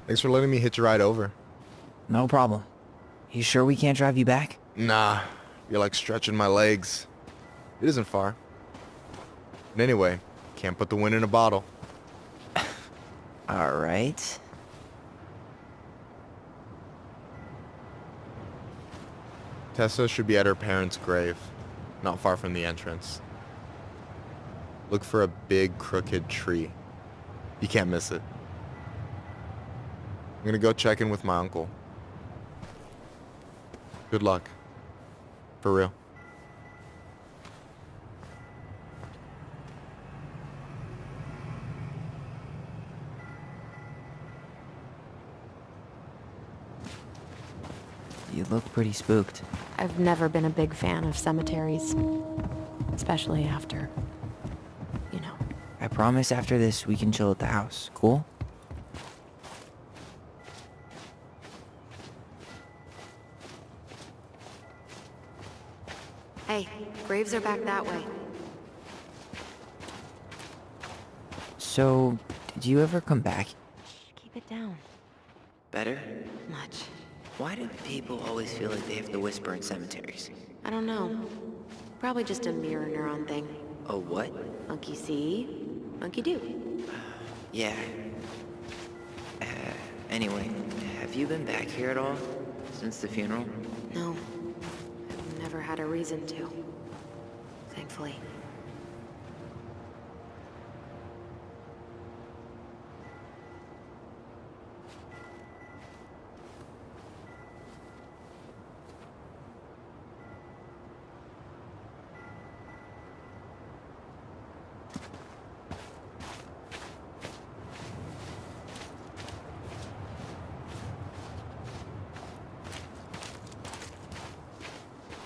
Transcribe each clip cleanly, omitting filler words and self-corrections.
Thanks for letting me hitch a ride over. No problem. You sure we can't drive you back? Nah, you're like stretching my legs. It isn't far. And anyway, can't put the wind in a bottle. Alright. Tessa should be at her parents' grave, not far from the entrance. Look for a big crooked tree. You can't miss it. I'm gonna go check in with my uncle. Good luck. For real. You look pretty spooked. I've never been a big fan of cemeteries. Especially after, you know. I promise after this we can chill at the house. Cool? Hey, graves are back that way. So, did you ever come back? Keep it down. Better? Much. Why do people always feel like they have to whisper in cemeteries? I don't know. Probably just a mirror neuron thing. A what? Monkey see, monkey do. Yeah. Anyway, have you been back here at all? Since the funeral? No. I've never had a reason to. Thankfully.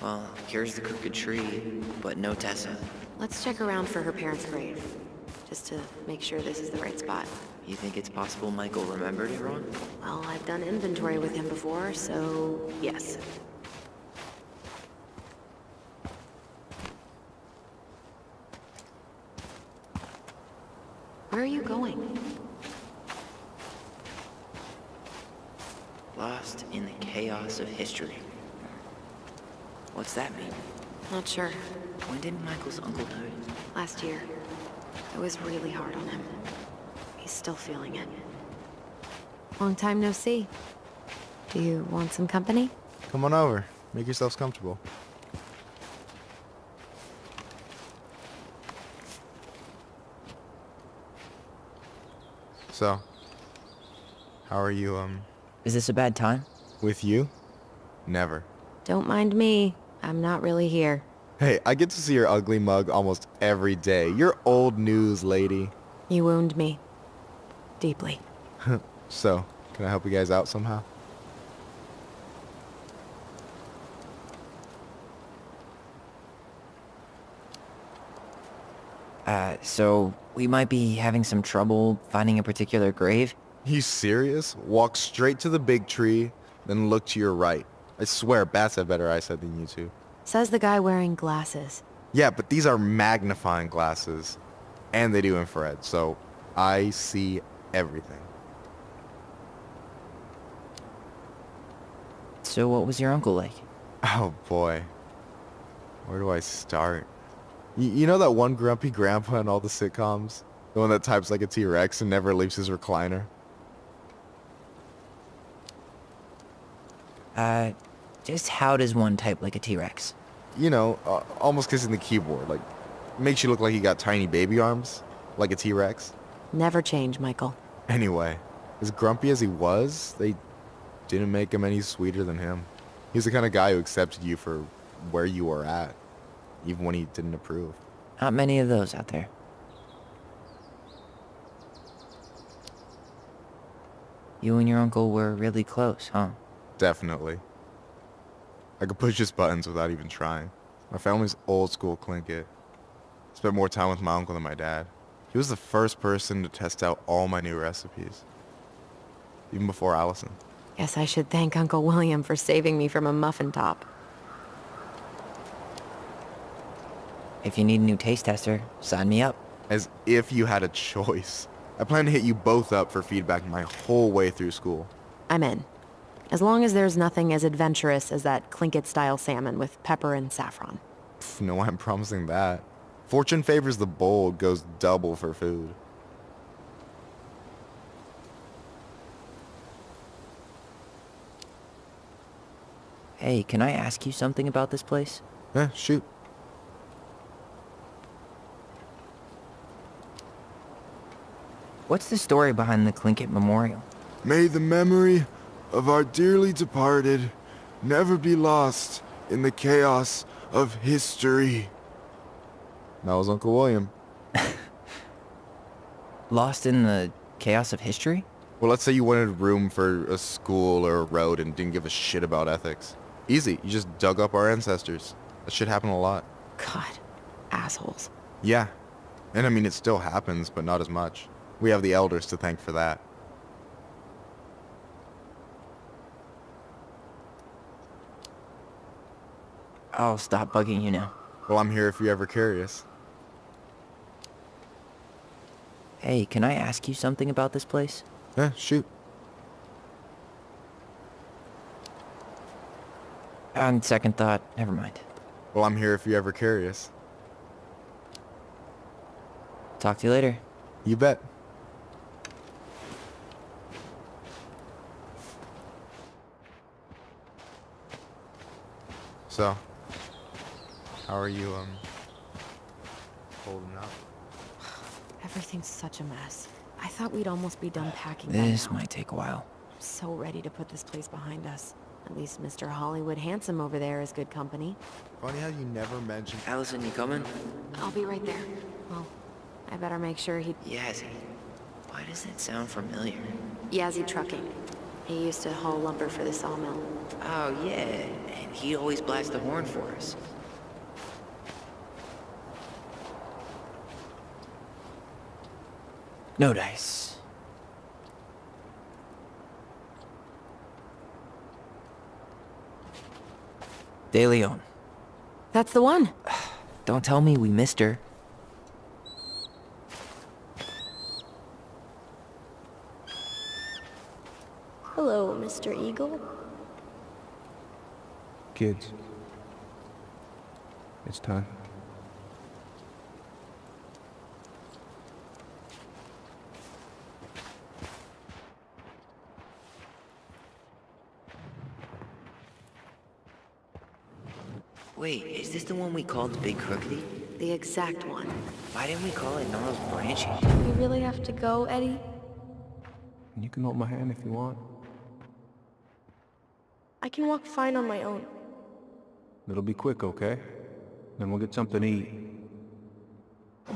Well, here's the crooked tree, but no Tessa. Let's check around for her parents' grave. Just to make sure this is the right spot. You think it's possible Michael remembered it wrong? Well, I've done inventory with him before, so yes. Where are you going? Lost in the chaos of history. What's that mean? Not sure. When did Michael's uncle die? Last year. It was really hard on him. He's still feeling it. Long time no see. Do you want some company? Come on over. Make yourselves comfortable. So, how are you, Is this a bad time? with you? Never. Don't mind me. I'm not really here. Hey, I get to see your ugly mug almost every day. You're old news, lady. You wound me. Deeply. So, can I help you guys out somehow? So we might be having some trouble finding a particular grave? You serious? Walk straight to the big tree, then look to your right. I swear, bats have better eyesight than you two. Says the guy wearing glasses. Yeah, but these are magnifying glasses. And they do infrared, so I see everything. So what was your uncle like? Oh boy. Where do I start? You know that one grumpy grandpa in all the sitcoms? The one that types like a T-Rex and never leaves his recliner? Just how does one type like a T-Rex? You know, almost kissing the keyboard. Like, makes you look like you got tiny baby arms. Like a T-Rex. Never change, Michael. Anyway, as grumpy as he was, they didn't make him any sweeter than him. He's the kind of guy who accepted you for where you were at, even when he didn't approve. Not many of those out there. You and your uncle were really close, huh? Definitely. I could push his buttons without even trying. My family's old school Clinkit. Spent more time with my uncle than my dad. He was the first person to test out all my new recipes. Even before Allison. Guess I should thank Uncle William for saving me from a muffin top. If you need a new taste tester, sign me up. As if you had a choice. I plan to hit you both up for feedback my whole way through school. I'm in. As long as there's nothing as adventurous as that Tlingit-style salmon with pepper and saffron. Pff, no, I'm promising that. Fortune favors the bold, goes double for food. Hey, can I ask you something about this place? Shoot. What's the story behind the Tlingit Memorial? May the memory of our dearly departed never be lost in the chaos of history. That was Uncle William. Lost in the chaos of history? Well, let's say you wanted room for a school or a road and didn't give a shit about ethics. Easy, you just dug up our ancestors. That shit happened a lot. God, assholes. Yeah, and I mean it still happens, but not as much. We have the elders to thank for that. I'll stop bugging you now. Well, I'm here if you're ever curious. Hey, can I ask you something about this place? Shoot. On second thought, never mind. Well, I'm here if you're ever curious. Talk to you later. You bet. So, how are you, holding up? Everything's such a mess. I thought we'd almost be done packing by This now. might take a while. I'm so ready to put this place behind us. At least Mr. Hollywood Handsome over there is good company. Funny how you never mentioned... Allison, you coming? I'll be right there. Well, I better make sure he... Yazzie. Why does that sound familiar? Yazzie Trucking. He used to haul lumber for the sawmill. Oh, yeah. And he'd always blast the horn for us. No dice. De Leon. That's the one. Don't tell me we missed her. Hello, Mr. Eagle. Kids, it's time. Wait, is this the one we called Big Crookedy? The exact one. Why didn't we call it Gnarls Branching? We really have to go, Eddie? You can hold my hand if you want. I can walk fine on my own. It'll be quick, okay? Then we'll get something to eat. The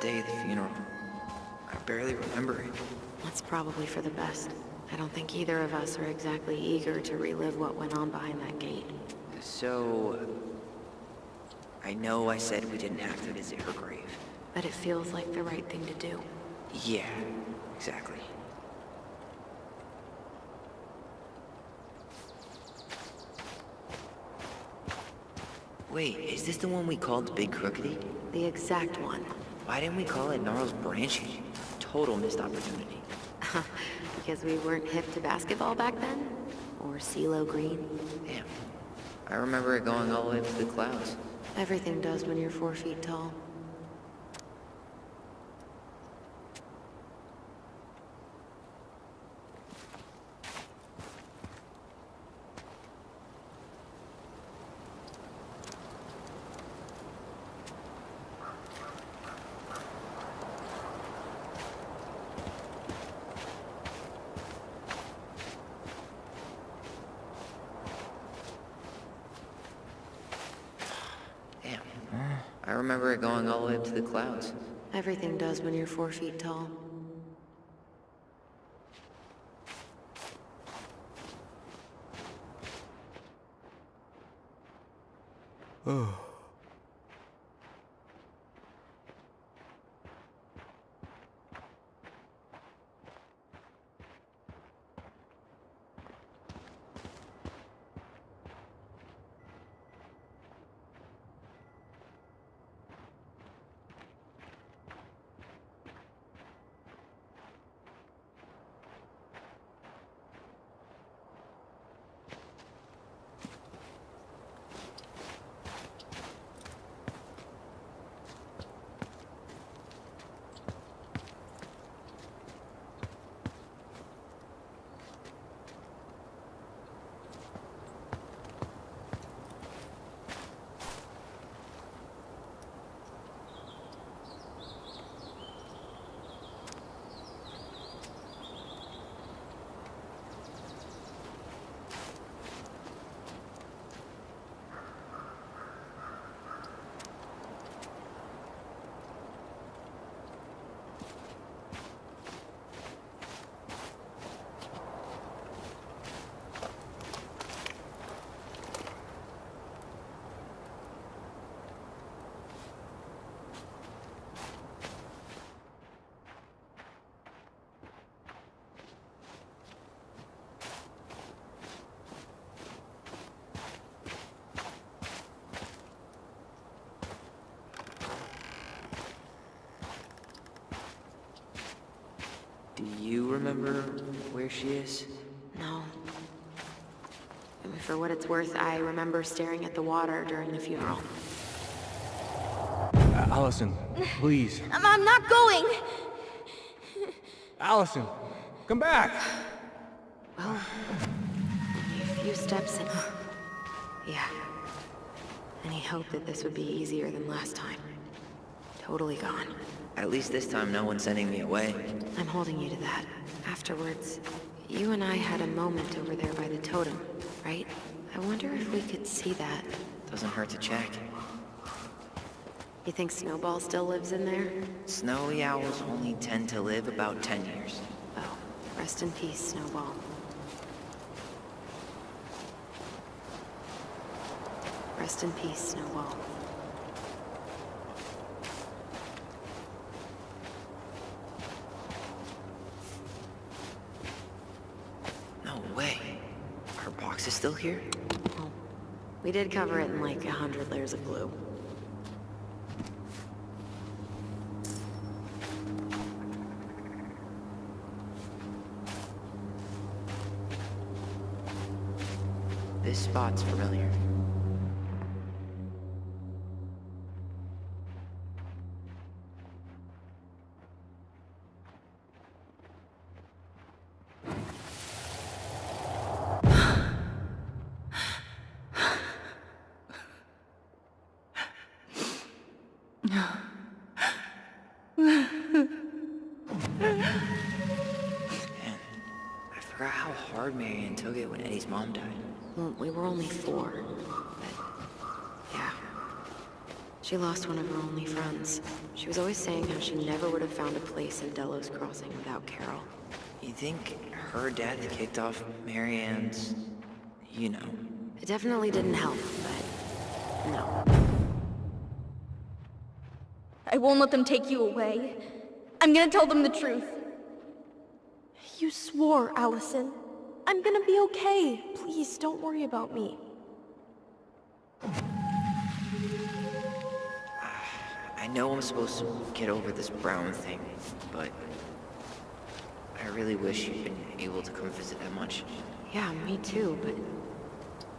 day of the funeral. I barely remember it. That's probably for the best. I don't think either of us are exactly eager to relive what went on behind that gate. So... I know I said we didn't have to visit her grave. But it feels like the right thing to do. Yeah, exactly. Wait, is this the one we called Big Crookedy? The exact one. Why didn't we call it Gnarls Branching? Total missed opportunity. Because we weren't hip to basketball back then? Or CeeLo Green? Damn. I remember it going all the way up to the clouds. Everything does when you're 4 feet tall. Damn. I remember it going all the way up to the clouds. Everything does when you're 4 feet tall. Do you remember where she is? No. I mean, for what it's worth, I remember staring at the water during the funeral. Allison, please. I'm not going! Allison, come back! Well, only a few steps and... Yeah. Any hope that this would be easier than last time. Totally gone. At least this time no one's sending me away. I'm holding you to that. Afterwards, you and I had a moment over there by the totem, right? I wonder if we could see that. Doesn't hurt to check. You think Snowball still lives in there? Snowy owls only tend to live about 10 years. Oh, rest in peace, Snowball. Rest in peace, Snowball. No way. Her box is still here? Well, we did cover it in like 100 layers of glue. This spot's familiar. Man, I forgot how hard Marianne took it when Eddie's mom died. Well, we were only 4, but yeah. She lost one of her only friends. She was always saying how she never would have found a place in Delos Crossing without Carol. You think her death kicked off Marianne's, you know? It definitely didn't help, but no. I won't let them take you away. I'm gonna tell them the truth. You swore, Allison. I'm gonna be okay. Please, don't worry about me. I know I'm supposed to get over this Brown thing, but I really wish you'd been able to come visit that much. Yeah, me too, but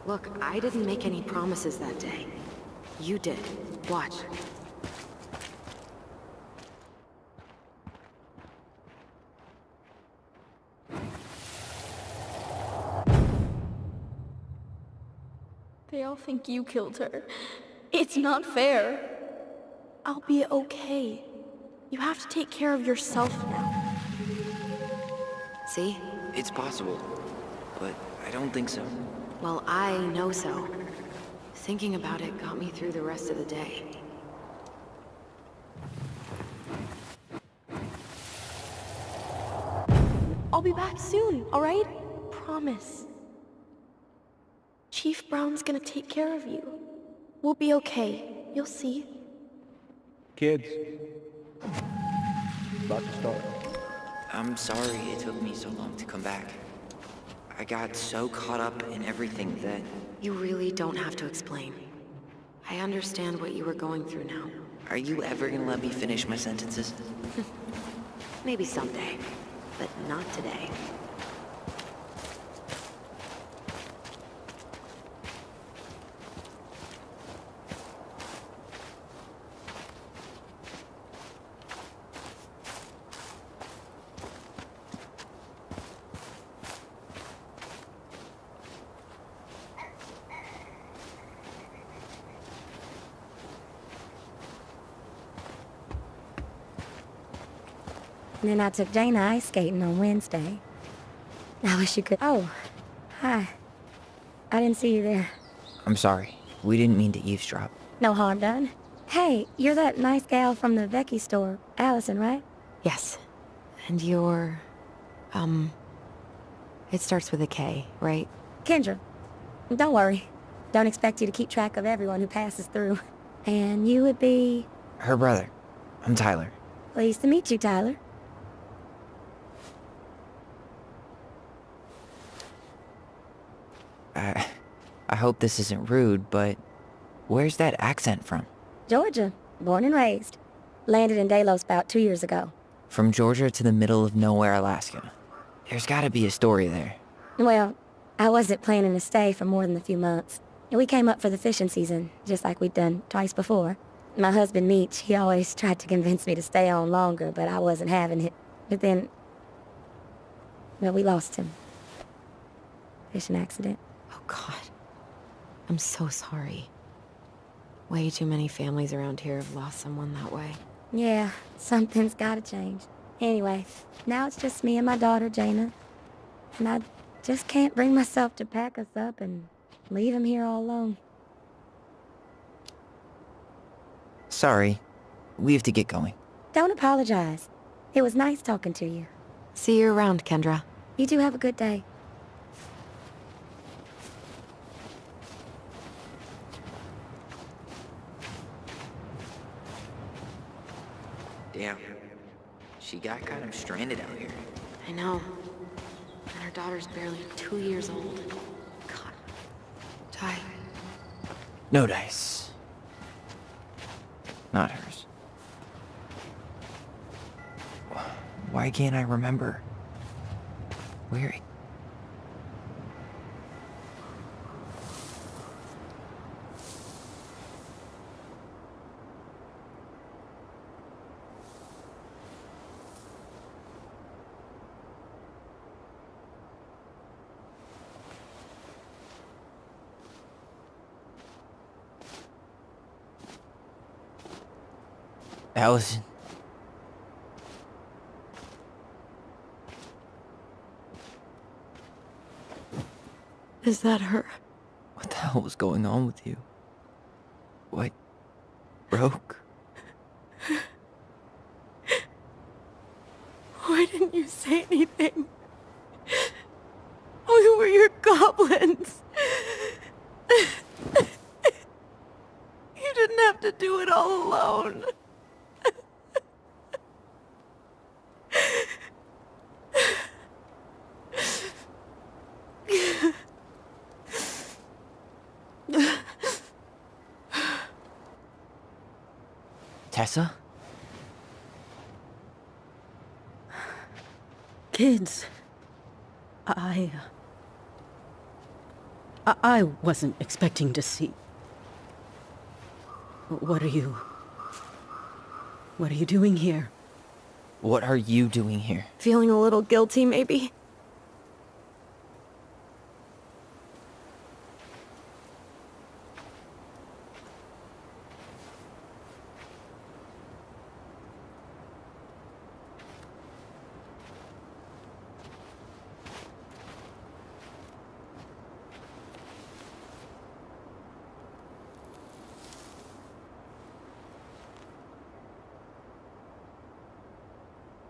look, I didn't make any promises that day. You did. Watch. They all think you killed her. It's not fair. I'll be okay. You have to take care of yourself now. See? It's possible, but I don't think so. Well, I know so. Thinking about it got me through the rest of the day. I'll be back soon, all right? Promise. Chief Brown's gonna take care of you. We'll be okay. You'll see. Kids. About to start. I'm sorry it took me so long to come back. I got so caught up in everything that... You really don't have to explain. I understand what you were going through now. Are you ever gonna let me finish my sentences? Maybe someday, but not today. Then I took Dana ice skating on Wednesday. I wish you could... Oh, hi. I didn't see you there. I'm sorry. We didn't mean to eavesdrop. No harm done. Hey, you're that nice gal from the Vecchi store, Allison, right? Yes. And you're... It starts with a K, right? Kendra. Don't worry. Don't expect you to keep track of everyone who passes through. And you would be... Her brother. I'm Tyler. Pleased to meet you, Tyler. I hope this isn't rude, but where's that accent from? Georgia. Born and raised. Landed in Delos about 2 years ago. From Georgia to the middle of nowhere, Alaska. There's gotta be a story there. Well, I wasn't planning to stay for more than a few months. We came up for the fishing season, just like we'd done twice before. My husband, Meech, he always tried to convince me to stay on longer, but I wasn't having it. But then, well, we lost him. Fishing accident. Oh, God. I'm so sorry. Way too many families around here have lost someone that way. Yeah, something's gotta change. Anyway, now it's just me and my daughter, Jaina. And I just can't bring myself to pack us up and leave him here all alone. Sorry. We have to get going. Don't apologize. It was nice talking to you. See you around, Kendra. You two have a good day. Damn. She got kind of stranded out here. I know. And her daughter's barely 2 years old. God. Ty. No dice. Not hers. Why can't I remember? Where? Allison. Is that her? What the hell was going on with you? What broke? Why didn't you say anything? We were your goblins. You didn't have to do it all alone. Tessa? Kids, I wasn't expecting to see. What are you doing here? What are you doing here? Feeling a little guilty, maybe?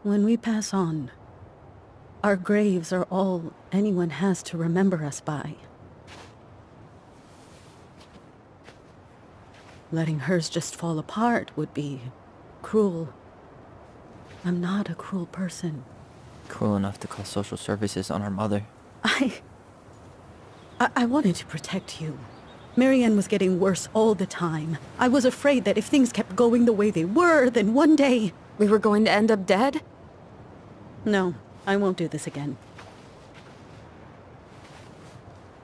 When we pass on, our graves are all anyone has to remember us by. Letting hers just fall apart would be cruel. I'm not a cruel person. Cruel enough to call social services on our mother. I wanted to protect you. Marianne was getting worse all the time. I was afraid that if things kept going the way they were, then one day... We were going to end up dead? No, I won't do this again.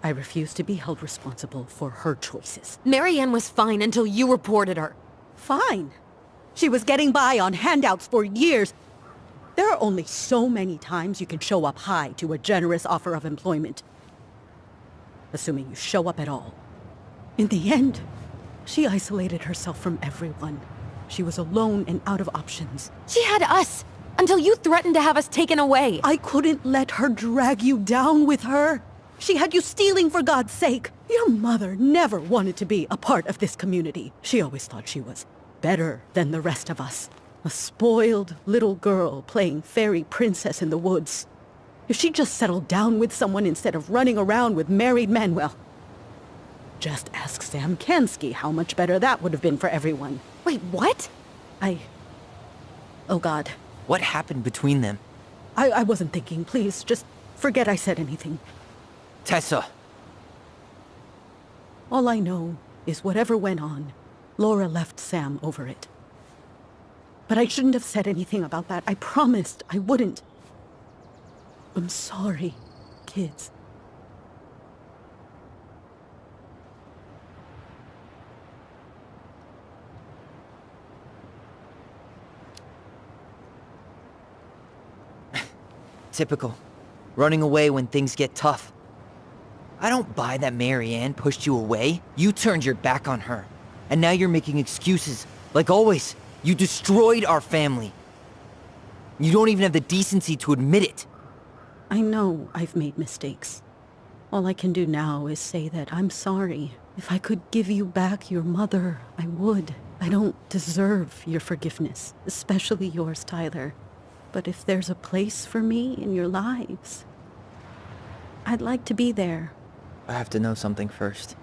I refuse to be held responsible for her choices. Marianne was fine until you reported her. Fine. She was getting by on handouts for years. There are only so many times you can show up high to a generous offer of employment. Assuming you show up at all. In the end, she isolated herself from everyone. She was alone and out of options. She had us! Until you threatened to have us taken away! I couldn't let her drag you down with her. She had you stealing for God's sake. Your mother never wanted to be a part of this community. She always thought she was better than the rest of us. A spoiled little girl playing fairy princess in the woods. If she just settled down with someone instead of running around with married men, well... Just ask Sam Kansky how much better that would have been for everyone. Wait, what? Oh God. What happened between them? I wasn't thinking. Please, just forget I said anything. Tessa! All I know is whatever went on, Laura left Sam over it. But I shouldn't have said anything about that. I promised I wouldn't. I'm sorry, kids. Typical. Running away when things get tough. I don't buy that Mary Ann pushed you away. You turned your back on her. And now you're making excuses. Like always, you destroyed our family. You don't even have the decency to admit it. I know I've made mistakes. All I can do now is say that I'm sorry. If I could give you back your mother, I would. I don't deserve your forgiveness, especially yours, Tyler. But if there's a place for me in your lives, I'd like to be there. I have to know something first.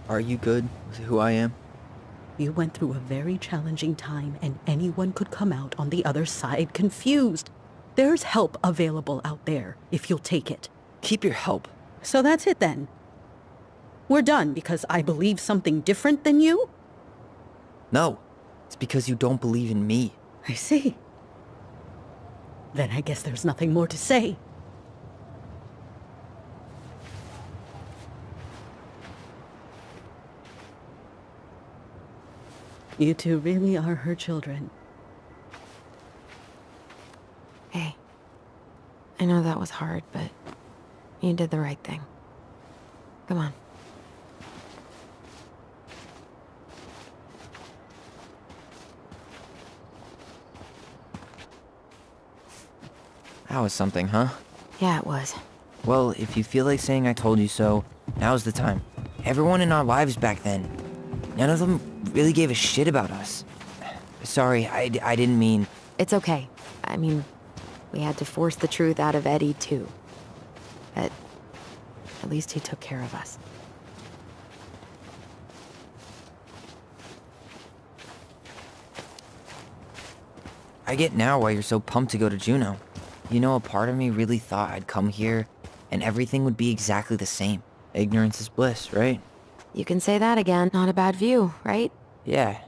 Are you good with who I am? You went through a very challenging time, and anyone could come out on the other side confused. There's help available out there, if you'll take it. Keep your help. So that's it then. We're done because I believe something different than you? No, it's because you don't believe in me. I see. Then I guess there's nothing more to say. You two really are her children. Hey, I know that was hard, but you did the right thing. Come on. That was something, huh? Yeah, it was. Well, if you feel like saying I told you so, now's the time. Everyone in our lives back then, none of them really gave a shit about us. Sorry, I didn't mean... It's okay. I mean, we had to force the truth out of Eddie, too. But at least he took care of us. I get now why you're so pumped to go to Juneau. You know, a part of me really thought I'd come here and everything would be exactly the same. Ignorance is bliss, right? You can say that again. Not a bad view, right? Yeah.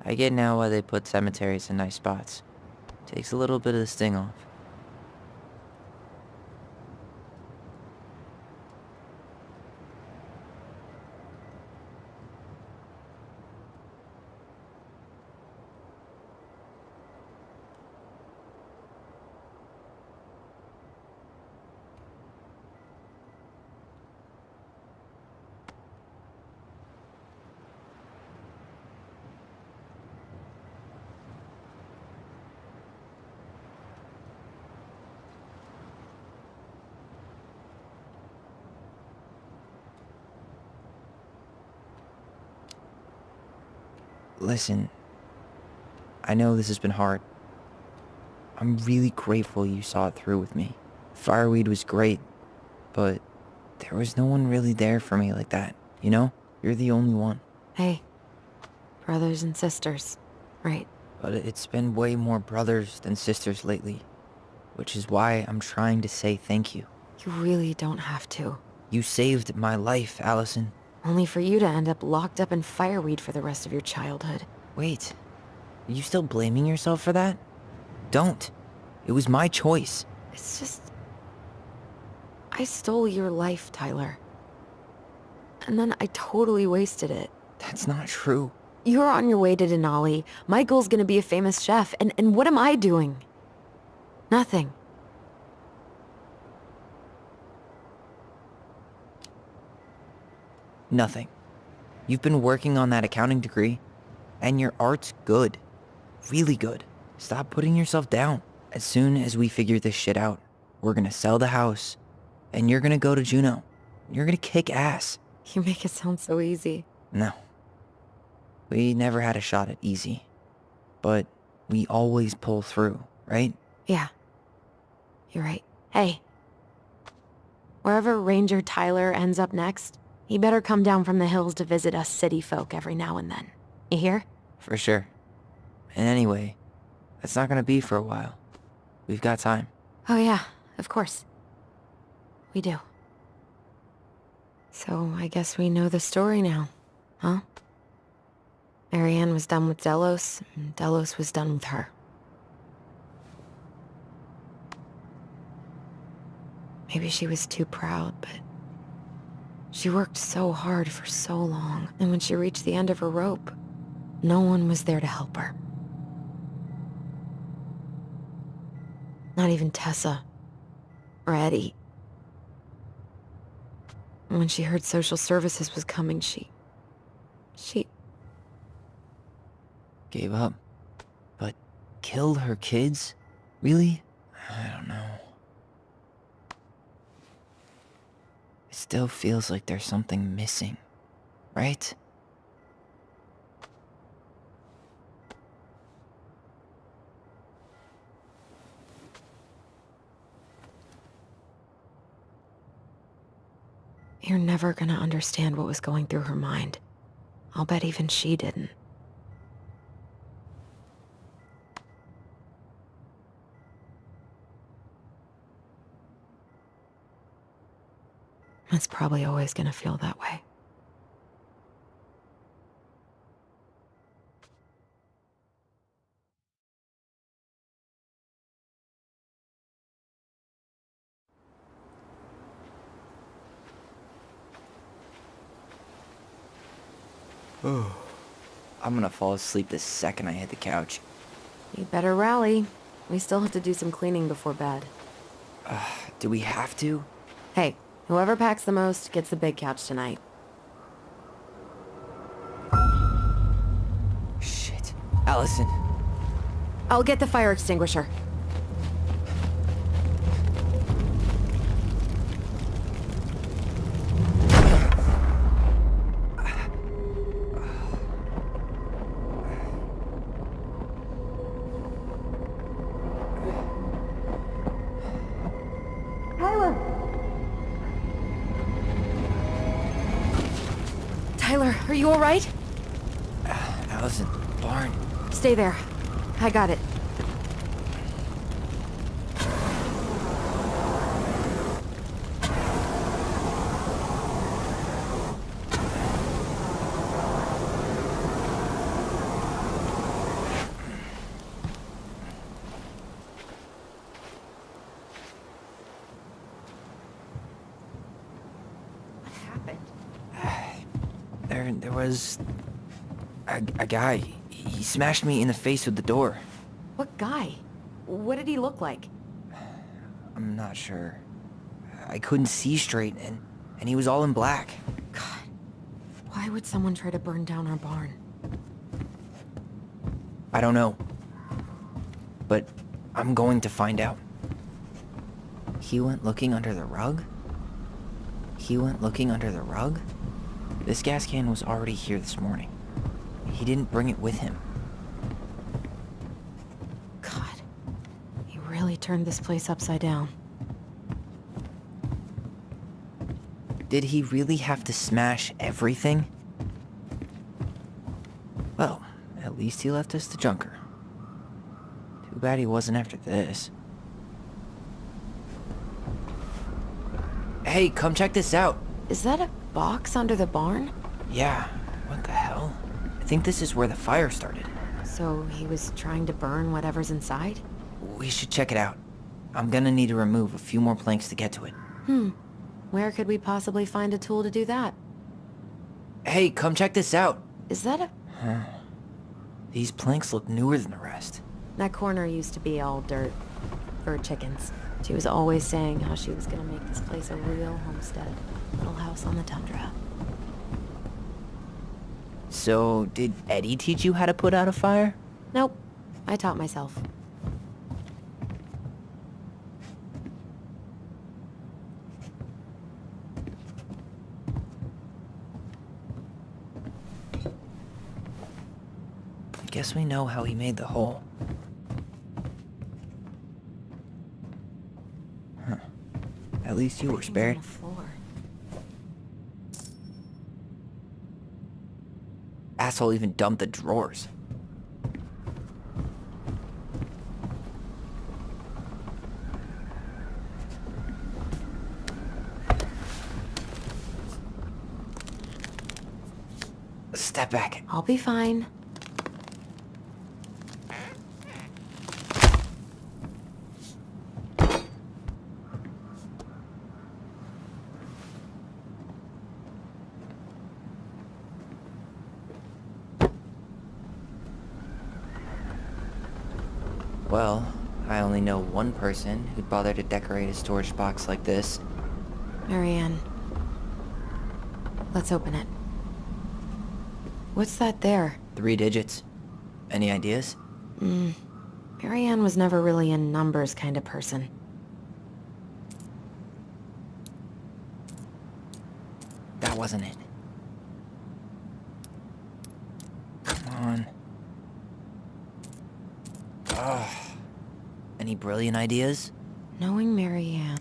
I get now why they put cemeteries in nice spots. Takes a little bit of the sting off. Listen, I know this has been hard. I'm really grateful you saw it through with me. Fireweed was great, but there was no one really there for me like that, you know? You're the only one. Hey, brothers and sisters, right? But it's been way more brothers than sisters lately, which is why I'm trying to say thank you. You really don't have to. You saved my life, Allison. Only for you to end up locked up in fireweed for the rest of your childhood. Wait, are you still blaming yourself for that? Don't. It was my choice. It's just... I stole your life, Tyler. And then I totally wasted it. That's not true. You're on your way to Denali. Michael's gonna be a famous chef, and what am I doing? Nothing. Nothing. You've been working on that accounting degree, and your art's good. Really good. Stop putting yourself down. As soon as we figure this shit out, we're gonna sell the house, and you're gonna go to Juneau. You're gonna kick ass. You make it sound so easy. No. We never had a shot at easy. But we always pull through, right? Yeah. You're right. Hey. Wherever Ranger Tyler ends up next, he better come down from the hills to visit us city folk every now and then. You hear? For sure. And anyway, that's not gonna be for a while. We've got time. Oh yeah, of course. We do. So I guess we know the story now, huh? Marianne was done with Delos, and Delos was done with her. Maybe she was too proud, but she worked so hard for so long, and when she reached the end of her rope, no one was there to help her. Not even Tessa or Eddie. When she heard social services was coming, she Gave up. But killed her kids? Really? I don't know. It still feels like there's something missing, right? You're never gonna understand what was going through her mind. I'll bet even she didn't. It's probably always gonna feel that way. I'm gonna fall asleep the second I hit the couch. You better rally. We still have to do some cleaning before bed. Do we have to? Hey, whoever packs the most gets the big couch tonight. Shit. Allison. I'll get the fire extinguisher. Tyler, are you all right? Allison, barn. Stay there. I got it. What happened? There was a guy. He smashed me in the face with the door. What guy? What did he look like? I'm not sure. I couldn't see straight, and he was all in black. God, why would someone try to burn down our barn? I don't know. But I'm going to find out. He went looking under the rug? He went looking under the rug? This gas can was already here this morning. He didn't bring it with him. God, he really turned this place upside down. Did he really have to smash everything? Well, at least he left us the junker. Too bad he wasn't after this. Hey, come check this out. Is that a box under the barn? Yeah, what the hell? I think this is where the fire started. So he was trying to burn whatever's inside? We should check it out. I'm gonna need to remove a few more planks to get to it. Where could we possibly find a tool to do that? Hey, come check this out. Is that a... These planks look newer than the rest. That corner used to be all dirt for chickens. She was always saying how she was gonna make this place a real homestead. Little house on the tundra. So, did Eddie teach you how to put out a fire? Nope. I taught myself. I guess we know how he made the hole. At least you were spared. On the floor. Asshole even dumped the drawers. Step back. I'll be fine. Well, I only know one person who'd bother to decorate a storage box like this. Marianne. Let's open it. What's that there? 3 digits. Any ideas? Marianne was never really a numbers kind of person. That wasn't it. Come on. Ugh. Any brilliant ideas? Knowing Marianne...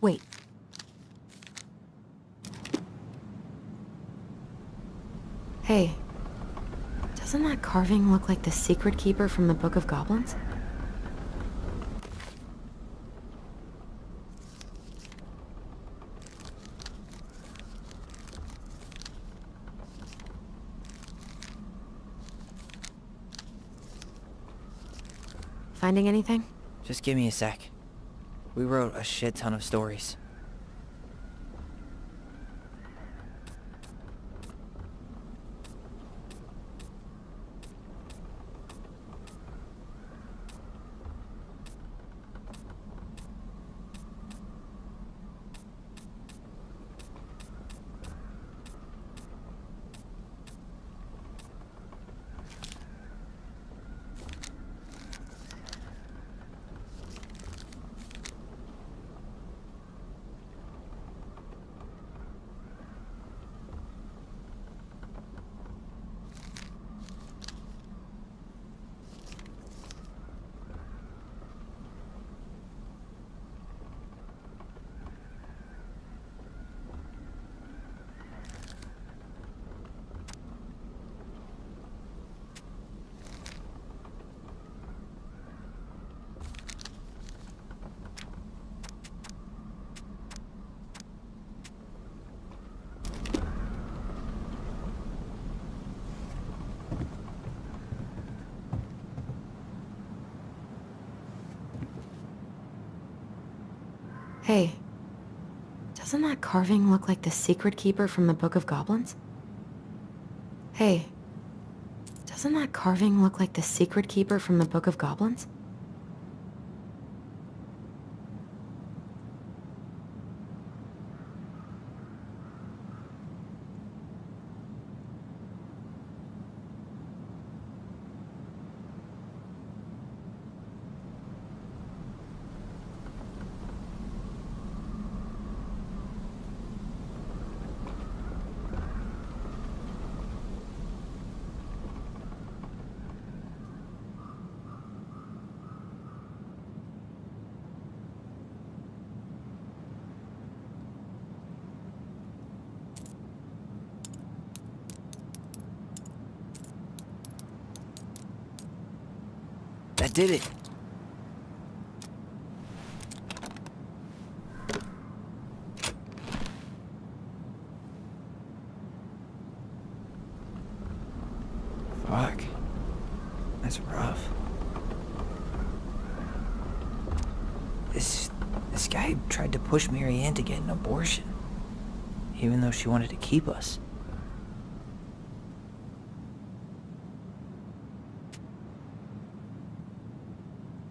Wait. Hey, doesn't that carving look like the secret keeper from the Book of Goblins? Finding anything? Just give me a sec. We wrote a shit ton of stories. Hey, doesn't that carving look like the secret keeper from the Book of Goblins? Hey, doesn't that carving look like the secret keeper from the Book of Goblins? That did it. Fuck. That's rough. This guy tried to push Marianne to get an abortion, even though she wanted to keep us.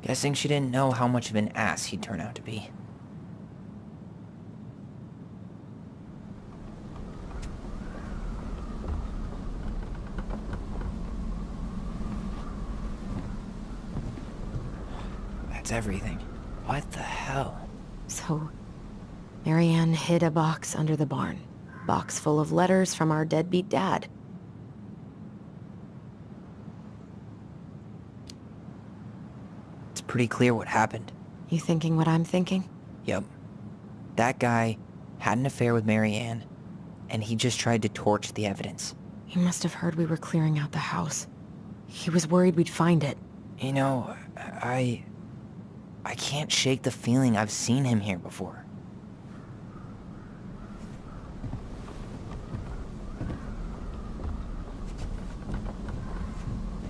Guessing she didn't know how much of an ass he'd turn out to be. explains everything. What the hell? So, Marianne hid a box under the barn. Box full of letters from our deadbeat dad. It's pretty clear what happened. You thinking what I'm thinking? Yep. That guy had an affair with Marianne, and he just tried to torch the evidence. He must have heard we were clearing out the house. He was worried we'd find it. You know, I can't shake the feeling I've seen him here before.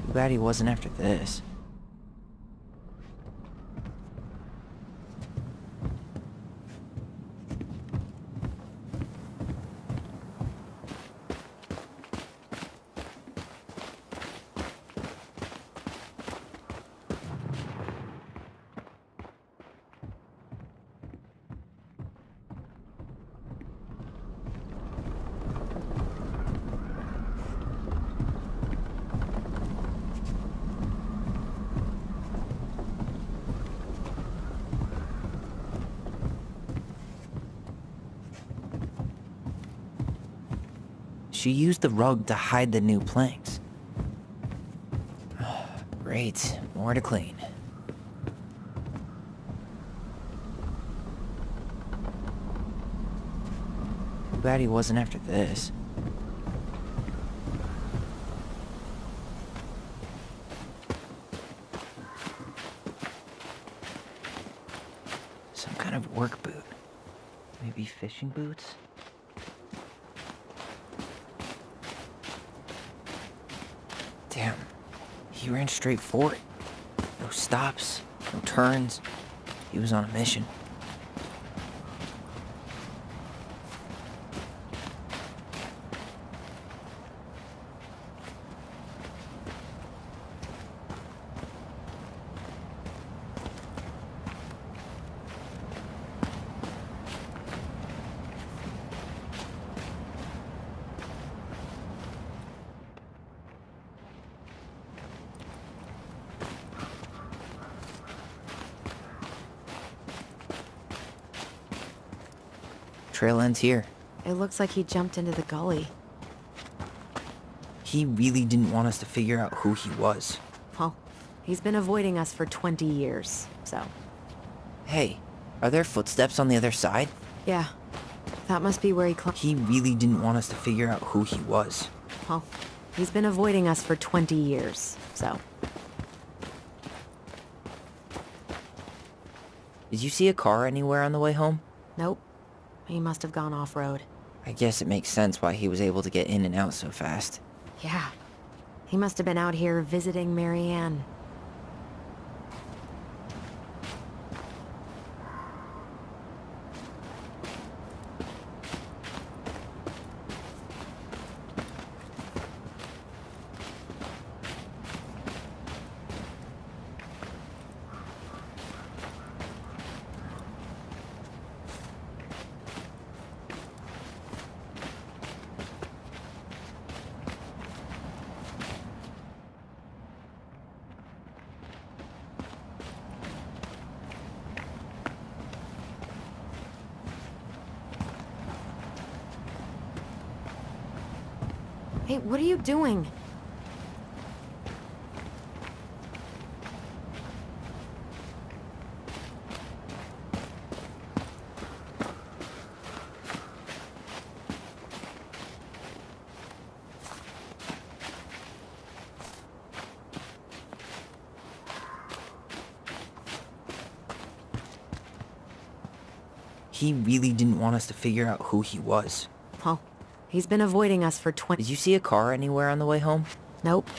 Too bad he wasn't after this. She used the rug to hide the new planks. Great, more to clean. Too bad he wasn't after this. Some kind of work boot. Maybe fishing boots? Damn, he ran straight for it. No stops, no turns. He was on a mission. Trail ends here. It looks like he jumped into the gully. He really didn't want us to figure out who he was. Well, he's been avoiding us for 20 years, so... Hey, are there footsteps on the other side? Yeah, that must be where he He really didn't want us to figure out who he was. Well, he's been avoiding us for 20 years, so... Did you see a car anywhere on the way home? Nope. He must have gone off-road. I guess it makes sense why he was able to get in and out so fast. Yeah. He must have been out here visiting Marianne. Hey, what are you doing? He really didn't want us to figure out who he was. Well, he's been avoiding us for 20... Did you see a car anywhere on the way home? Nope.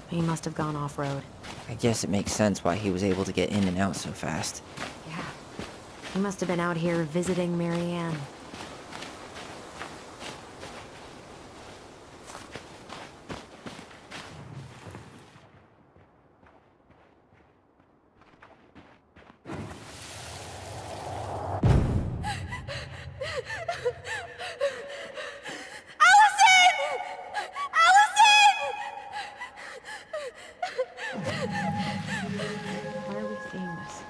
He must have gone off-road. I guess it makes sense why he was able to get in and out so fast. Yeah. He must have been out here visiting Marianne. Why are we seeing this?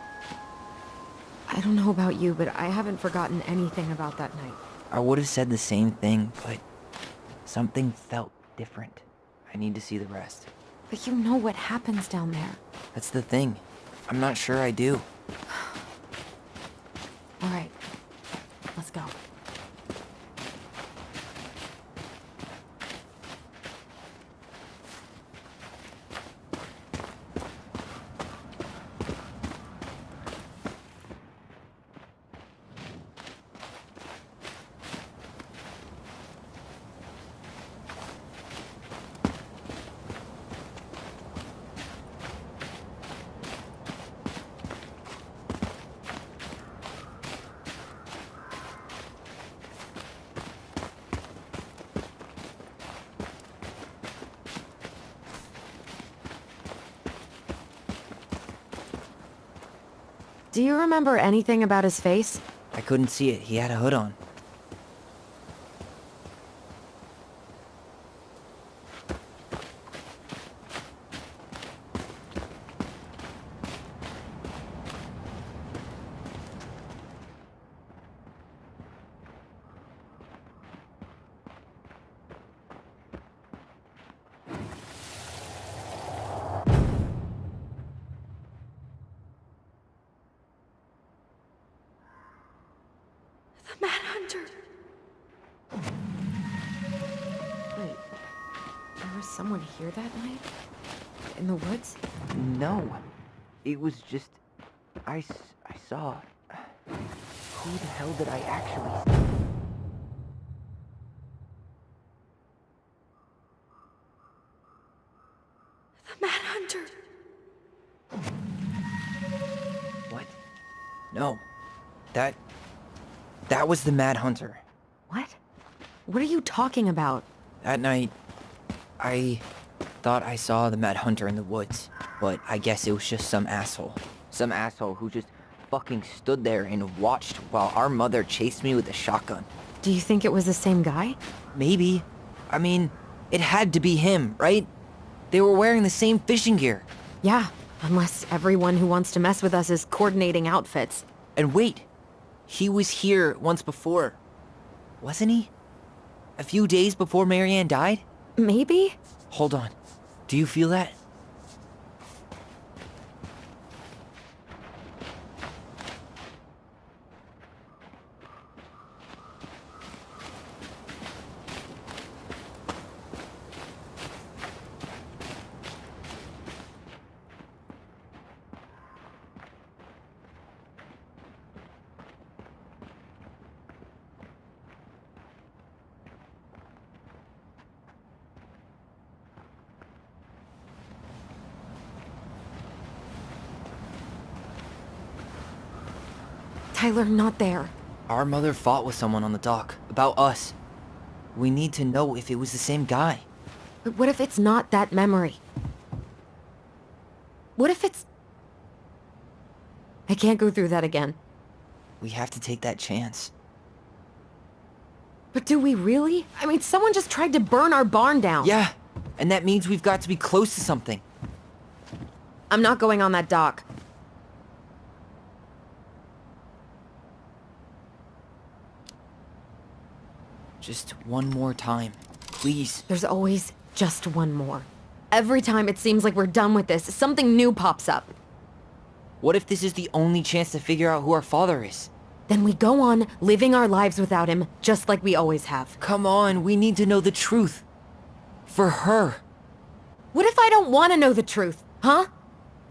but I haven't forgotten anything about that night. I would have said the same thing, but something felt different. I need to see the rest. But you know what happens down there. That's the thing. I'm not sure I do. All right, let's go. Do you remember anything about his face? I couldn't see it. He had a hood on. The Manhunter. Wait, there was someone here that night? In the woods? No. It was just... I saw... Who the hell did I actually see? The Manhunter. What? No. That was the Mad Hunter. What? What are you talking about? That night, I thought I saw the Mad Hunter in the woods, but I guess it was just some asshole. Some asshole who just fucking stood there and watched while our mother chased me with a shotgun. Do you think it was the same guy? Maybe. I mean, it had to be him, right? They were wearing the same fishing gear. Yeah, unless everyone who wants to mess with us is coordinating outfits. And wait, he was here once before, wasn't he? A few days before Marianne died? Maybe? Hold on. Do you feel that? Tyler, not there. Our mother fought with someone on the dock about us. We need to know if it was the same guy. But what if it's not that memory? What if it's... I can't go through that again. We have to take that chance. But do we really? I mean, someone just tried to burn our barn down. Yeah, and that means we've got to be close to something. I'm not going on that dock. Just one more time, please. There's always just one more. Every time it seems like we're done with this, something new pops up. What if this is the only chance to figure out who our father is? Then we go on living our lives without him, just like we always have. Come on, we need to know the truth. For her. What if I don't want to know the truth, huh?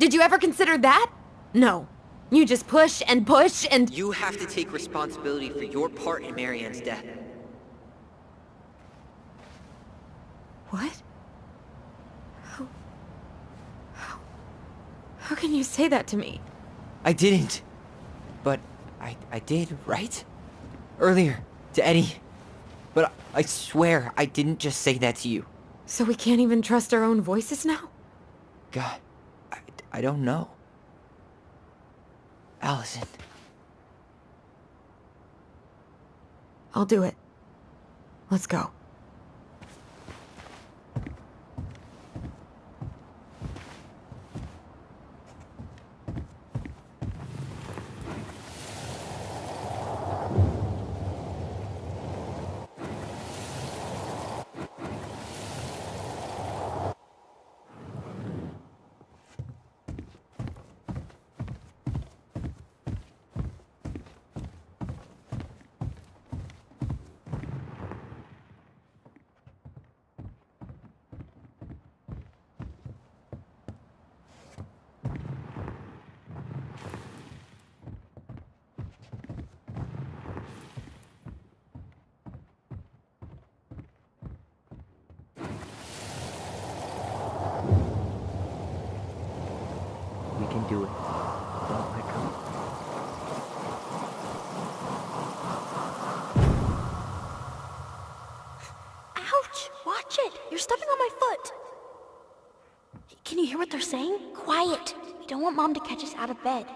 Did you ever consider that? No. You just push and push and... You have to take responsibility for your part in Marianne's death. What? How can you say that to me? I didn't. But I did, right? Earlier, to Eddie. But I swear I didn't just say that to you. So we can't even trust our own voices now? God, I don't know. Allison. I'll do it. Let's go. Ouch! Watch it! You're stepping on my foot! Can you hear what they're saying? Quiet! We don't want Mom to catch us out of bed.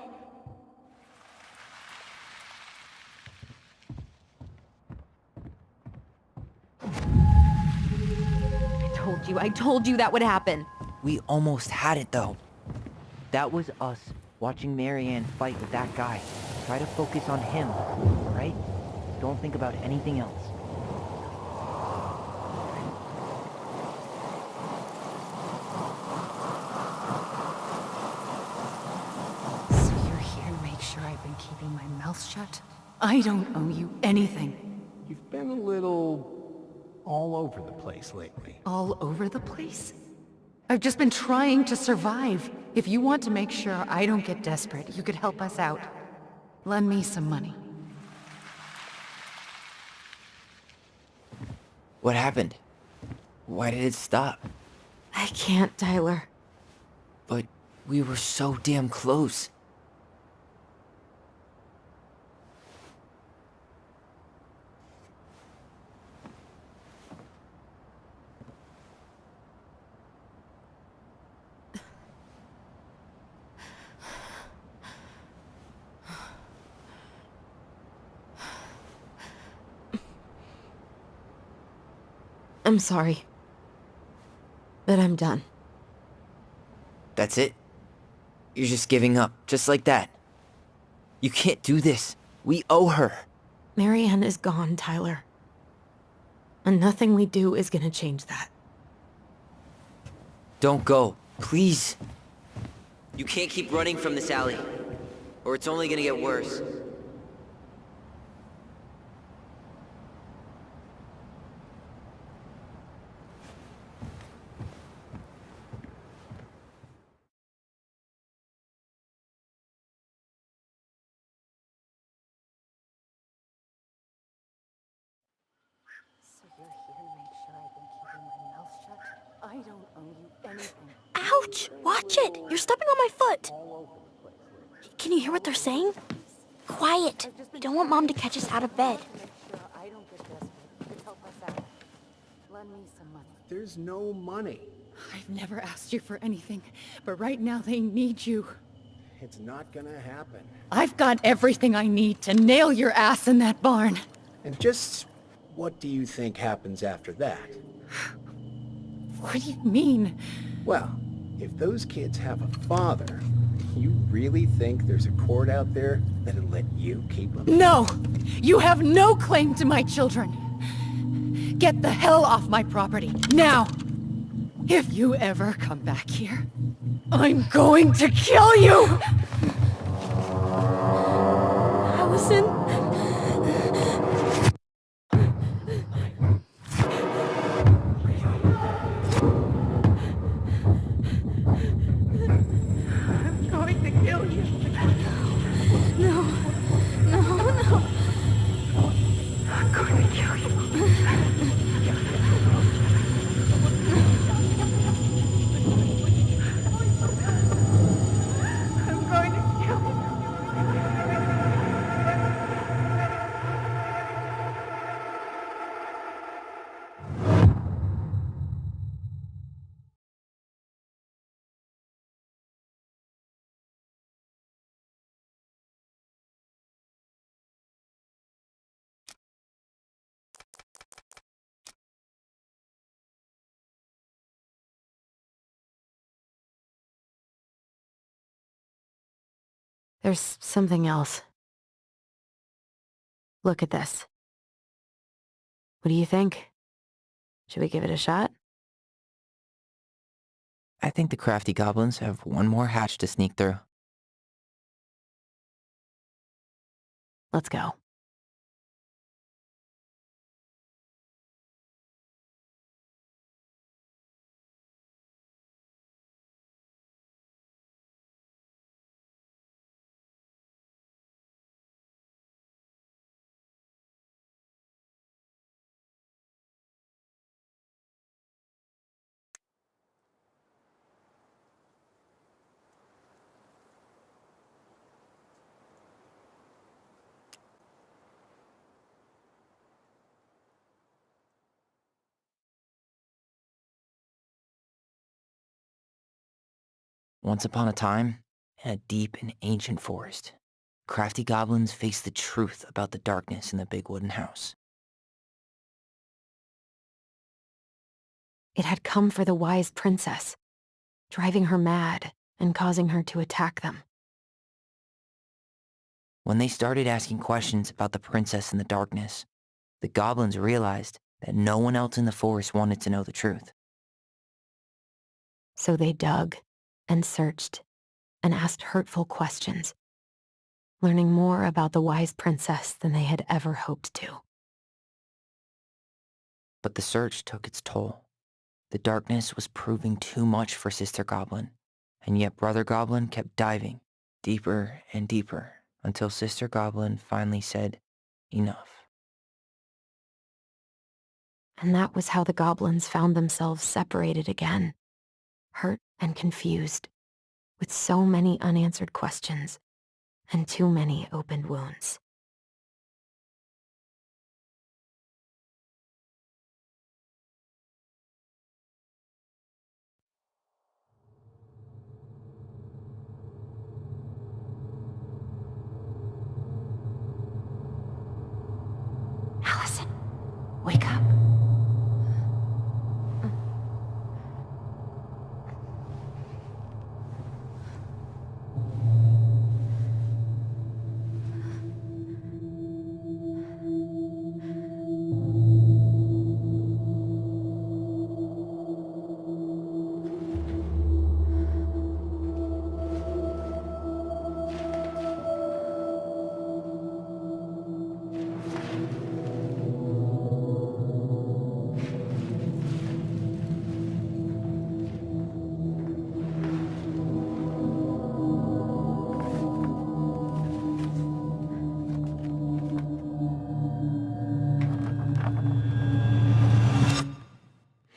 I told you that would happen. We almost had it, though. That was us, watching Marianne fight with that guy. Try to focus on him, right? Don't think about anything else. So you're here to make sure I've been keeping my mouth shut? I don't owe you anything. You've been a little all over the place lately. All over the place? I've just been trying to survive. If you want to make sure I don't get desperate, you could help us out. Lend me some money. What happened? Why did it stop? I can't, Tyler. But we were so damn close. I'm sorry. But I'm done. That's it? You're just giving up, just like that. You can't do this. We owe her. Marianne is gone, Tyler. And nothing we do is gonna change that. Don't go, please. You can't keep running from this alley, or it's only gonna get worse. So you're here to make sure I've been keeping my mouth shut? I don't owe you anything. Ouch! Watch it! You're stepping on my foot! Can you hear what they're saying? Quiet! We don't want Mom to catch us out of bed. Make sure I don't get desperate. You could help us out. Lend me some money. There's no money. I've never asked you for anything, but right now they need you. It's not gonna happen. I've got everything I need to nail your ass in that barn. And just what do you think happens after that? What do you mean? Well, if those kids have a father, you really think there's a court out there that'll let you keep them? No! You have no claim to my children! Get the hell off my property, now! If you ever come back here, I'm going to kill you! Allison? I'm going to kill you! No. I'm going to kill you! I'm going to kill you! There's something else. Look at this. What do you think? Should we give it a shot? I think the crafty goblins have one more hatch to sneak through. Let's go. Once upon a time, in a deep and ancient forest, crafty goblins faced the truth about the darkness in the big wooden house. It had come for the wise princess, driving her mad and causing her to attack them. When they started asking questions about the princess in the darkness, the goblins realized that no one else in the forest wanted to know the truth. So they dug and searched and asked hurtful questions, learning more about the wise princess than they had ever hoped to. But the search took its toll. The darkness was proving too much for Sister Goblin, and yet Brother Goblin kept diving deeper and deeper until Sister Goblin finally said, enough. And that was how the goblins found themselves separated again, hurt and confused, with so many unanswered questions and too many opened wounds. Allison, wake up.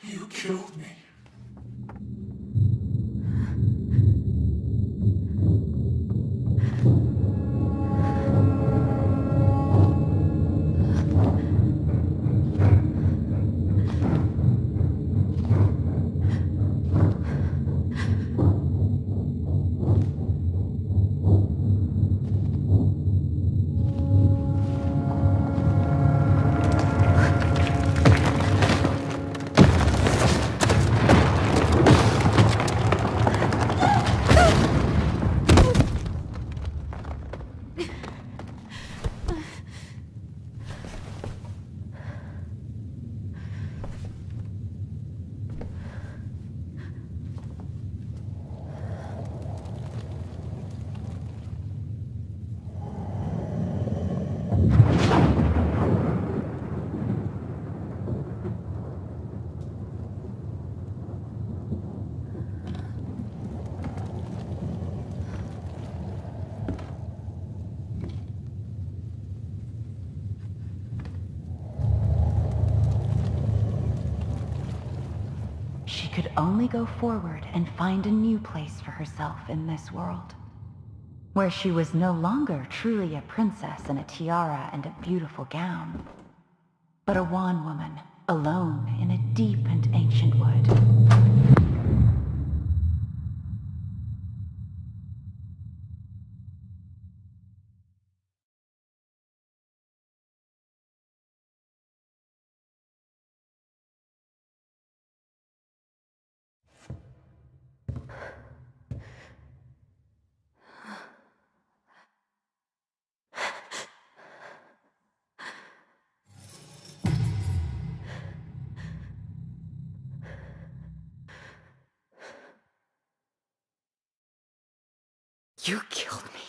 You killed me. She could only go forward and find a new place for herself in this world, where she was no longer truly a princess in a tiara and a beautiful gown, but a wan woman, alone in a deep and ancient wood. You killed me.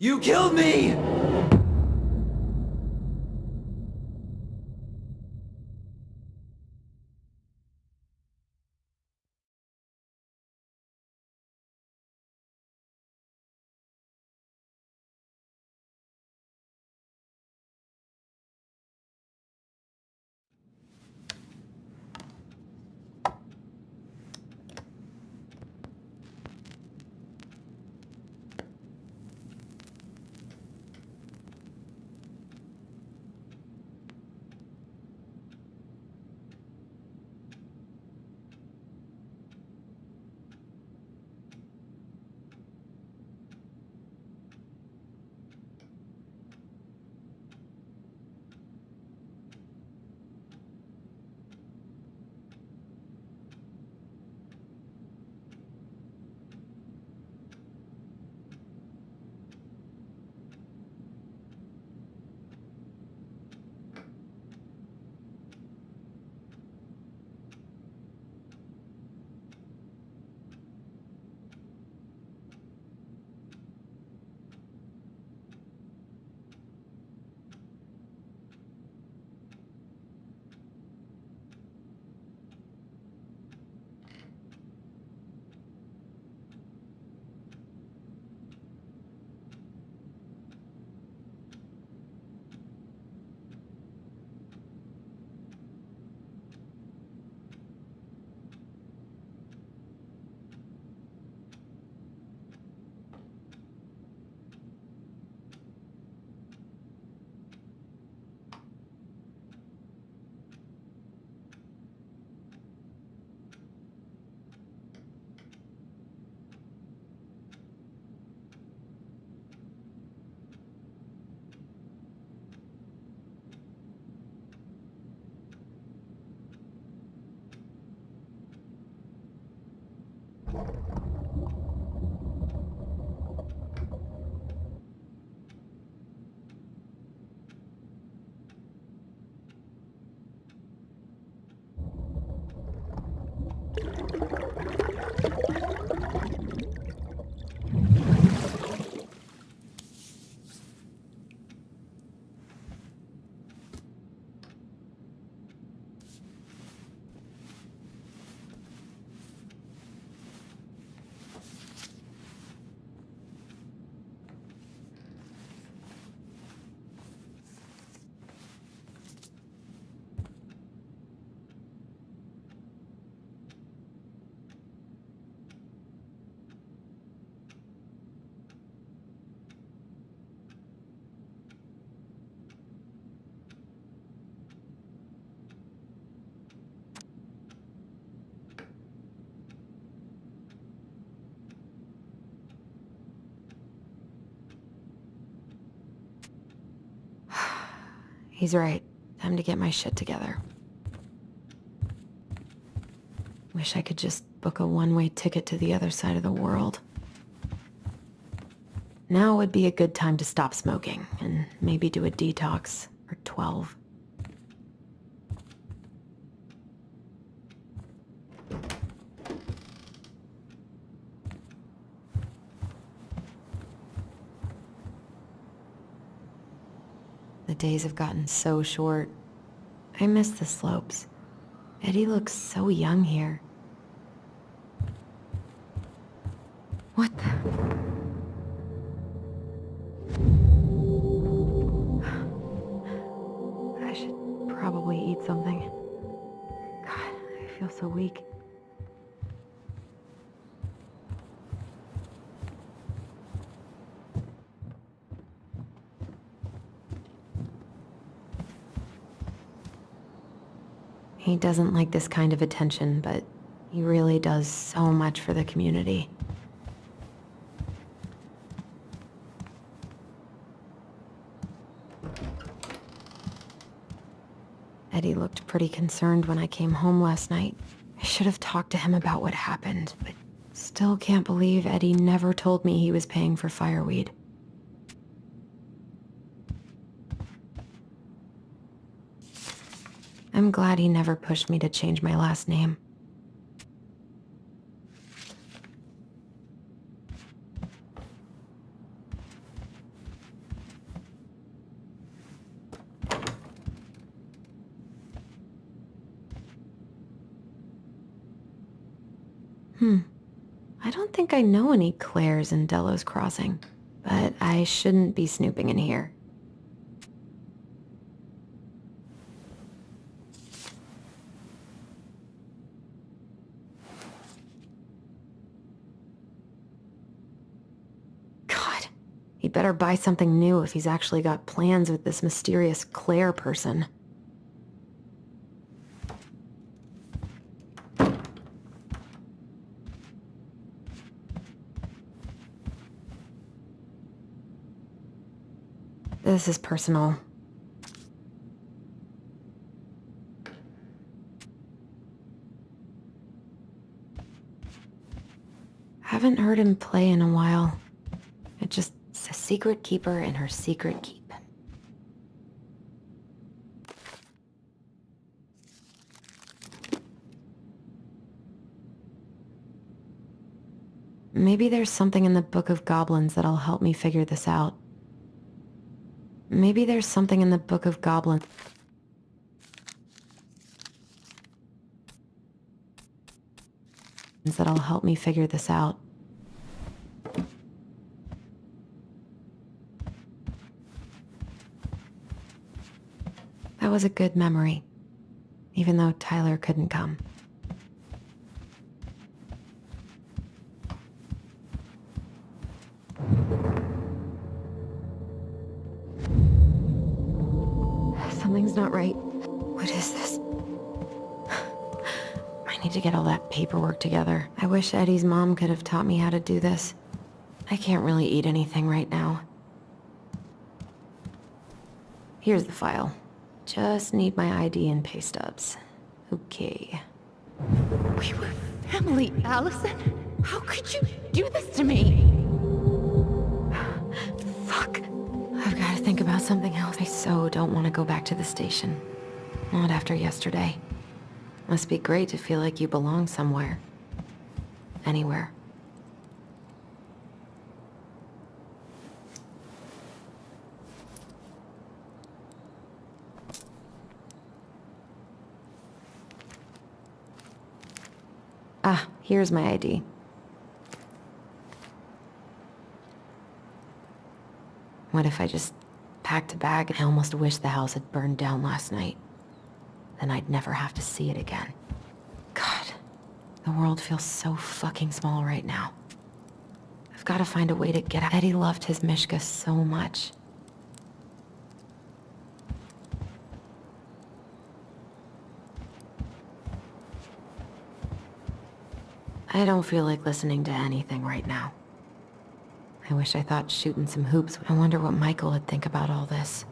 You killed me! He's right. Time to get my shit together. Wish I could just book a one-way ticket to the other side of the world. Now would be a good time to stop smoking, and maybe do a detox, or 12. The days have gotten so short. I miss the slopes. Eddie looks so young here. What the... I should probably eat something. God, I feel so weak. He doesn't like this kind of attention, but he really does so much for the community. Eddie looked pretty concerned when I came home last night. I should have talked to him about what happened, but still can't believe Eddie never told me he was paying for fireweed. I'm glad he never pushed me to change my last name. I don't think I know any Claires in Delos Crossing, but I shouldn't be snooping in here. God, he'd better buy something new if he's actually got plans with this mysterious Claire person. This is personal. Haven't heard him play in a while. It's a secret keeper and her secret keep. Maybe there's something in the Book of Goblins that'll help me figure this out. Maybe there's something in the Book of Goblins that'll help me figure this out. That was a good memory, even though Tyler couldn't come. Something's not right. What is this? I need to get all that paperwork together. I wish Eddie's mom could have taught me how to do this. I can't really eat anything right now. Here's the file. Just need my ID and pay stubs. Okay. We were family, Allison. How could you do this to me? Fuck. I've got to think about something else. I so don't want to go back to the station. Not after yesterday. Must be great to feel like you belong somewhere. Anywhere. Ah, here's my ID. What if I just packed a bag? I almost wish the house had burned down last night. Then I'd never have to see it again. God, the world feels so fucking small right now. I've got to find a way to get out. Eddie loved his Mishka so much. I don't feel like listening to anything right now. I wish I thought shooting some hoops. I wonder what Michael would think about all this.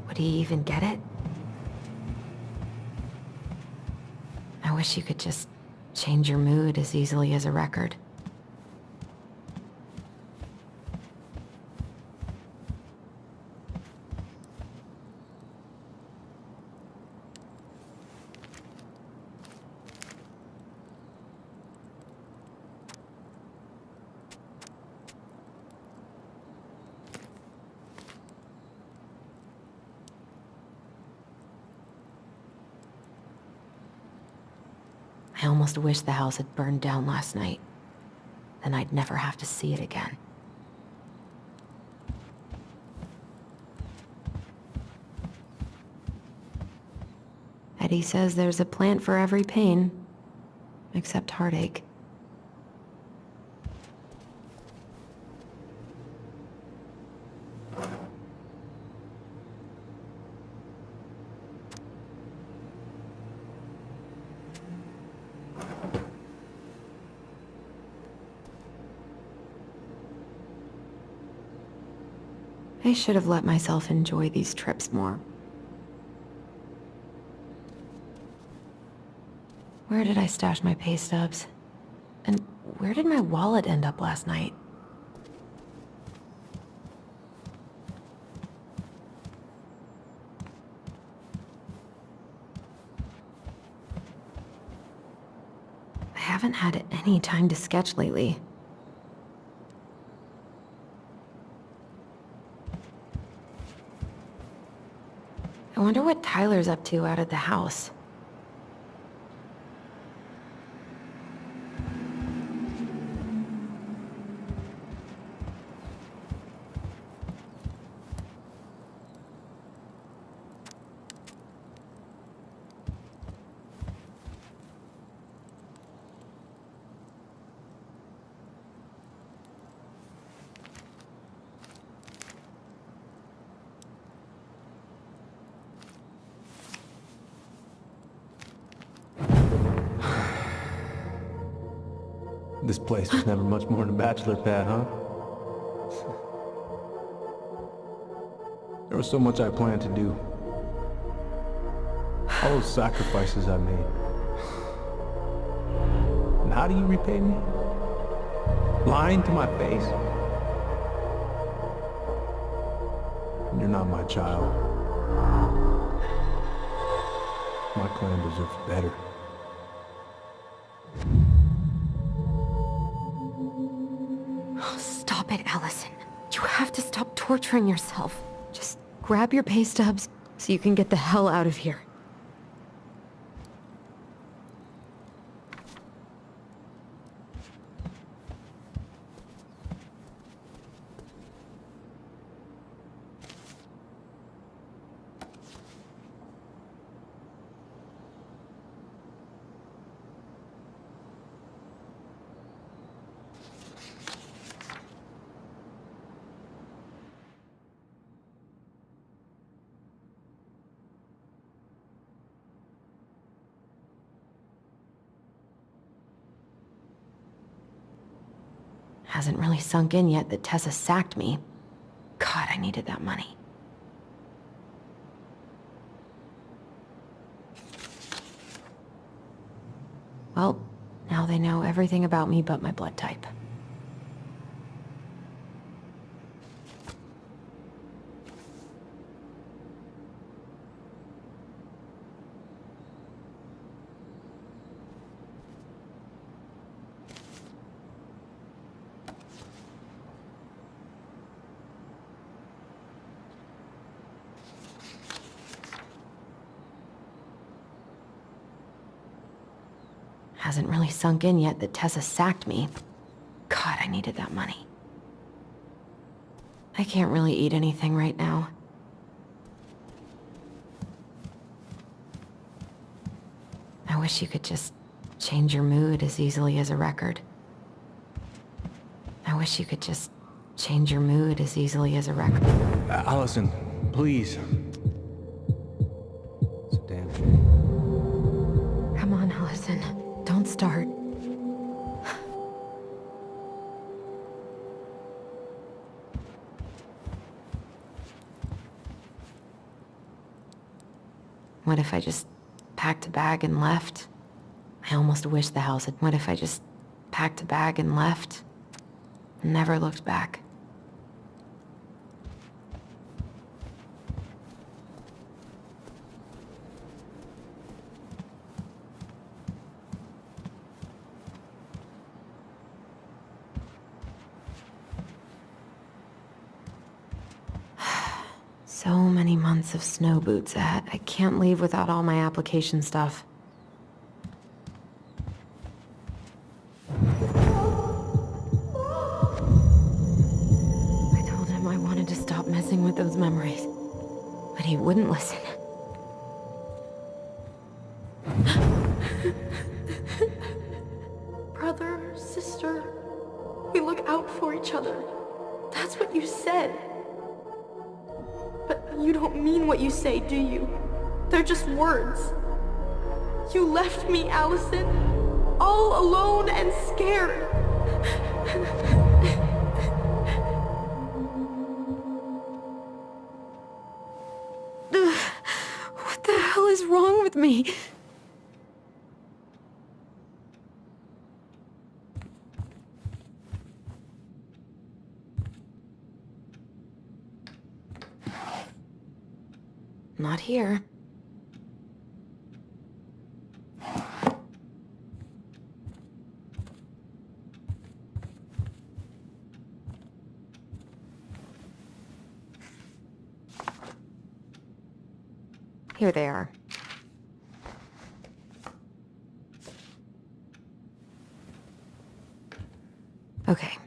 Would he even get it? I wish you could just change your mood as easily as a record. I almost wish the house had burned down last night. Then I'd never have to see it again. Eddie says there's a plant for every pain, except heartache. I should have let myself enjoy these trips more. Where did I stash my pay stubs? And where did my wallet end up last night? I haven't had any time to sketch lately. I wonder what Tyler's up to out at the house. This place was never much more than a bachelor pad, huh? There was so much I planned to do. All those sacrifices I made. And how do you repay me? Lying to my face? You're not my child. My clan deserves better. Stop it, Allison. You have to stop torturing yourself. Just grab your pay stubs so you can get the hell out of here. Hasn't really sunk in yet that Tessa sacked me. God, I needed that money. Well, now they know everything about me but my blood type. Hasn't really sunk in yet that Tessa sacked me. God, I needed that money. I can't really eat anything right now. I wish you could just change your mood as easily as a record. I wish you could just change your mood as easily as a record. Allison, please. It's a damn shame. Come on, Allison. Don't start. What if I just packed a bag and left? I almost wish the house had... What if I just packed a bag and left? And never looked back? So many months of snow boots ahead. I can't leave without all my application stuff. I told him I wanted to stop messing with those memories, but he wouldn't listen. Brother, sister, we look out for each other. That's what you said. But you don't mean what you say, do you? They're just words. You left me, Allison, all alone and scared. What the hell is wrong with me? Not here. Here they are. Okay,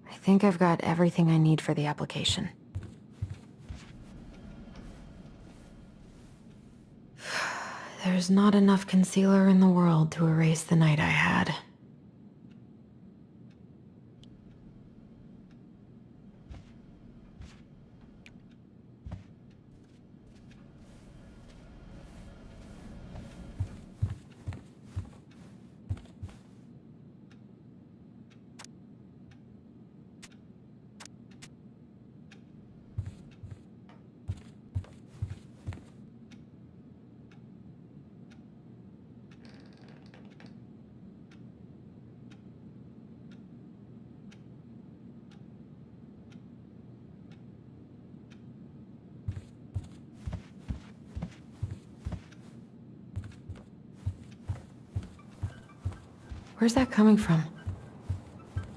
I think I've got everything I need for the application. There's not enough concealer in the world to erase the night I had. Where's that coming from?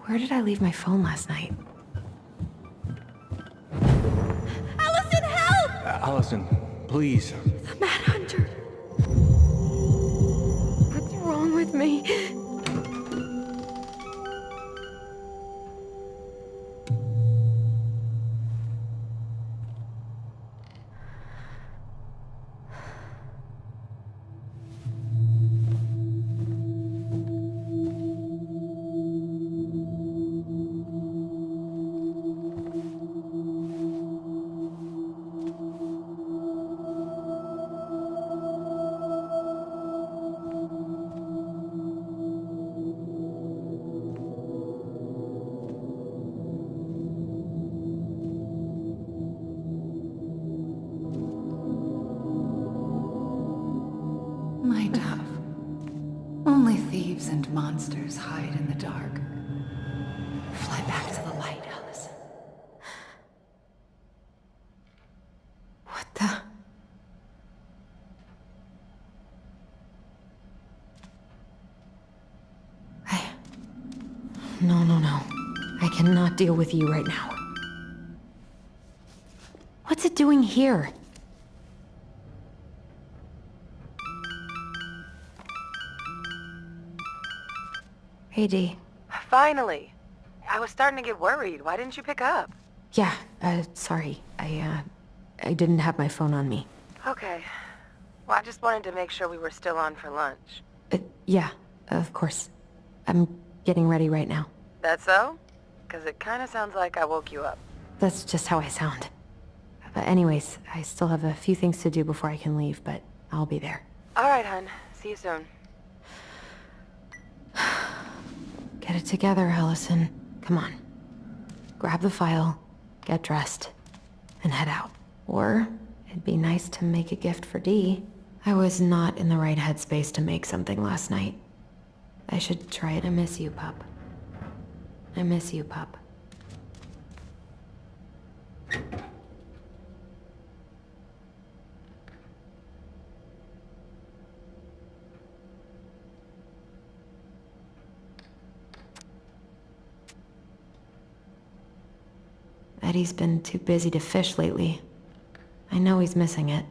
Where did I leave my phone last night? Allison, help! Allison, please. The Mad Hunter. What's wrong with me? My dove. Only thieves and monsters hide in the dark. Fly back to the light, Allison. What the? No. I cannot deal with you right now. What's it doing here? Hey, Dee. Finally. I was starting to get worried. Why didn't you pick up? Yeah, sorry. I didn't have my phone on me. Okay. Well, I just wanted to make sure we were still on for lunch. Yeah, of course. I'm getting ready right now. That so? Because it kind of sounds like I woke you up. That's just how I sound. But anyways, I still have a few things to do before I can leave, but I'll be there. All right, hun. See you soon. Get it together, Allison. Come on. Grab the file, get dressed, and head out. Or, it'd be nice to make a gift for Dee. I was not in the right headspace to make something last night. I should try it. I miss you, pup. I miss you, pup. Eddie's been too busy to fish lately. I know he's missing it.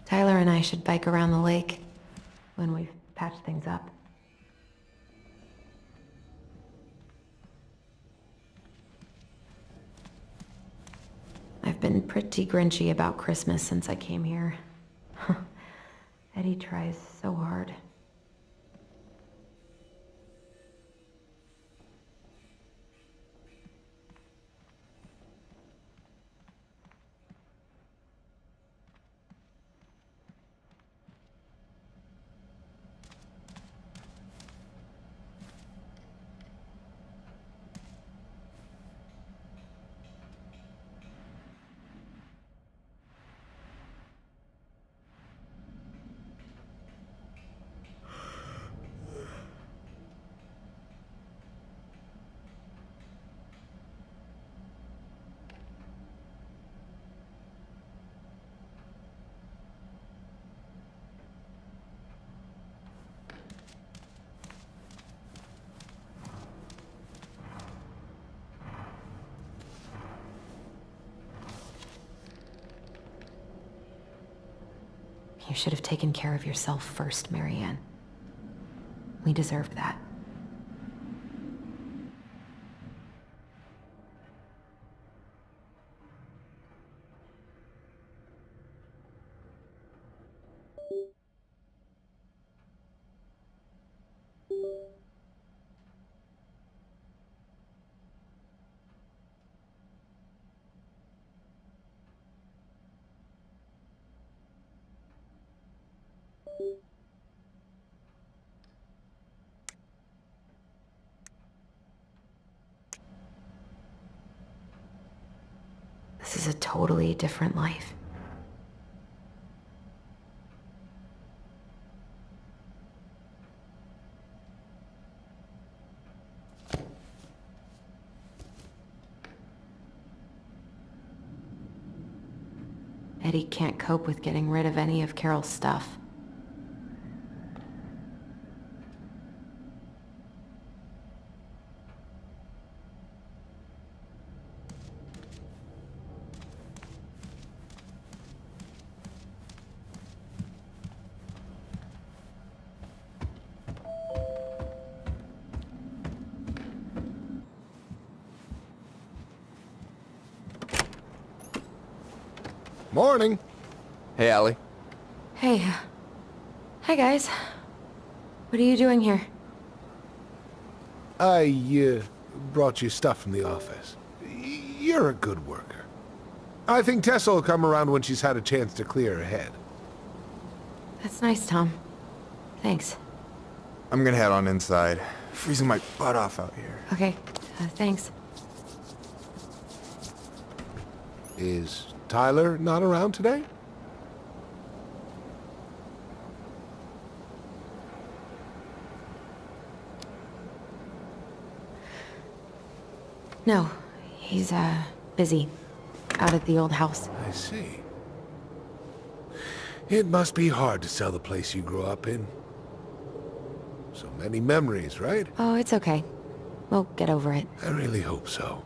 Tyler and I should bike around the lake when we've patched things up. I've been pretty grinchy about Christmas since I came here. Eddie tries so hard. You should have taken care of yourself first, Marianne. We deserved that. This is a totally different life. Eddie can't cope with getting rid of any of Carol's stuff. Morning. Hey, Allie. Hey. Hi, guys. What are you doing here? I brought you stuff from the office. You're a good worker. I think Tessa will come around when she's had a chance to clear her head. That's nice, Tom. Thanks. I'm gonna head on inside. Freezing my butt off out here. Okay, thanks. Is Tyler not around today? No, he's, busy. Out at the old house. I see. It must be hard to sell the place you grew up in. So many memories, right? Oh, it's okay. We'll get over it. I really hope so.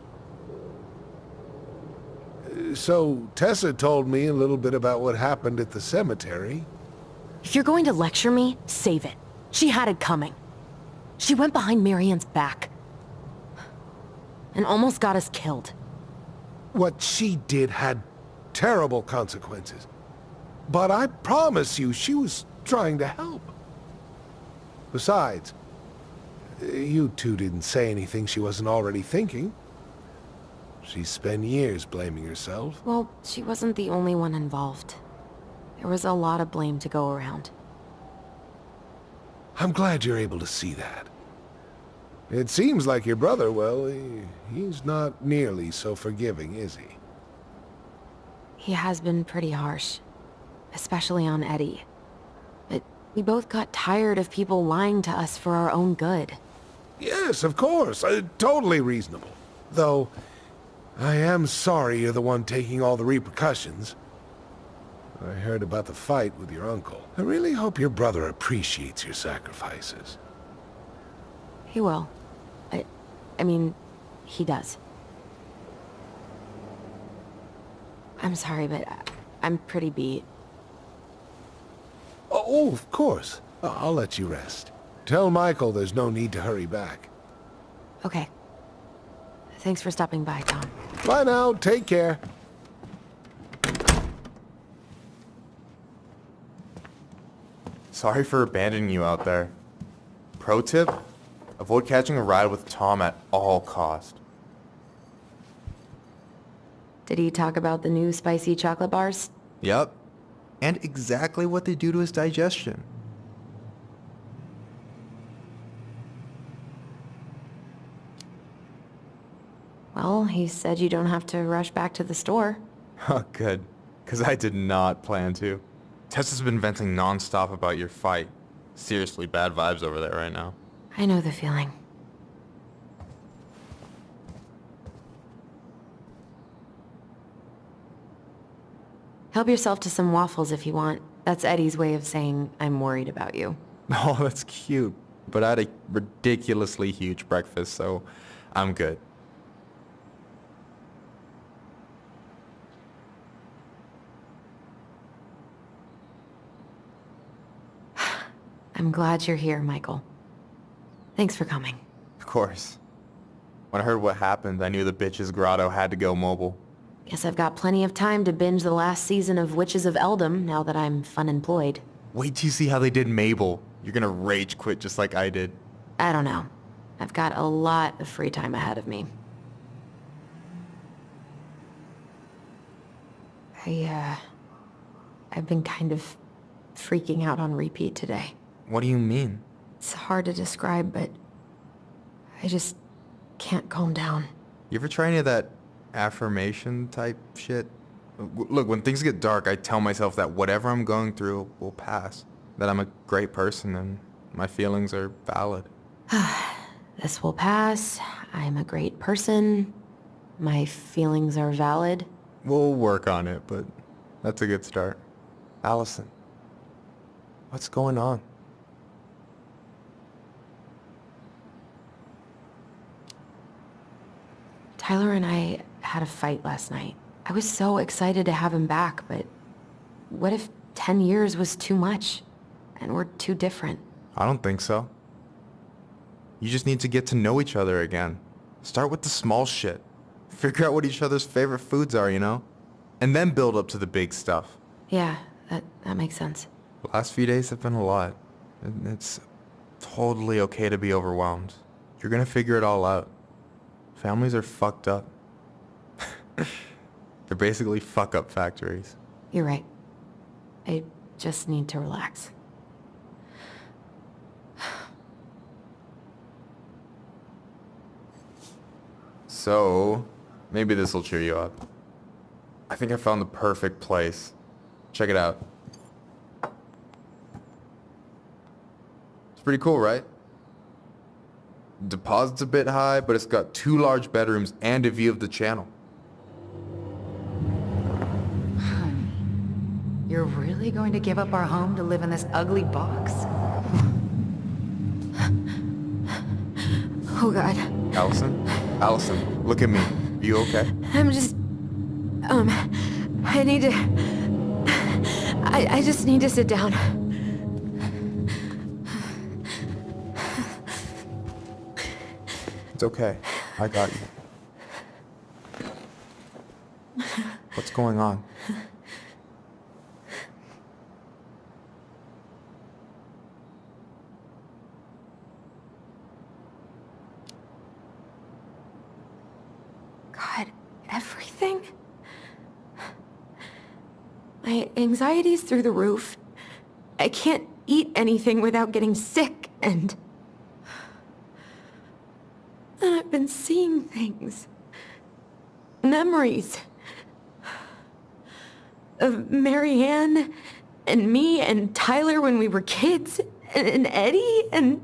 So, Tessa told me a little bit about what happened at the cemetery. If you're going to lecture me, save it. She had it coming. She went behind Marianne's back. And almost got us killed. What she did had terrible consequences. But I promise you, she was trying to help. Besides, you two didn't say anything she wasn't already thinking. She spent years blaming herself. Well, she wasn't the only one involved. There was a lot of blame to go around. I'm glad you're able to see that. It seems like your brother, well, he's not nearly so forgiving, is he? He has been pretty harsh, especially on Eddie. But we both got tired of people lying to us for our own good. Yes, of course. Totally reasonable. Though, I am sorry you're the one taking all the repercussions. I heard about the fight with your uncle. I really hope your brother appreciates your sacrifices. He will. I mean, he does. I'm sorry, but I'm pretty beat. Oh, of course. I'll let you rest. Tell Michael there's no need to hurry back. Okay. Thanks for stopping by, Tom. Bye now. Take care. Sorry for abandoning you out there. Pro tip? Avoid catching a ride with Tom at all cost. Did he talk about the new spicy chocolate bars? Yep. And exactly what they do to his digestion. Well, he said you don't have to rush back to the store. Oh, good. Because I did not plan to. Tessa's been venting non-stop about your fight. Seriously, bad vibes over there right now. I know the feeling. Help yourself to some waffles if you want. That's Eddie's way of saying, I'm worried about you. Oh, that's cute. But I had a ridiculously huge breakfast, so I'm good. I'm glad you're here, Michael. Thanks for coming. Of course. When I heard what happened, I knew the bitch's grotto had to go mobile. Guess I've got plenty of time to binge the last season of Witches of Eldom now that I'm fun-employed. Wait till you see how they did Mabel. You're gonna rage quit just like I did. I don't know. I've got a lot of free time ahead of me. I've been kind of freaking out on repeat today. What do you mean? It's hard to describe, but I just can't calm down. You ever try any of that affirmation type shit? Look, when things get dark, I tell myself that whatever I'm going through will pass. That I'm a great person and my feelings are valid. This will pass. I'm a great person. My feelings are valid. We'll work on it, but that's a good start. Allison, what's going on? Tyler and I had a fight last night. I was so excited to have him back, but what if 10 years was too much and we're too different? I don't think so. You just need to get to know each other again. Start with the small shit. Figure out what each other's favorite foods are, you know? And then build up to the big stuff. Yeah, that makes sense. The last few days have been a lot. It's totally okay to be overwhelmed. You're gonna figure it all out. Families are fucked up. They're basically fuck-up factories. You're right. I just need to relax. So, maybe this will cheer you up. I think I found the perfect place. Check it out. It's pretty cool, right? Deposit's a bit high, but it's got 2 large bedrooms and a view of the channel. Honey, you're really going to give up our home to live in this ugly box? Oh God. Allison, look at me. Are you okay? I'm just... I need to... I just need to sit down. It's okay. I got you. What's going on? God, everything? My anxiety's through the roof. I can't eat anything without getting sick, and I've been seeing things. Memories. Of Marianne, and me, and Tyler when we were kids, and Eddie, and...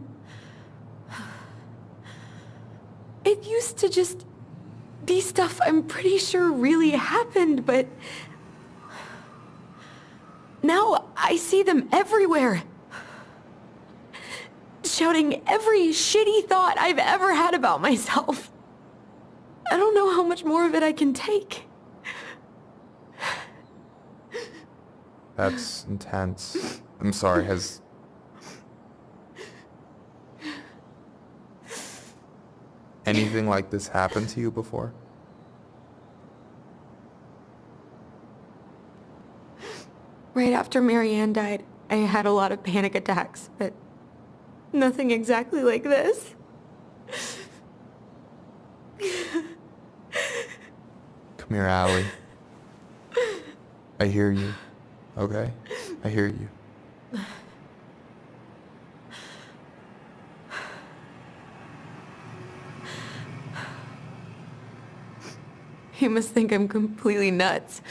It used to just be stuff I'm pretty sure really happened, but... Now I see them everywhere. Shouting every shitty thought I've ever had about myself. I don't know how much more of it I can take. That's intense. I'm sorry, has... anything like this happened to you before? Right after Marianne died, I had a lot of panic attacks, but nothing exactly like this. Come here, Allie. I hear you. Okay? I hear you. You must think I'm completely nuts.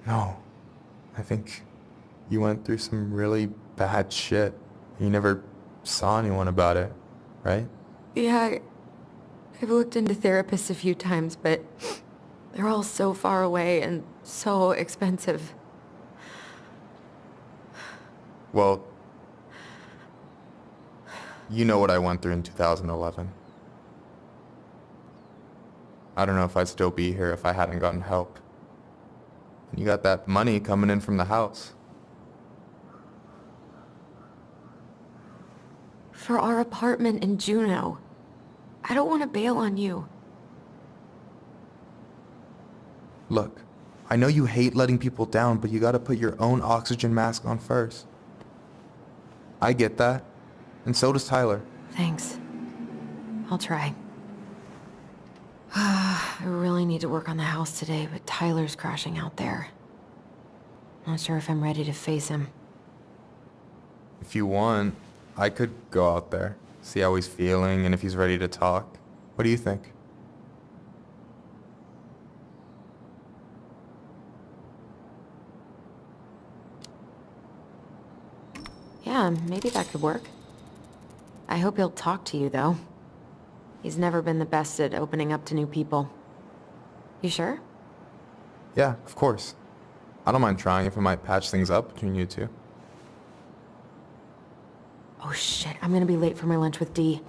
No. I think you went through some really bad shit. You never saw anyone about it, right? Yeah, I've looked into therapists a few times, but they're all so far away and so expensive. Well, you know what I went through in 2011. I don't know if I'd still be here if I hadn't gotten help. And you got that money coming in from the house. For our apartment in Juneau. I don't want to bail on you. Look, I know you hate letting people down, but you gotta put your own oxygen mask on first. I get that. And so does Tyler. Thanks. I'll try. I really need to work on the house today, but Tyler's crashing out there. Not sure if I'm ready to face him. If you want, I could go out there, see how he's feeling, and if he's ready to talk. What do you think? Yeah, maybe that could work. I hope he'll talk to you, though. He's never been the best at opening up to new people. You sure? Yeah, of course. I don't mind trying if it might patch things up between you two. Oh shit, I'm gonna be late for my lunch with Dee.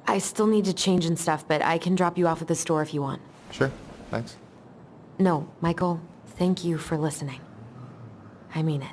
I still need to change and stuff, but I can drop you off at the store if you want. Sure, thanks. No, Michael, thank you for listening. I mean it.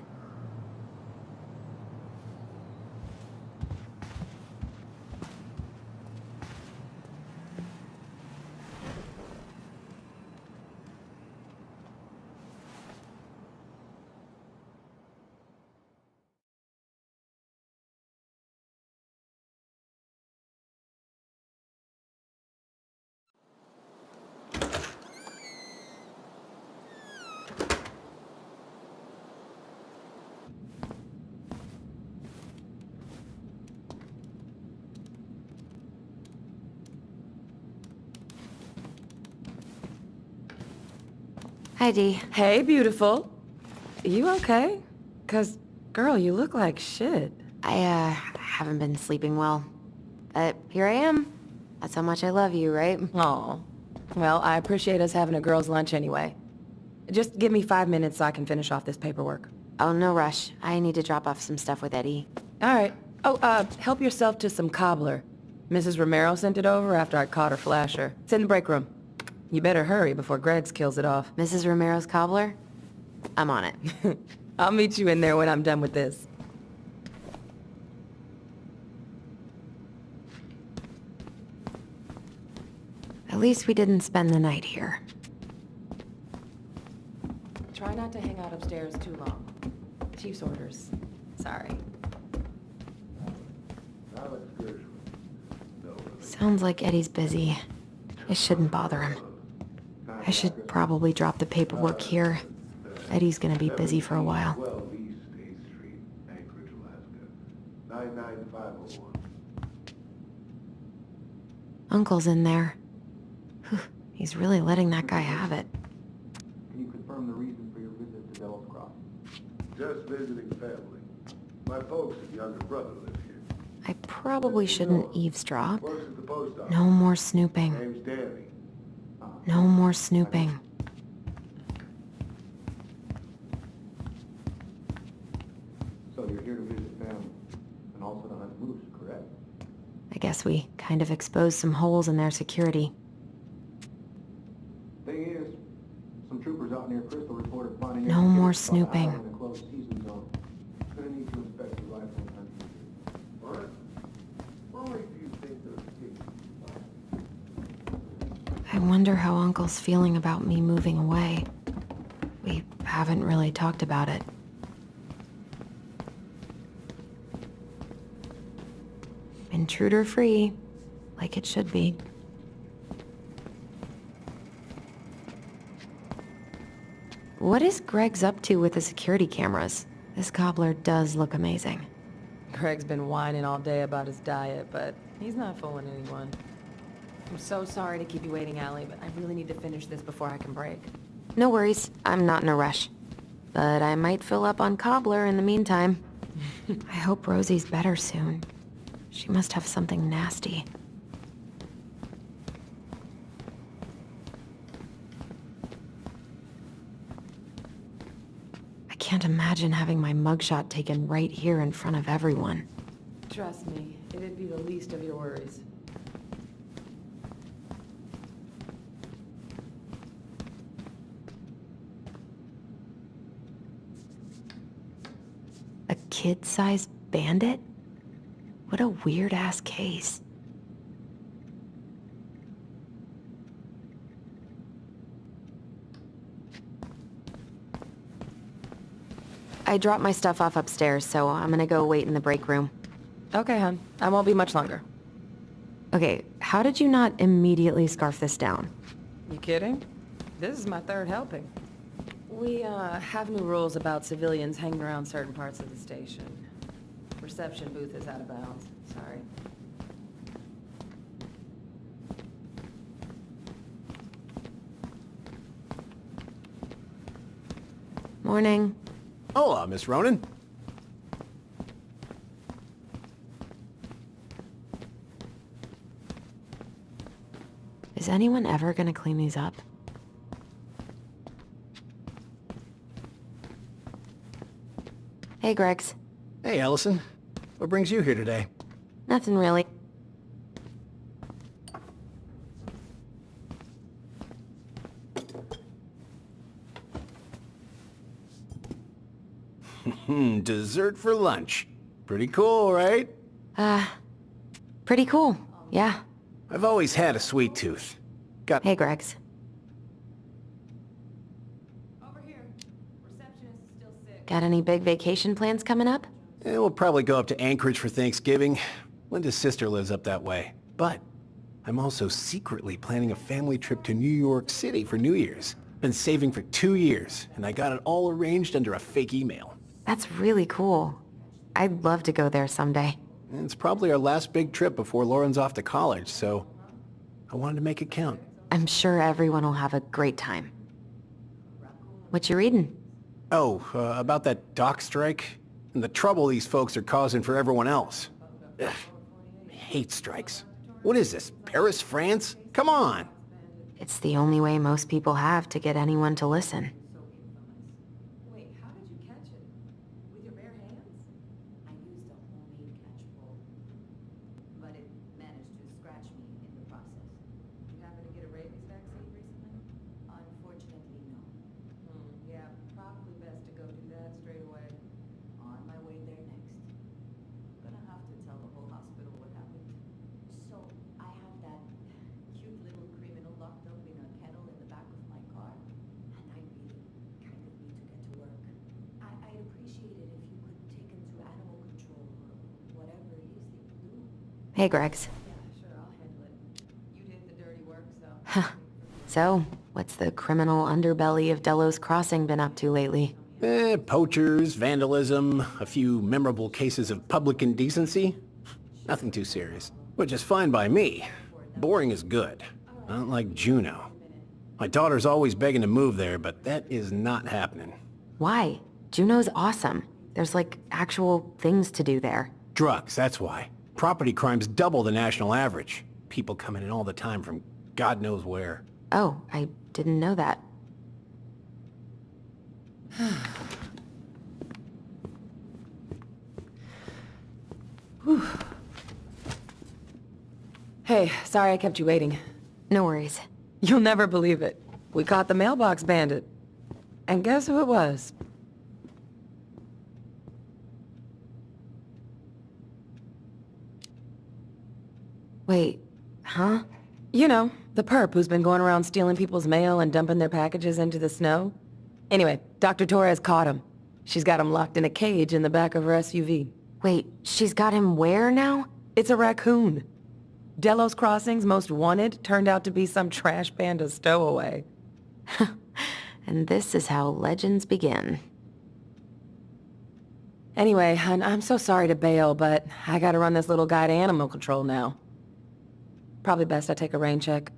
Hi, Dee. Hey, beautiful. You okay? 'Cause, girl, you look like shit. I haven't been sleeping well. But here I am. That's how much I love you, right? Aw. Well, I appreciate us having a girls' lunch anyway. Just give me 5 minutes so I can finish off this paperwork. Oh, no rush. I need to drop off some stuff with Eddie. All right. Oh, help yourself to some cobbler. Mrs. Romero sent it over after I caught her flasher. It's in the break room. You better hurry before Greggs kills it off. Mrs. Romero's cobbler? I'm on it. I'll meet you in there when I'm done with this. At least we didn't spend the night here. Try not to hang out upstairs too long. Chief's orders. Sorry. Sounds like Eddie's busy. It shouldn't bother him. I should probably drop the paperwork here. Eddie's gonna be busy for a while. 99501. Uncle's in there. Whew, he's really letting that guy have it. Can you confirm the reason for your visit to Devil's Crossing? Just visiting family. My folks and younger brother live here. I probably shouldn't eavesdrop. Works at the post office. No more snooping. Name's Danny. No more snooping. So you're here to visit family, and also to hunt moose, correct? I guess we kind of exposed some holes in their security. Thing is, some troopers out near Crystal reported finding No more snooping. in the closed season zone. Gonna need to inspect the rifle and hunting. What? Why do you think those kids? I wonder how Uncle's feeling about me moving away. We haven't really talked about it. Intruder-free, like it should be. What is Greg's up to with the security cameras? This cobbler does look amazing. Greg's been whining all day about his diet, but he's not fooling anyone. I'm so sorry to keep you waiting, Allie, but I really need to finish this before I can break. No worries, I'm not in a rush. But I might fill up on cobbler in the meantime. I hope Rosie's better soon. She must have something nasty. I can't imagine having my mugshot taken right here in front of everyone. Trust me, it'd be the least of your worries. A kid-sized bandit? What a weird-ass case. I dropped my stuff off upstairs, so I'm gonna go wait in the break room. Okay, hon. I won't be much longer. Okay, how did you not immediately scarf this down? You kidding? This is my third helping. We, have new rules about civilians hanging around certain parts of the station. Reception booth is out of bounds. Sorry. Morning. Hola, Miss Ronan. Is anyone ever gonna clean these up? Hey, Gregs. Hey, Allison. What brings you here today? Nothing really. Dessert for lunch. Pretty cool, right? Pretty cool. Yeah. I've always had a sweet tooth. Hey, Gregs. Got any big vacation plans coming up? We'll probably go up to Anchorage for Thanksgiving. Linda's sister lives up that way. But I'm also secretly planning a family trip to New York City for New Year's. Been saving for 2 years, and I got it all arranged under a fake email. That's really cool. I'd love to go there someday. It's probably our last big trip before Lauren's off to college, so I wanted to make it count. I'm sure everyone will have a great time. What you reading? Oh, about that dock strike and the trouble these folks are causing for everyone else. Ugh, I hate strikes. What is this, Paris, France? Come on! It's the only way most people have to get anyone to listen. Wait, how did you catch it? With your bare hands? I used a homemade catch pole, but it managed to scratch me in the process. You happen to get a rabies vaccine recently? Unfortunately, no. Yeah, probably best to go do that straight away. On my way there next. Gonna have to tell the whole hospital what happened. So, I have that cute little criminal locked up in a kennel in the back of my car, and I really kind of need to get to work. I'd appreciate it if you could take him to animal control or whatever it is that you do. Hey, Gregs. Yeah, sure, I'll handle it. You did the dirty work, so... So, what's the criminal underbelly of Delos Crossing been up to lately? Poachers, vandalism, a few memorable cases of public indecency. Nothing too serious. Which is fine by me. Boring is good. Not like Juneau. My daughter's always begging to move there, but that is not happening. Why? Juneau's awesome. There's like actual things to do there. Drugs, that's why. Property crime's double the national average. People coming in all the time from God knows where. Oh, I didn't know that. Hey, sorry I kept you waiting. No worries. You'll never believe it. We caught the mailbox bandit. And guess who it was? Wait, huh? You know, the perp who's been going around stealing people's mail and dumping their packages into the snow. Anyway, Dr. Torres caught him. She's got him locked in a cage in the back of her SUV. Wait, she's got him where now? It's a raccoon. Delos Crossing's most wanted turned out to be some trash panda stowaway. And this is how legends begin. Anyway, I'm so sorry to bail, but I gotta run this little guy to animal control now. Probably best I take a rain check.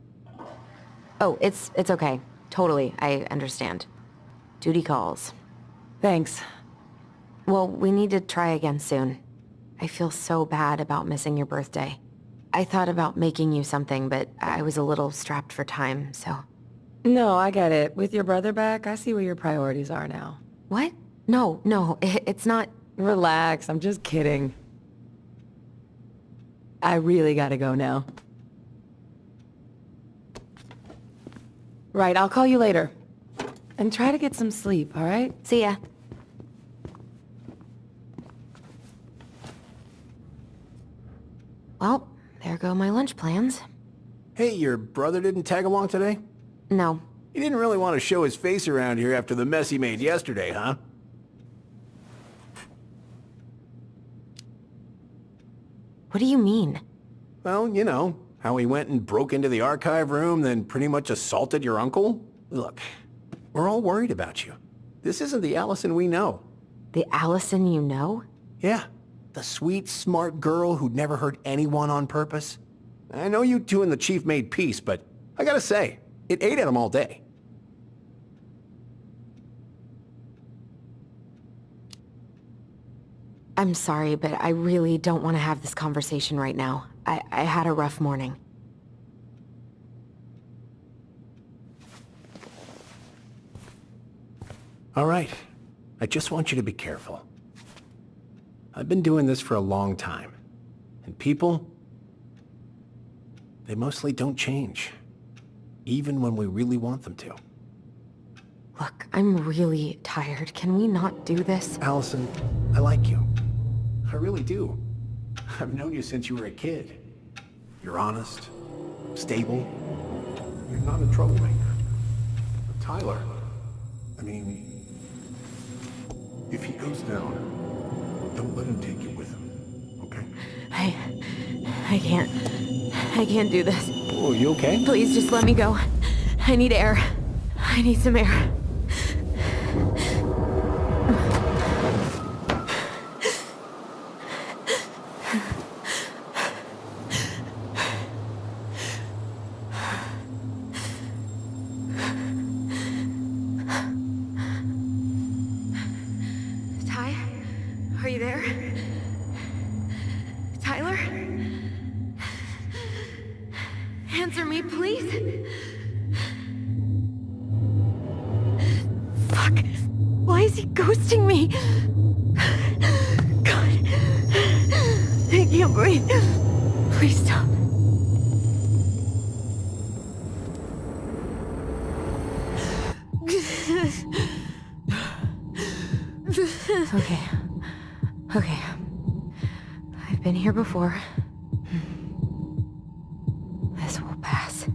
Oh, it's okay. Totally, I understand. Duty calls. Thanks. Well, we need to try again soon. I feel so bad about missing your birthday. I thought about making you something, but I was a little strapped for time, so... No, I get it. With your brother back, I see where your priorities are now. What? No, it's not... Relax, I'm just kidding. I really gotta go now. Right, I'll call you later. And try to get some sleep, all right? See ya. Well, there go my lunch plans. Hey, your brother didn't tag along today? No. He didn't really want to show his face around here after the mess he made yesterday, huh? What do you mean? Well, you know, how he went and broke into the archive room, then pretty much assaulted your uncle? Look, we're all worried about you. This isn't the Allison we know. The Allison you know? Yeah, the sweet, smart girl who'd never hurt anyone on purpose. I know you two and the chief made peace, but I gotta say, it ate at him all day. I'm sorry, but I really don't want to have this conversation right now. I had a rough morning. All right. I just want you to be careful. I've been doing this for a long time. And people, they mostly don't change. Even when we really want them to. Look, I'm really tired. Can we not do this? Allison, I like you. I really do. I've known you since you were a kid. You're honest, stable. You're not a troublemaker. But Tyler, I mean, if he goes down, don't let him take you with him, okay? I can't do this. Oh, you okay? Please just let me go. I need air. I need some air. Ty? Are you there? Tyler? Answer me, please. Fuck. Why is he ghosting me? God. I can't breathe. Please stop. Okay. Okay. I've been here before. This will pass.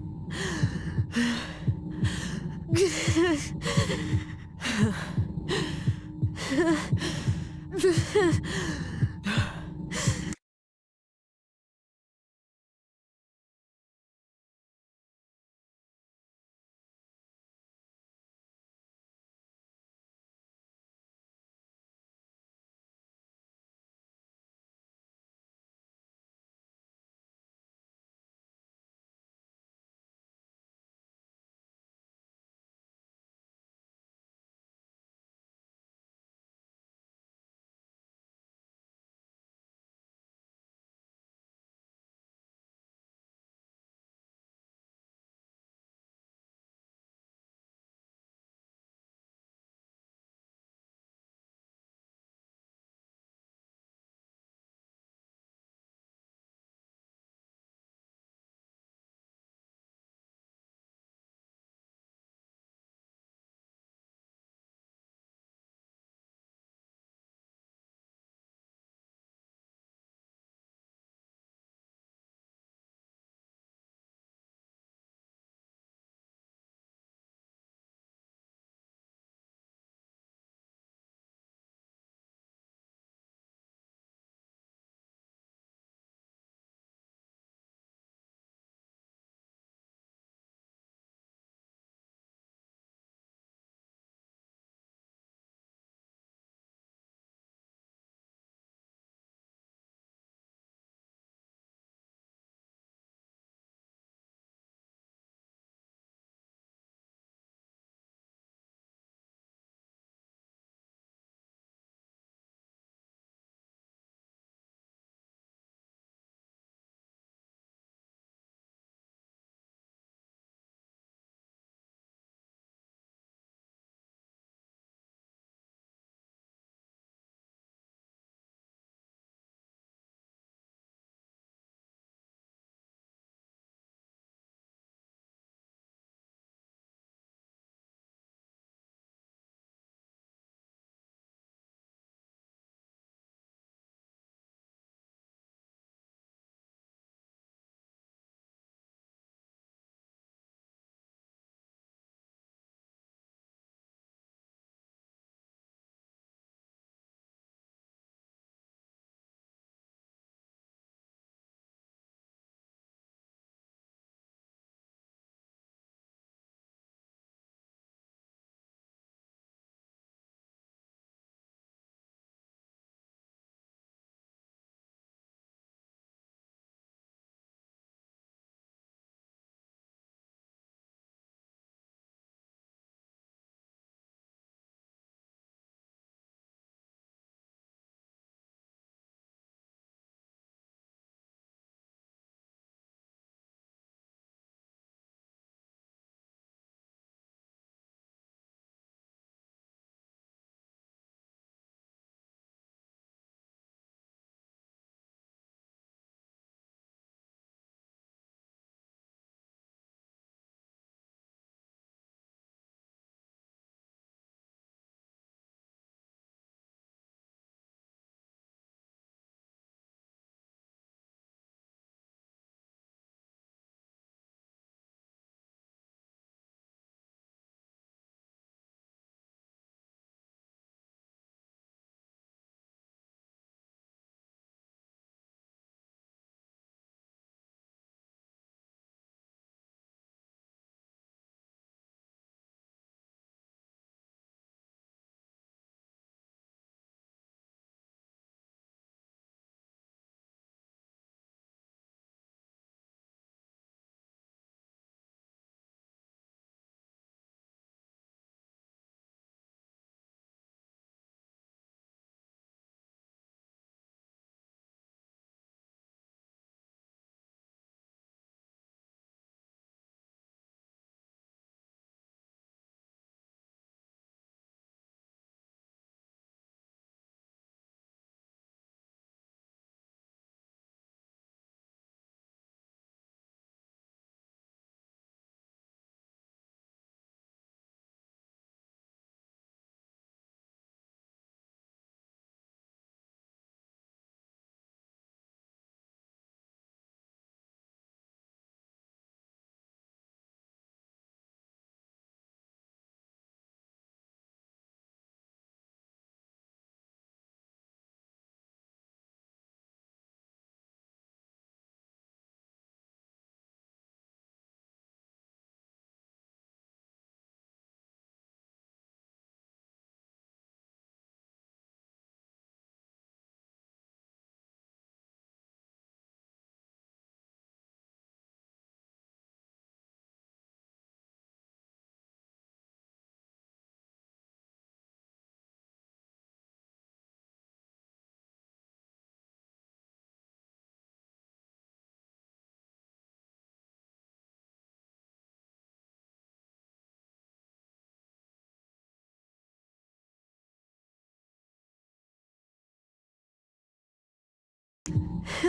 I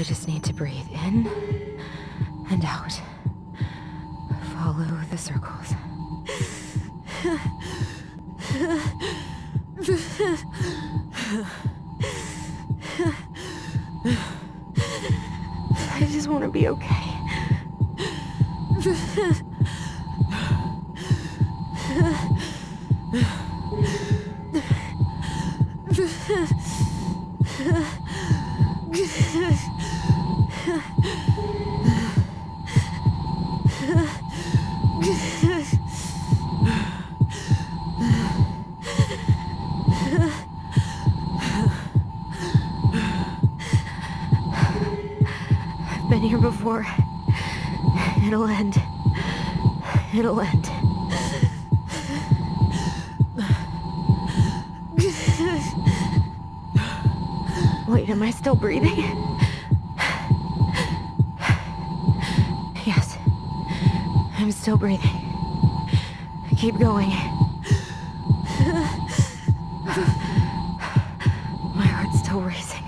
just need to breathe in and out. Follow the circles. I just want to be okay. I've been here before. It'll end. It'll end. Wait, am I still breathing? Yes. I'm still breathing. Keep going. My heart's still racing.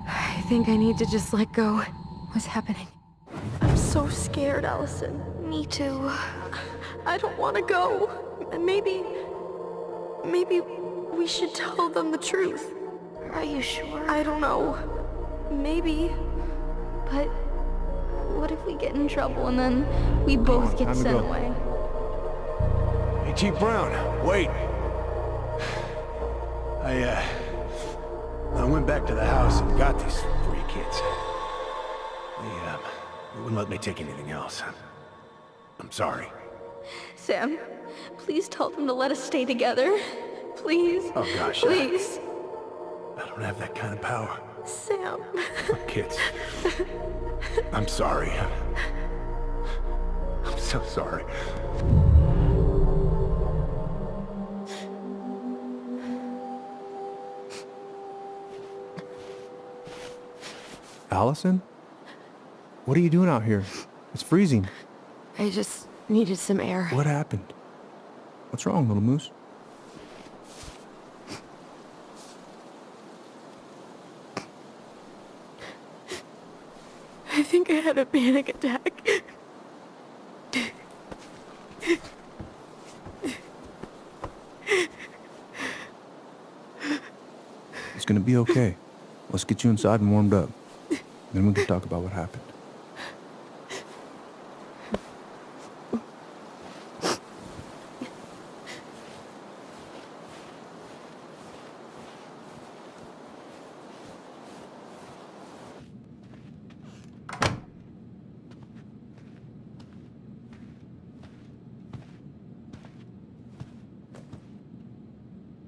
I think I need to just let go. What's happening? I'm so scared, Allison. Me too. I don't want to go. Maybe we should tell them the truth. Are you sure? I don't know. Maybe. But what if we get in trouble and then we both get sent away? Hey, Chief Brown, wait. I went back to the house and got these 3 kids. They wouldn't let me take anything else. I'm sorry. Sam, please tell them to let us stay together. Please. Oh gosh. Please. I don't have that kind of power. Sam. Kids. I'm sorry. I'm so sorry. Allison? What are you doing out here? It's freezing. I just needed some air. What happened? What's wrong, little moose? I think I had a panic attack. It's gonna be okay. Let's get you inside and warmed up. Then we can talk about what happened.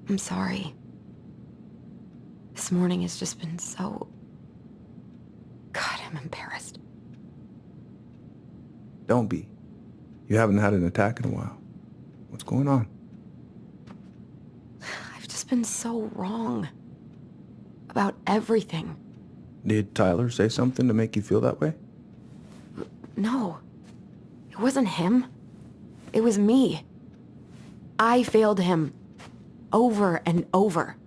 I'm sorry. This morning has just been so... God, I'm embarrassed. Don't be. You haven't had an attack in a while. What's going on? I've just been so wrong. About everything. Did Tyler say something to make you feel that way? No. It wasn't him. It was me. I failed him. Over and over.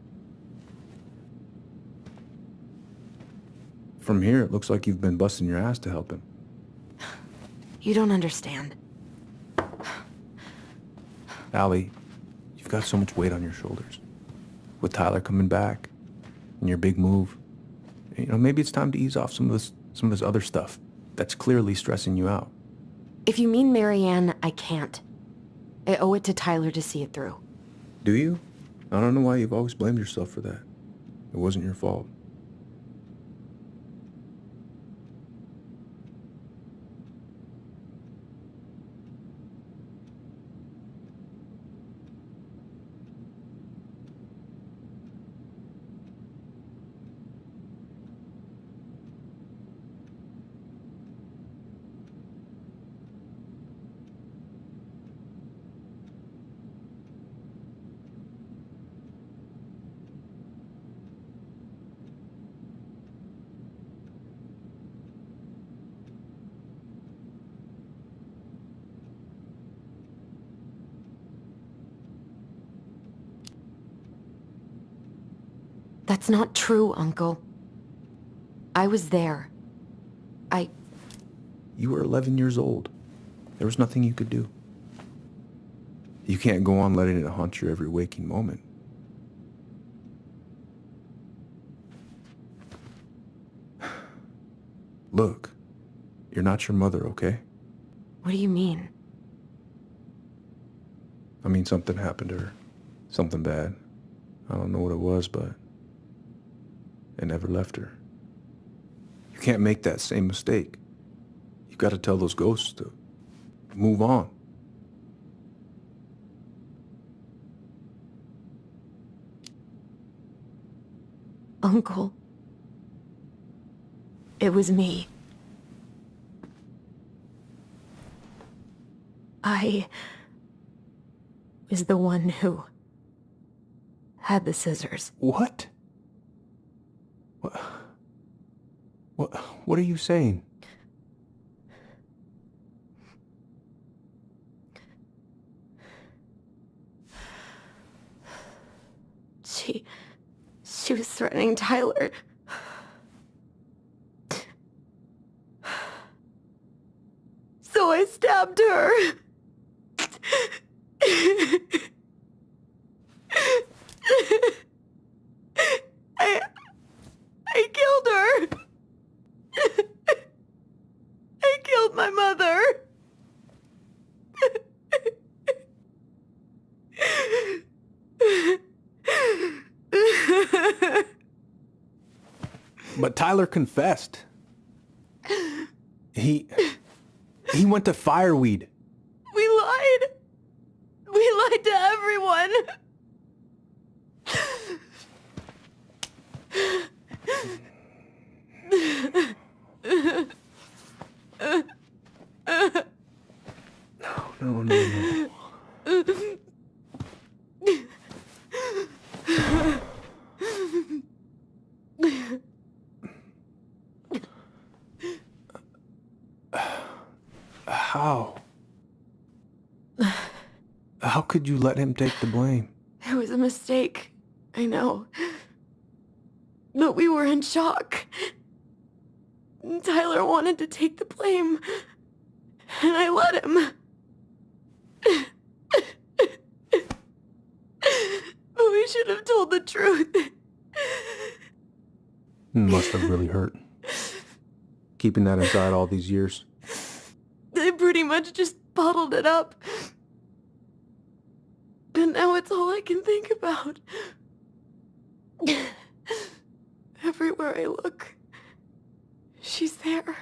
From here, it looks like you've been busting your ass to help him. You don't understand. Allie, you've got so much weight on your shoulders. With Tyler coming back, and your big move, you know, maybe it's time to ease off some of this other stuff that's clearly stressing you out. If you mean Marianne, I can't. I owe it to Tyler to see it through. Do you? I don't know why you've always blamed yourself for that. It wasn't your fault. That's not true, Uncle. I was there. You were 11 years old. There was nothing you could do. You can't go on letting it haunt your every waking moment. Look, you're not your mother, okay? What do you mean? I mean, something happened to her. Something bad. I don't know what it was, but it never left her. You can't make that same mistake. You've got to tell those ghosts to move on. Uncle. It was me. I was the one who had the scissors. What? What are you saying? She was threatening Tyler. So I stabbed her. I killed her. I killed my mother. But Tyler confessed. He went to Fireweed. We lied. We lied to everyone. No. How could you let him take the blame? It was a mistake. I know. But we were in shock. Tyler wanted to take the blame. And I let him. But we should have told the truth. Must have really hurt. Keeping that inside all these years. They pretty much just bottled it up. And now it's all I can think about. Everywhere I look, she's there.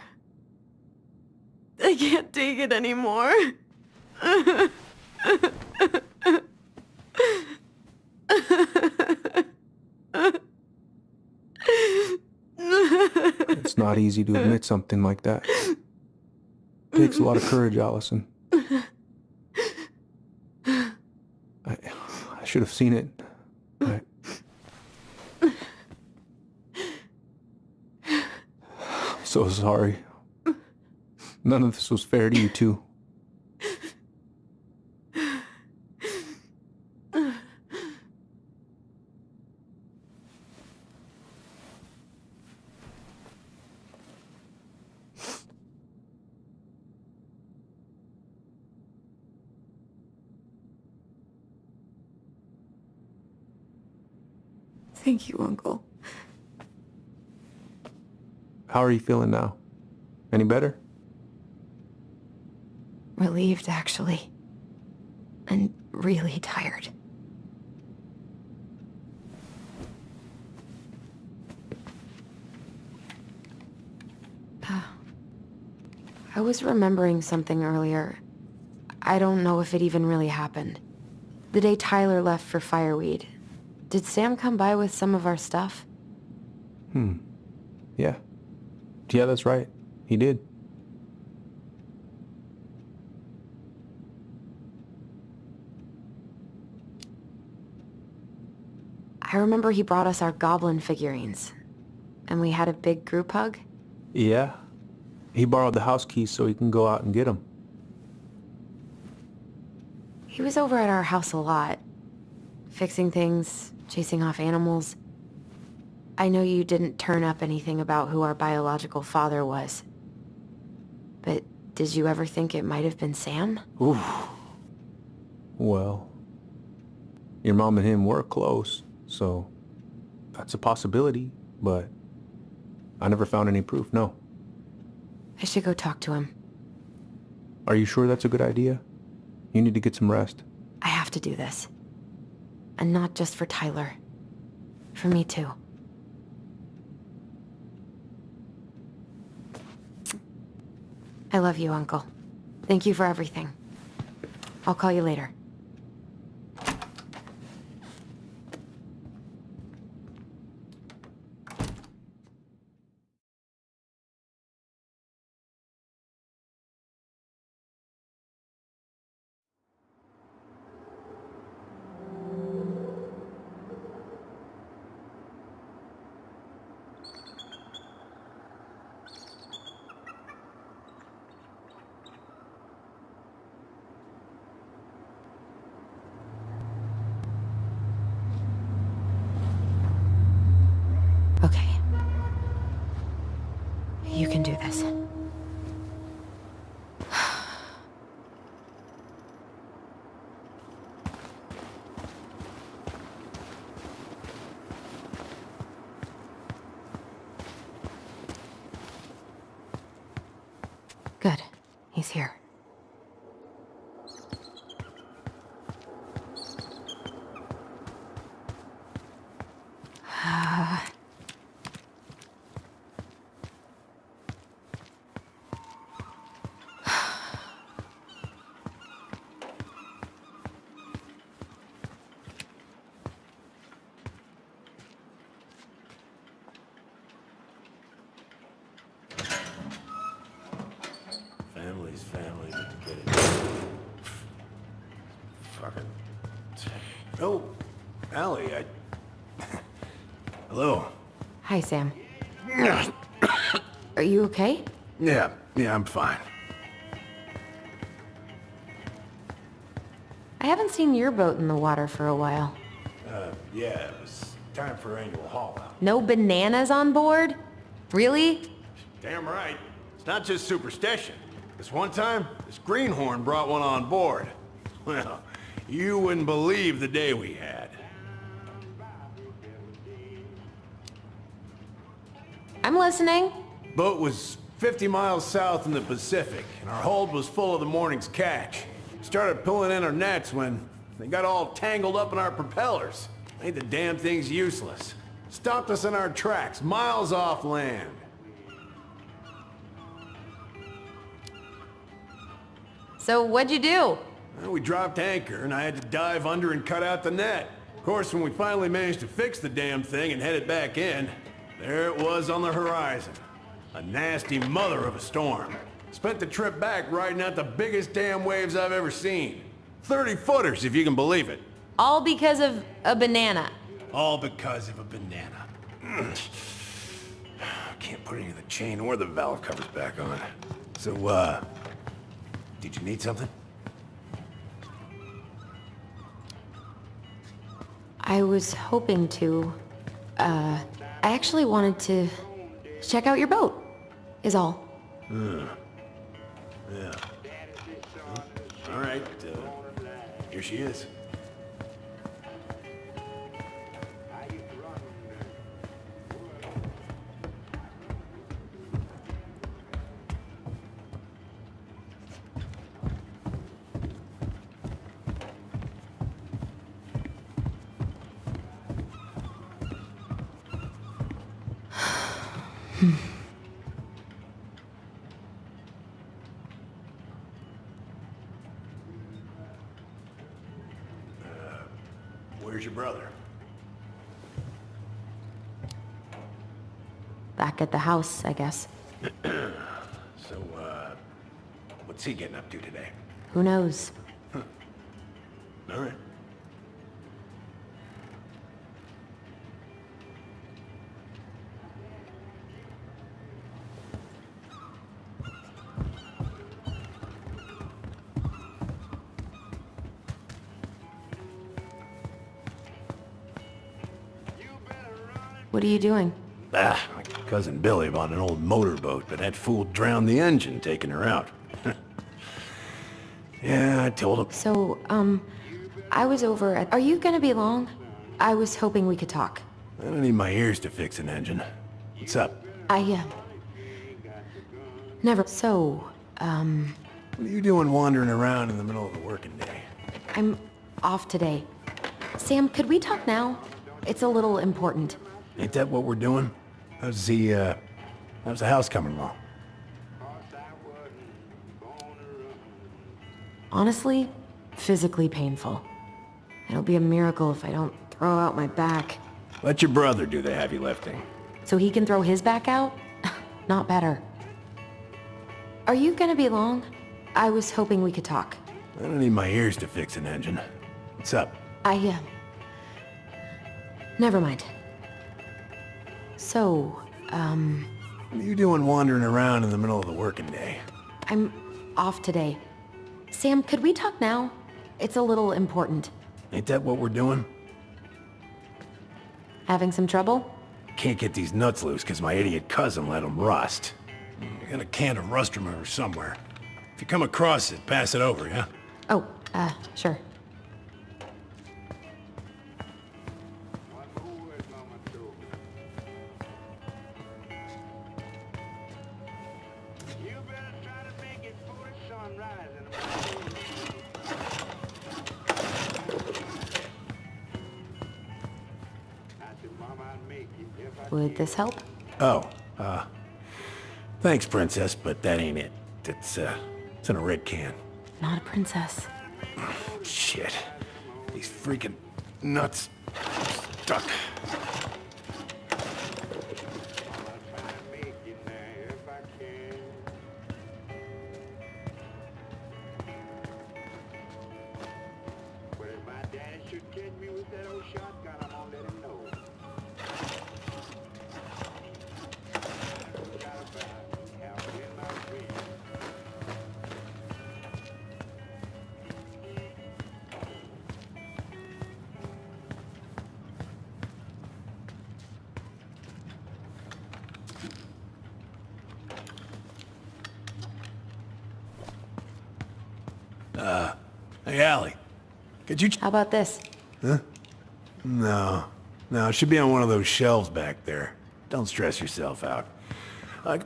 I can't take it anymore. It's not easy to admit something like that. It takes a lot of courage, Allison. I should have seen it. I'm so sorry. None of this was fair to you two. Thank you, Uncle. How are you feeling now? Any better? Relieved, actually. And really tired. I was remembering something earlier. I don't know if it even really happened. The day Tyler left for Fireweed, did Sam come by with some of our stuff? Yeah. Yeah, that's right. He did. I remember he brought us our goblin figurines. And we had a big group hug. Yeah. He borrowed the house keys so he can go out and get them. He was over at our house a lot. Fixing things, chasing off animals. I know you didn't turn up anything about who our biological father was. But did you ever think it might have been Sam? Ooh. Well, your mom and him were close, so that's a possibility, but I never found any proof, no. I should go talk to him. Are you sure that's a good idea? You need to get some rest. I have to do this. And not just for Tyler. For me too. I love you, Uncle. Thank you for everything. I'll call you later. Okay. You can do this. Good. He's here. Family's family, but to get it... Fucking... Oh, Allie, Hello. Hi, Sam. Are you okay? Yeah, I'm fine. I haven't seen your boat in the water for a while. Yeah, it was time for annual haul out. No bananas on board? Really? Damn right. It's not just superstition. This one time, this greenhorn brought one on board. Well, you wouldn't believe the day we had. I'm listening. Boat was 50 miles south in the Pacific, and our hold was full of the morning's catch. Started pulling in our nets when they got all tangled up in our propellers. Made the damn things useless. Stopped us in our tracks, miles off land. So what'd you do? Well, we dropped anchor, and I had to dive under and cut out the net. Of course, when we finally managed to fix the damn thing and head it back in, there it was on the horizon. A nasty mother of a storm. Spent the trip back riding out the biggest damn waves I've ever seen. 30-footers, if you can believe it. All because of a banana. All because of a banana. Can't put any of the chain or the valve covers back on. So, did you need something? I was hoping to. I actually wanted to check out your boat, is all. Yeah. All right, here she is. Where's your brother? Back at the house, I guess. So, what's he getting up to today? Who knows? All right. What are you doing? Ah, my cousin Billy bought an old motorboat, but that fool drowned the engine taking her out. Yeah, I told him. So, I was over at... Are you gonna be long? I was hoping we could talk. I don't need my ears to fix an engine. What's up? Never... So, What are you doing wandering around in the middle of the working day? I'm off today. Sam, could we talk now? It's a little important. Ain't that what we're doing? How's the house coming along? Honestly, physically painful. It'll be a miracle if I don't throw out my back. Let your brother do the heavy lifting. So he can throw his back out? Not better. Are you gonna be long? I was hoping we could talk. I don't need my ears to fix an engine. What's up? Never mind. So, What are you doing wandering around in the middle of the working day? I'm off today. Sam, could we talk now? It's a little important. Ain't that what we're doing? Having some trouble? Can't get these nuts loose because my idiot cousin let them rust. I got a can of rust remover somewhere. If you come across it, pass it over, yeah? Oh, sure. Would this help? Oh, thanks, Princess, but that ain't it. It's in a red can. Not a princess. Shit. These freaking nuts stuck. Hey, Allie. Could you... How about this? Huh? No. No, it should be on one of those shelves back there. Don't stress yourself out. God.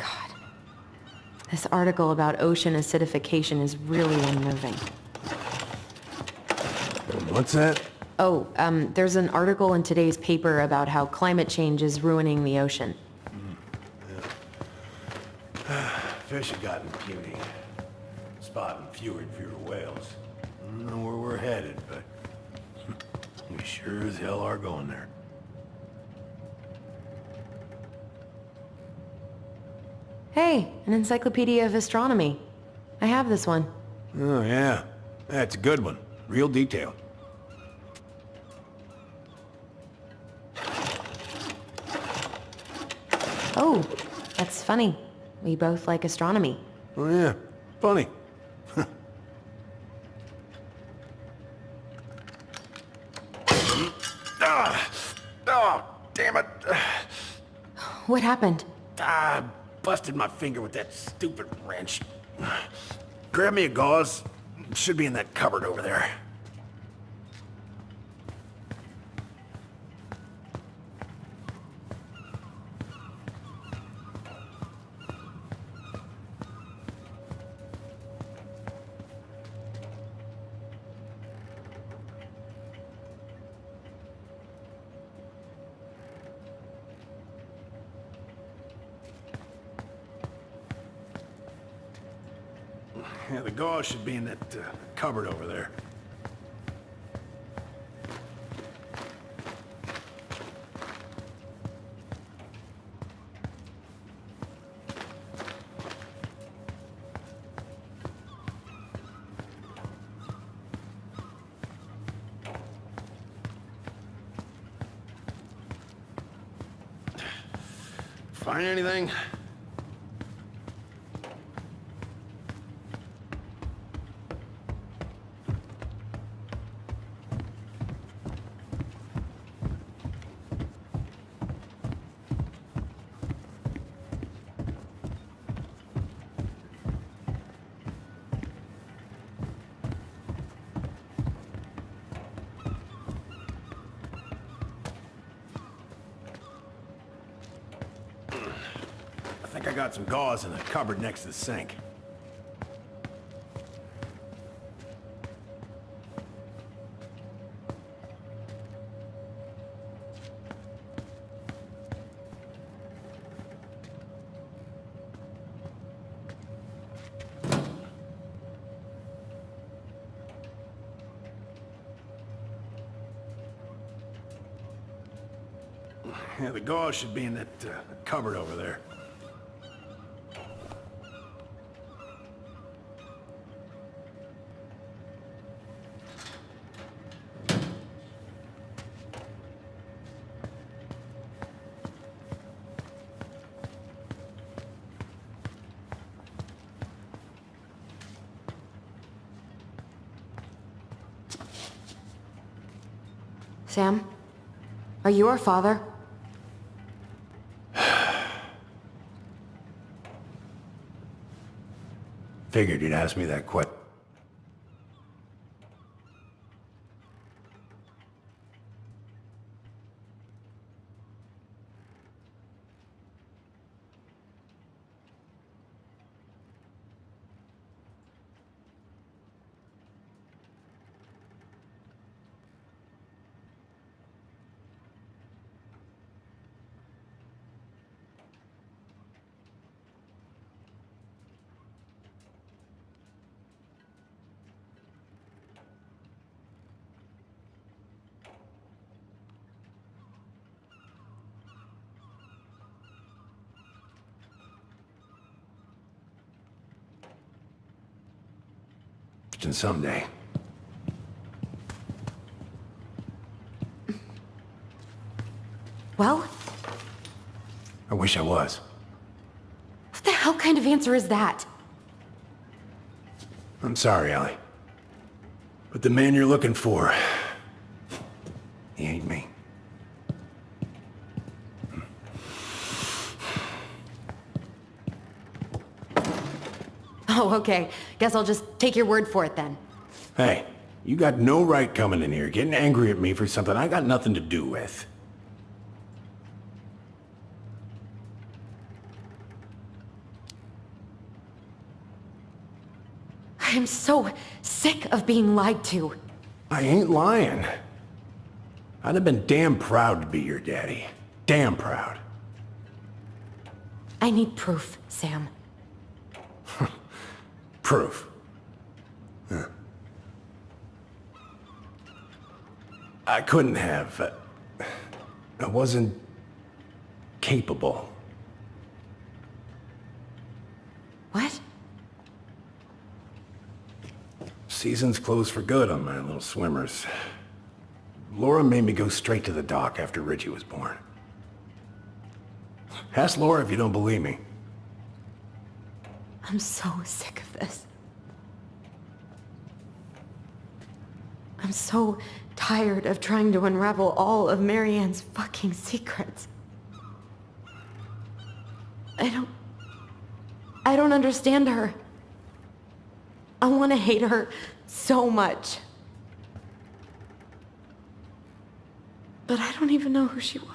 This article about ocean acidification is really unnerving. What's that? Oh, there's an article in today's paper about how climate change is ruining the ocean. Fish have gotten puny. Spotting fewer and fewer whales. I don't know where we're headed, but we sure as hell are going there. Hey, an encyclopedia of astronomy. I have this one. Oh, yeah. That's a good one. Real detailed. Oh, that's funny. We both like astronomy. Oh, yeah. Funny. Oh, damn it. What happened? I busted my finger with that stupid wrench. Grab me a gauze. It should be in that cupboard over there. Yeah, the gauze should be in that cupboard over there. Find anything? got some gauze in the cupboard next to the sink. Yeah, the gauze should be in that cupboard over there. Sam? Are you our father? Figured you'd ask me that question. Someday. Well? I wish I was. What the hell kind of answer is that? I'm sorry, Ellie. But the man you're looking for, he ain't me. Oh, okay. Guess I'll just take your word for it then. Hey, you got no right coming in here getting angry at me for something I got nothing to do with. I am so sick of being lied to. I ain't lying. I'd have been damn proud to be your daddy. Damn proud. I need proof, Sam. Proof. Huh. I couldn't have. I wasn't capable. What? Season's closed for good on my little swimmers. Laura made me go straight to the dock after Richie was born. Ask Laura if you don't believe me. I'm so sick of this. I'm so tired of trying to unravel all of Marianne's fucking secrets. I don't understand her. I want to hate her so much. But I don't even know who she was.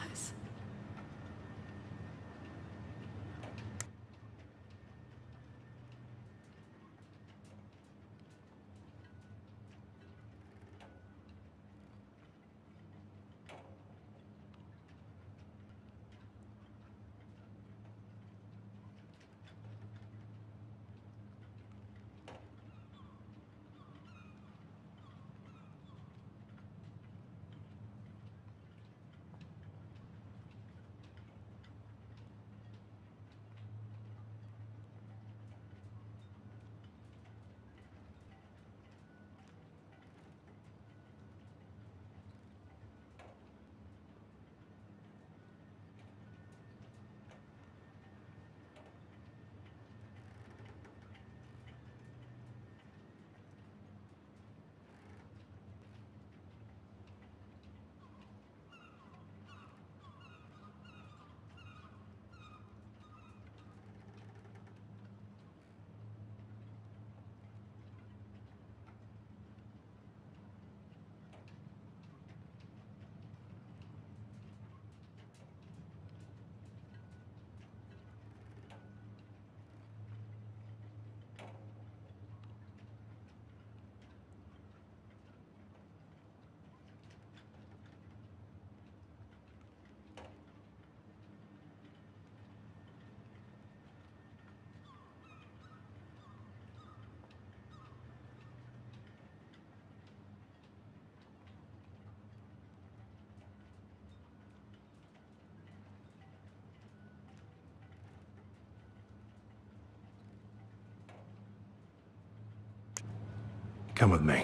Come with me.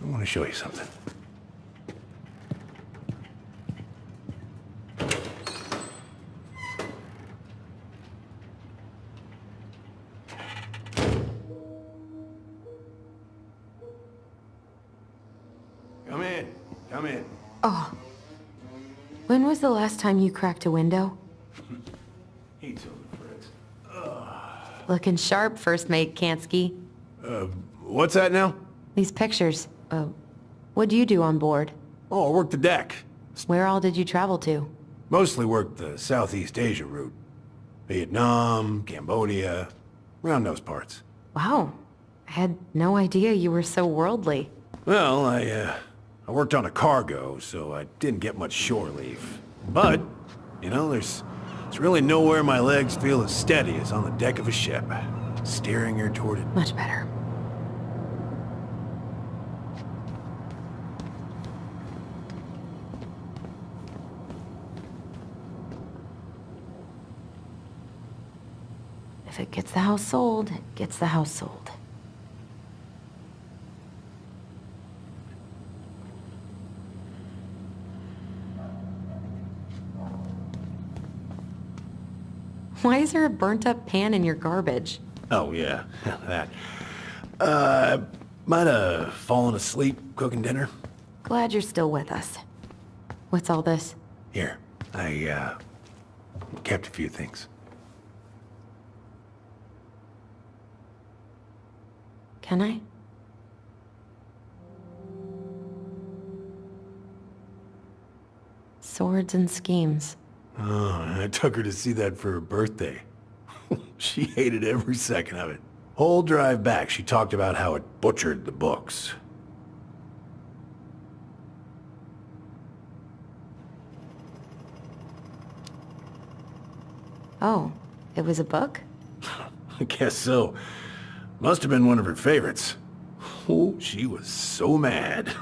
I want to show you something. Come in. Come in. Oh. When was the last time you cracked a window? He told the Fritz. Looking sharp, first mate Kansky. What's that now? These pictures. What do you do on board? Oh, I worked the deck. Where all did you travel to? Mostly worked the Southeast Asia route. Vietnam, Cambodia, around those parts. Wow. I had no idea you were so worldly. Well, I worked on a cargo, so I didn't get much shore leave. But, you know, there's really nowhere my legs feel as steady as on the deck of a ship, steering her toward it. Much better. If it gets the house sold, it gets the house sold. Why is there a burnt-up pan in your garbage? Oh, yeah, that. Might have fallen asleep cooking dinner. Glad you're still with us. What's all this? Here, I kept a few things. Can I? Swords and schemes. Oh, I took her to see that for her birthday. She hated every second of it. Whole drive back, she talked about how it butchered the books. Oh, it was a book? I guess so. Must have been one of her favorites. Oh, she was so mad.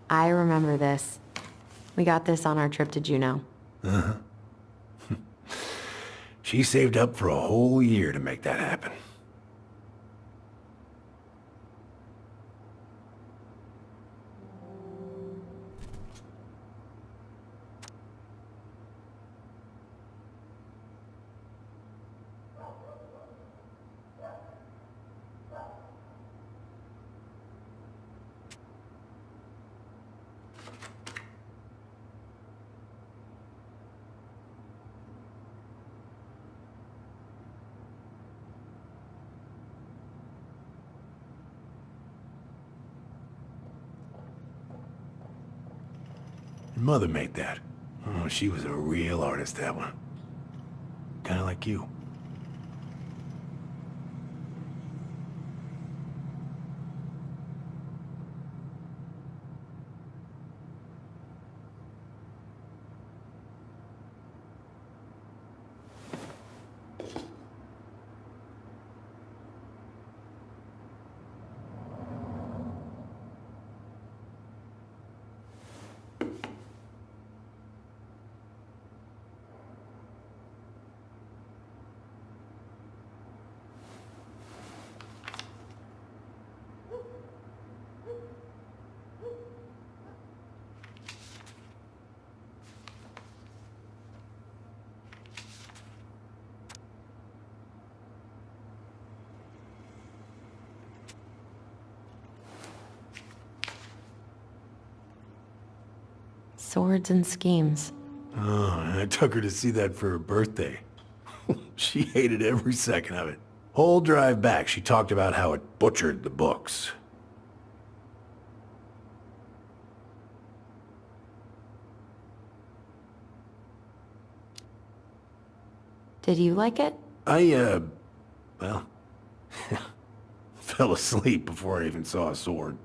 I remember this. We got this on our trip to Juneau. Uh-huh. She saved up for a whole year to make that happen. Your mother made that. Oh, she was a real artist, that one. Kinda like you. Swords and schemes. Oh, I took her to see that for her birthday. She hated every second of it. Whole drive back, she talked about how it butchered the books. Did you like it? Well, fell asleep before I even saw a sword.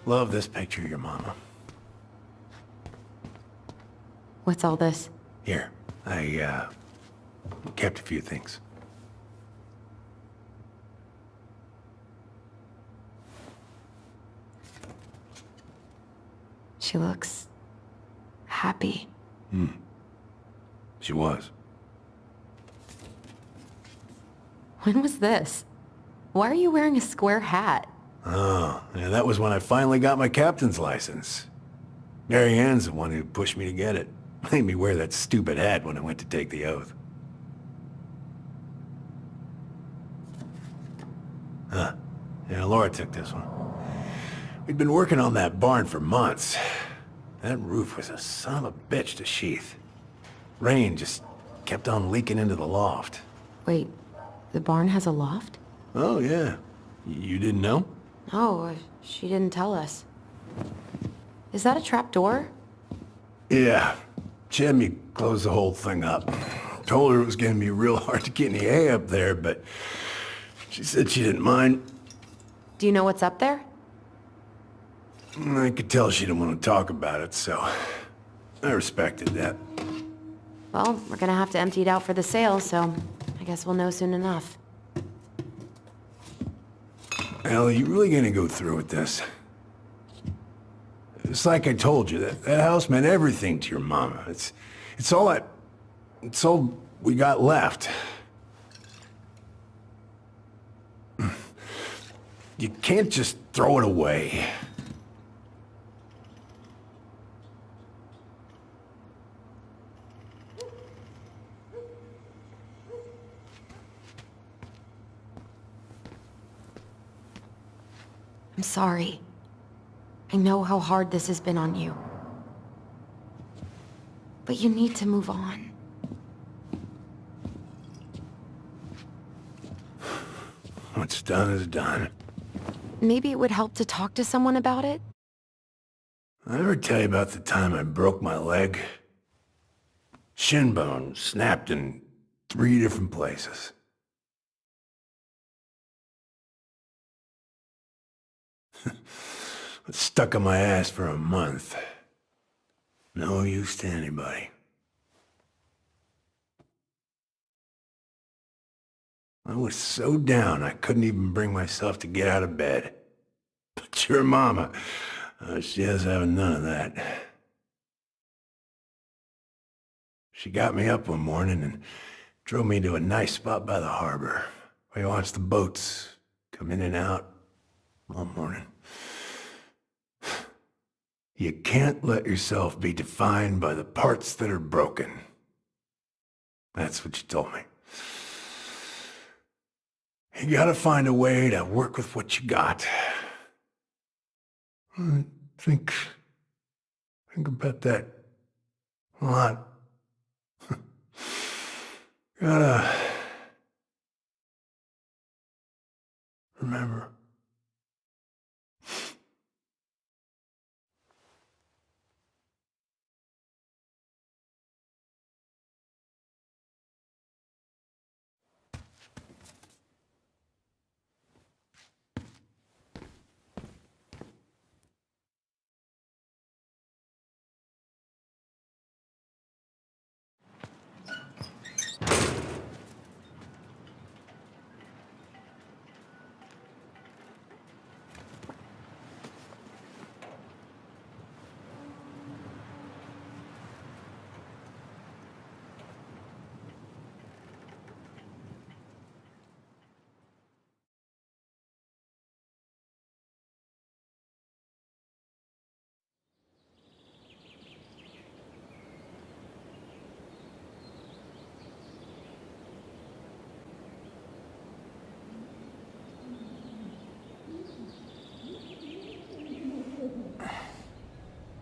Love this picture of your mama. What's all this? Here, I kept a few things. She looks happy. She was. When was this? Why are you wearing a square hat? Oh, yeah, that was when I finally got my captain's license. Mary Ann's the one who pushed me to get it. Made me wear that stupid hat when I went to take the oath. Huh. Yeah, Laura took this one. We'd been working on that barn for months. That roof was a son of a bitch to sheath. Rain just kept on leaking into the loft. Wait, the barn has a loft? Oh, yeah. You didn't know? Oh, she didn't tell us. Is that a trap door? Yeah. She had me close the whole thing up. Told her it was gonna be real hard to get any hay up there, but she said she didn't mind. Do you know what's up there? I could tell she didn't want to talk about it, so I respected that. Well, we're gonna have to empty it out for the sale, so I guess we'll know soon enough. Ellie, you really gonna go through with this? It's like I told you, that house meant everything to your mama. It's all we got left. You can't just throw it away. I'm sorry. I know how hard this has been on you. But you need to move on. What's done is done. Maybe it would help to talk to someone about it? I ever tell you about the time I broke my leg? Shin bone snapped in 3 different places. Was stuck on my ass for a month. No use to anybody. I was so down I couldn't even bring myself to get out of bed. But your mama, she has having none of that. She got me up one morning and drove me to a nice spot by the harbor, where you watch the boats come in and out all morning. You can't let yourself be defined by the parts that are broken. That's what you told me. You gotta find a way to work with what you got. I think about that a lot. Gotta remember.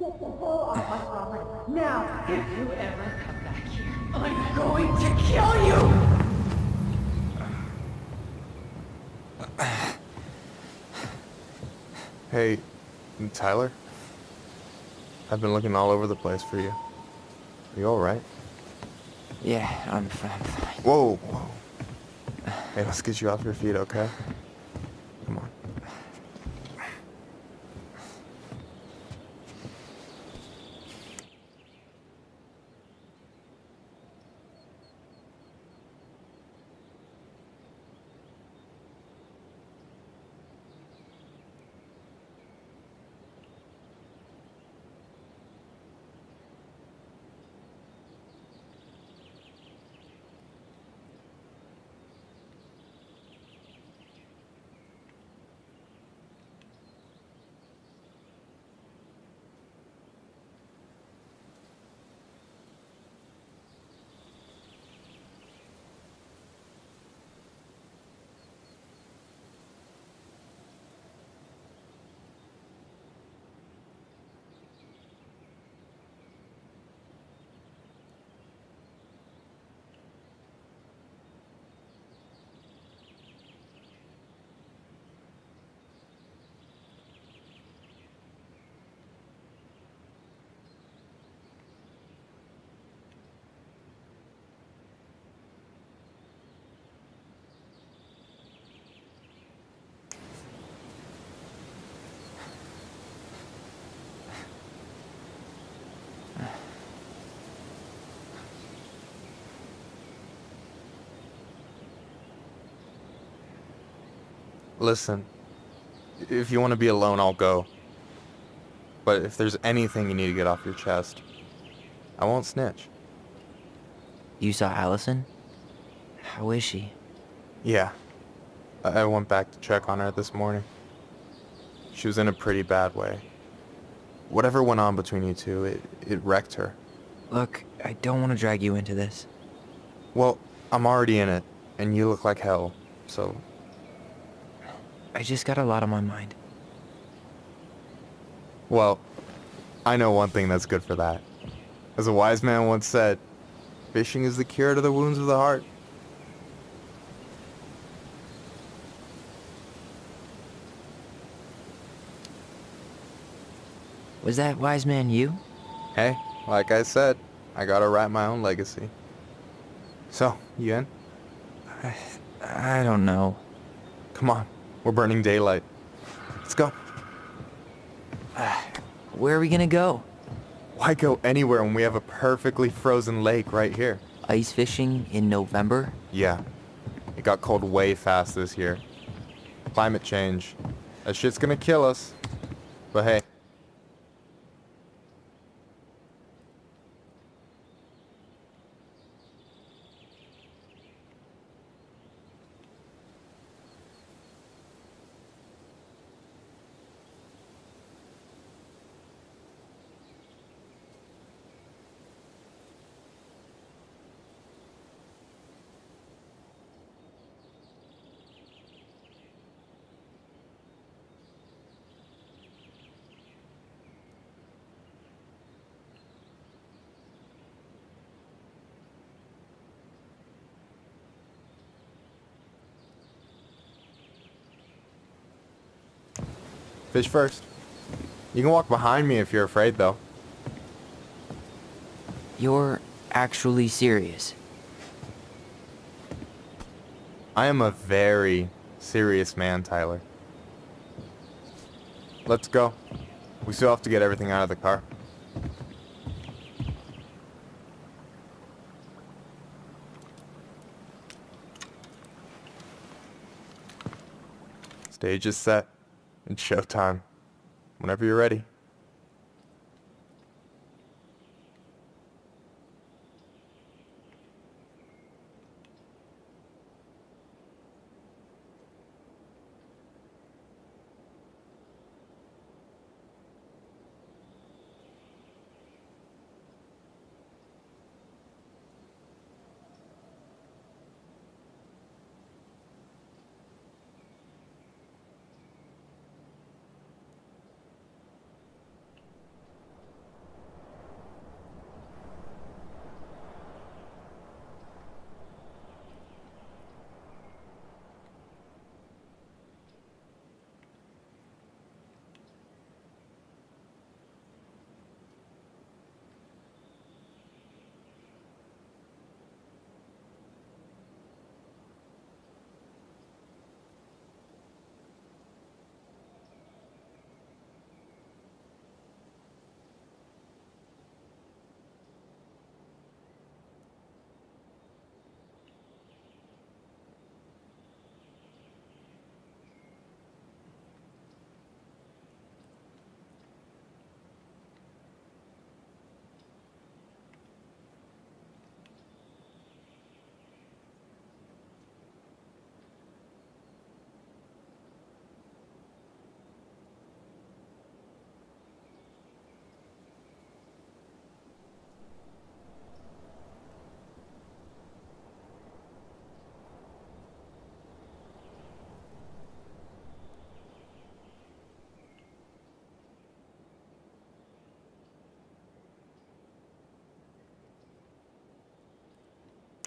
Get the hell off my property. Now, if you ever come back here, I'm going to kill you! Hey, Tyler? I've been looking all over the place for you. Are you alright? Yeah, I'm fine. Whoa, whoa. Hey, let's get you off your feet, okay? Come on. Listen, if you want to be alone, I'll go. But if there's anything you need to get off your chest, I won't snitch. You saw Allison? How is she? Yeah. I went back to check on her this morning. She was in a pretty bad way. Whatever went on between you two, it wrecked her. Look, I don't want to drag you into this. Well, I'm already in it, and you look like hell, so... I just got a lot on my mind. Well, I know one thing that's good for that. As a wise man once said, fishing is the cure to the wounds of the heart. Was that wise man you? Hey, like I said, I gotta write my own legacy. So, you in? I don't know. Come on, we're burning daylight. Let's go. Where are we gonna go? Why go anywhere when we have a perfectly frozen lake right here? Ice fishing in November? Yeah. It got cold way fast this year. Climate change. That shit's gonna kill us. But hey. Fish first. You can walk behind me if you're afraid, though. You're actually serious. I am a very serious man, Tyler. Let's go. We still have to get everything out of the car. Stage is set. It's showtime. Whenever you're ready.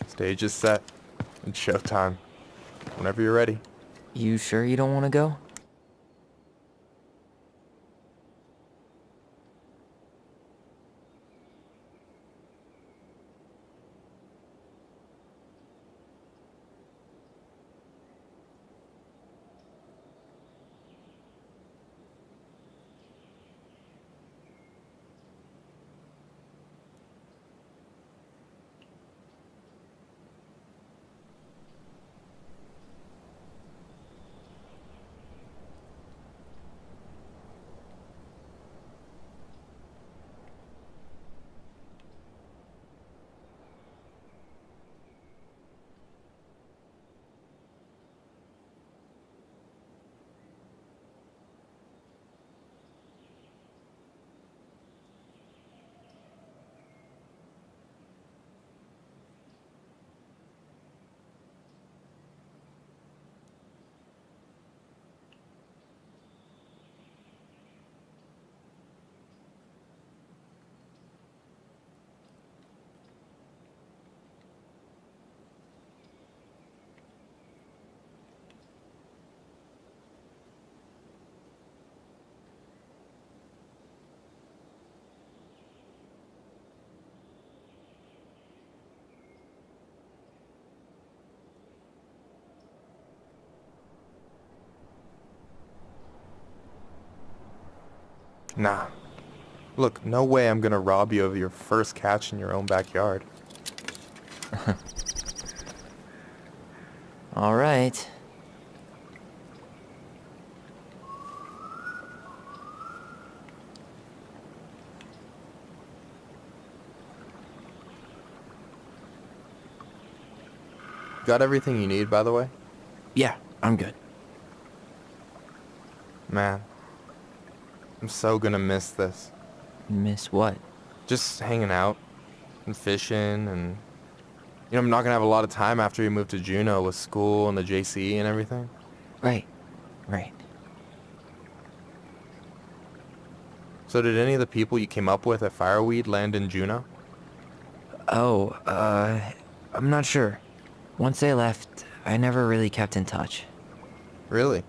Stage is set. It's showtime. Whenever you're ready. You sure you don't want to go? Nah. Look, no way I'm gonna rob you of your first catch in your own backyard. All right. Got everything you need, by the way? Yeah, I'm good. Man, I'm so gonna miss this. Miss what? Just hanging out and fishing and... You know, I'm not gonna have a lot of time after you move to Juneau with school and the JC and everything. Right. Right. So did any of the people you came up with at Fireweed land in Juneau? Oh, I'm not sure. Once they left, I never really kept in touch. Really?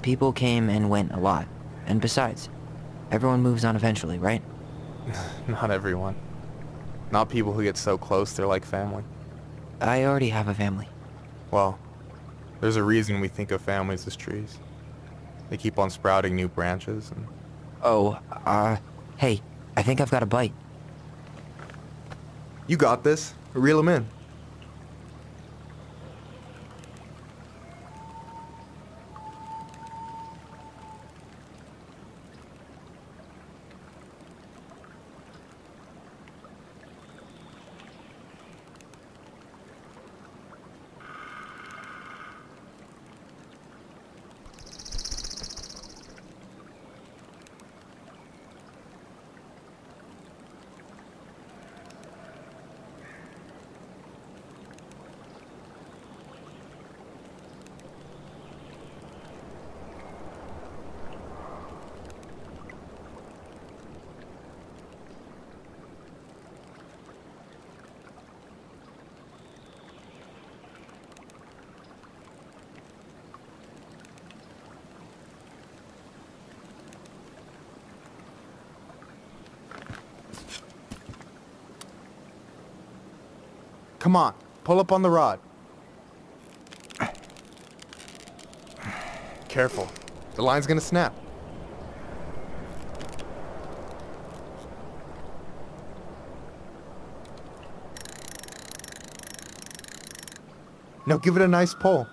people came and went a lot. And besides, everyone moves on eventually, right? Not everyone. Not people who get so close they're like family. I already have a family. Well, there's a reason we think of families as trees. They keep on sprouting new branches and... Oh, hey, I think I've got a bite. You got this. Reel them in. Come on, pull up on the rod. Careful. The line's gonna snap. Now give it a nice pull.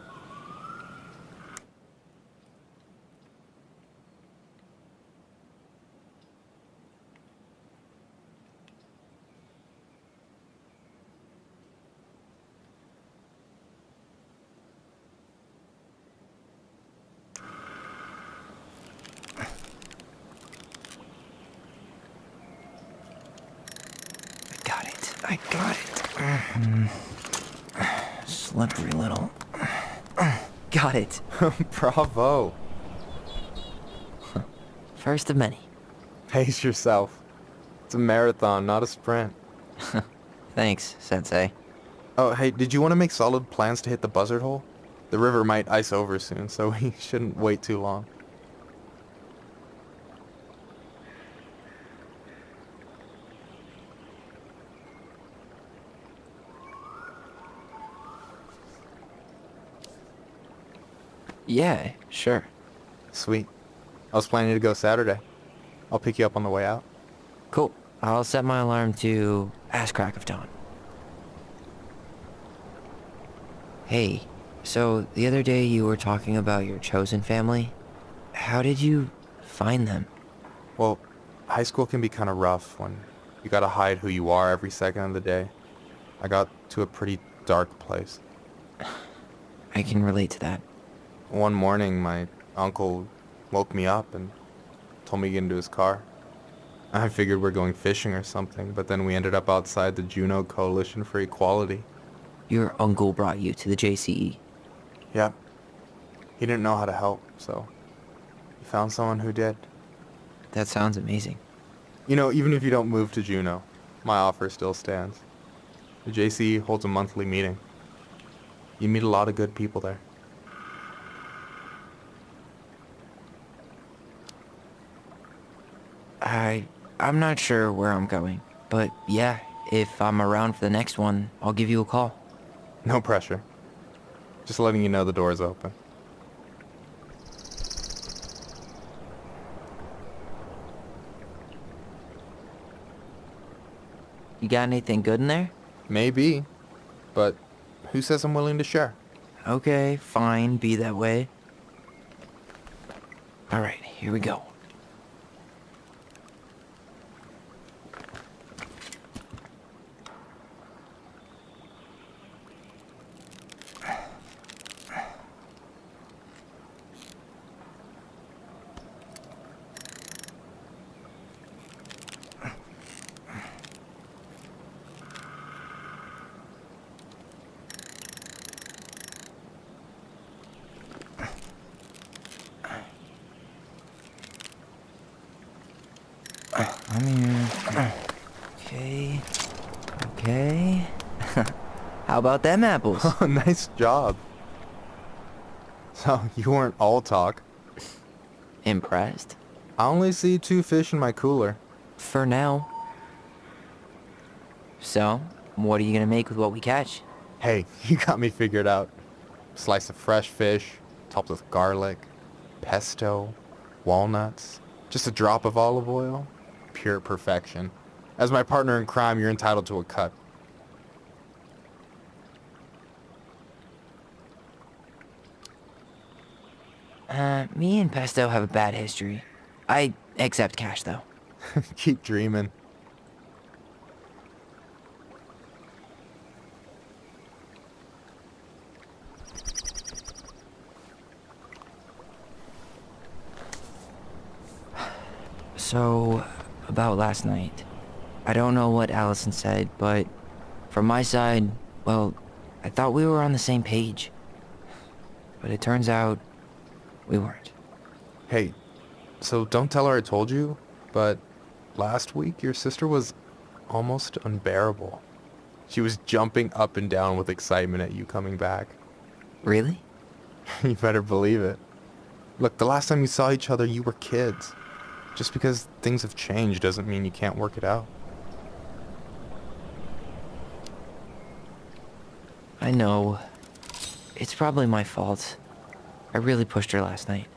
I got it. Slippery little. Got it. Bravo. First of many. Pace yourself. It's a marathon, not a sprint. Thanks, Sensei. Oh, hey, did you want to make solid plans to hit the buzzard hole? The river might ice over soon, so we shouldn't wait too long. Yeah, sure. Sweet. I was planning to go Saturday. I'll pick you up on the way out. Cool. I'll set my alarm to ass crack of dawn. Hey, so the other day you were talking about your chosen family. How did you find them? Well, high school can be kind of rough when you gotta hide who you are every second of the day. I got to a pretty dark place. I can relate to that. One morning, my uncle woke me up and told me to get into his car. I figured we're going fishing or something, but then we ended up outside the Juneau Coalition for Equality. Your uncle brought you to the JCE? Yep. He didn't know how to help, so he found someone who did. That sounds amazing. You know, even if you don't move to Juneau, my offer still stands. The JCE holds a monthly meeting. You meet a lot of good people there. I'm not sure where I'm going, but yeah, if I'm around for the next one, I'll give you a call. No pressure. Just letting you know the door's open. You got anything good in there? Maybe, but who says I'm willing to share? Okay, fine, be that way. Alright, here we go. I'm here. Okay. Okay. How about them apples? Nice job. So, you weren't all talk. Impressed? I only see 2 fish in my cooler. For now. So, what are you gonna make with what we catch? Hey, you got me figured out. Slice of fresh fish, topped with garlic, pesto, walnuts, just a drop of olive oil. Pure perfection. As my partner in crime, you're entitled to a cut. Me and Pesto have a bad history. I accept cash, though. Keep dreaming. So, about last night. I don't know what Allison said, but from my side, well, I thought we were on the same page. But it turns out we weren't. Hey, so don't tell her I told you, but last week your sister was almost unbearable. She was jumping up and down with excitement at you coming back. Really? You better believe it. Look, the last time you saw each other, you were kids. Just because things have changed doesn't mean you can't work it out. I know. It's probably my fault. I really pushed her last night.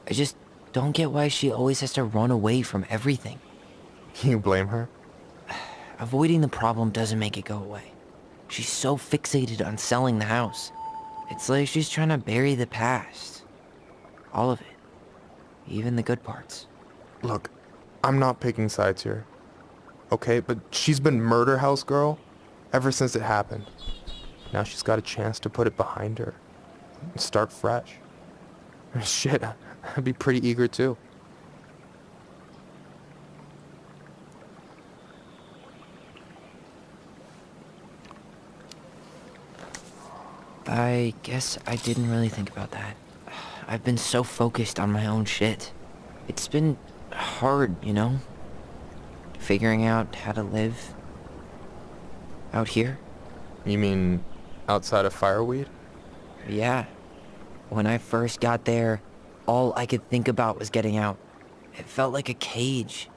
I just don't get why she always has to run away from everything. You blame her? Avoiding the problem doesn't make it go away. She's so fixated on selling the house. It's like she's trying to bury the past. All of it. Even the good parts. Look, I'm not picking sides here. Okay, but she's been murder house girl ever since it happened. Now she's got a chance to put it behind her and start fresh. Shit, I'd be pretty eager too. I guess I didn't really think about that. I've been so focused on my own shit. It's been hard, you know? Figuring out how to live out here. You mean outside of Fireweed? Yeah. When I first got there, all I could think about was getting out. It felt like a cage.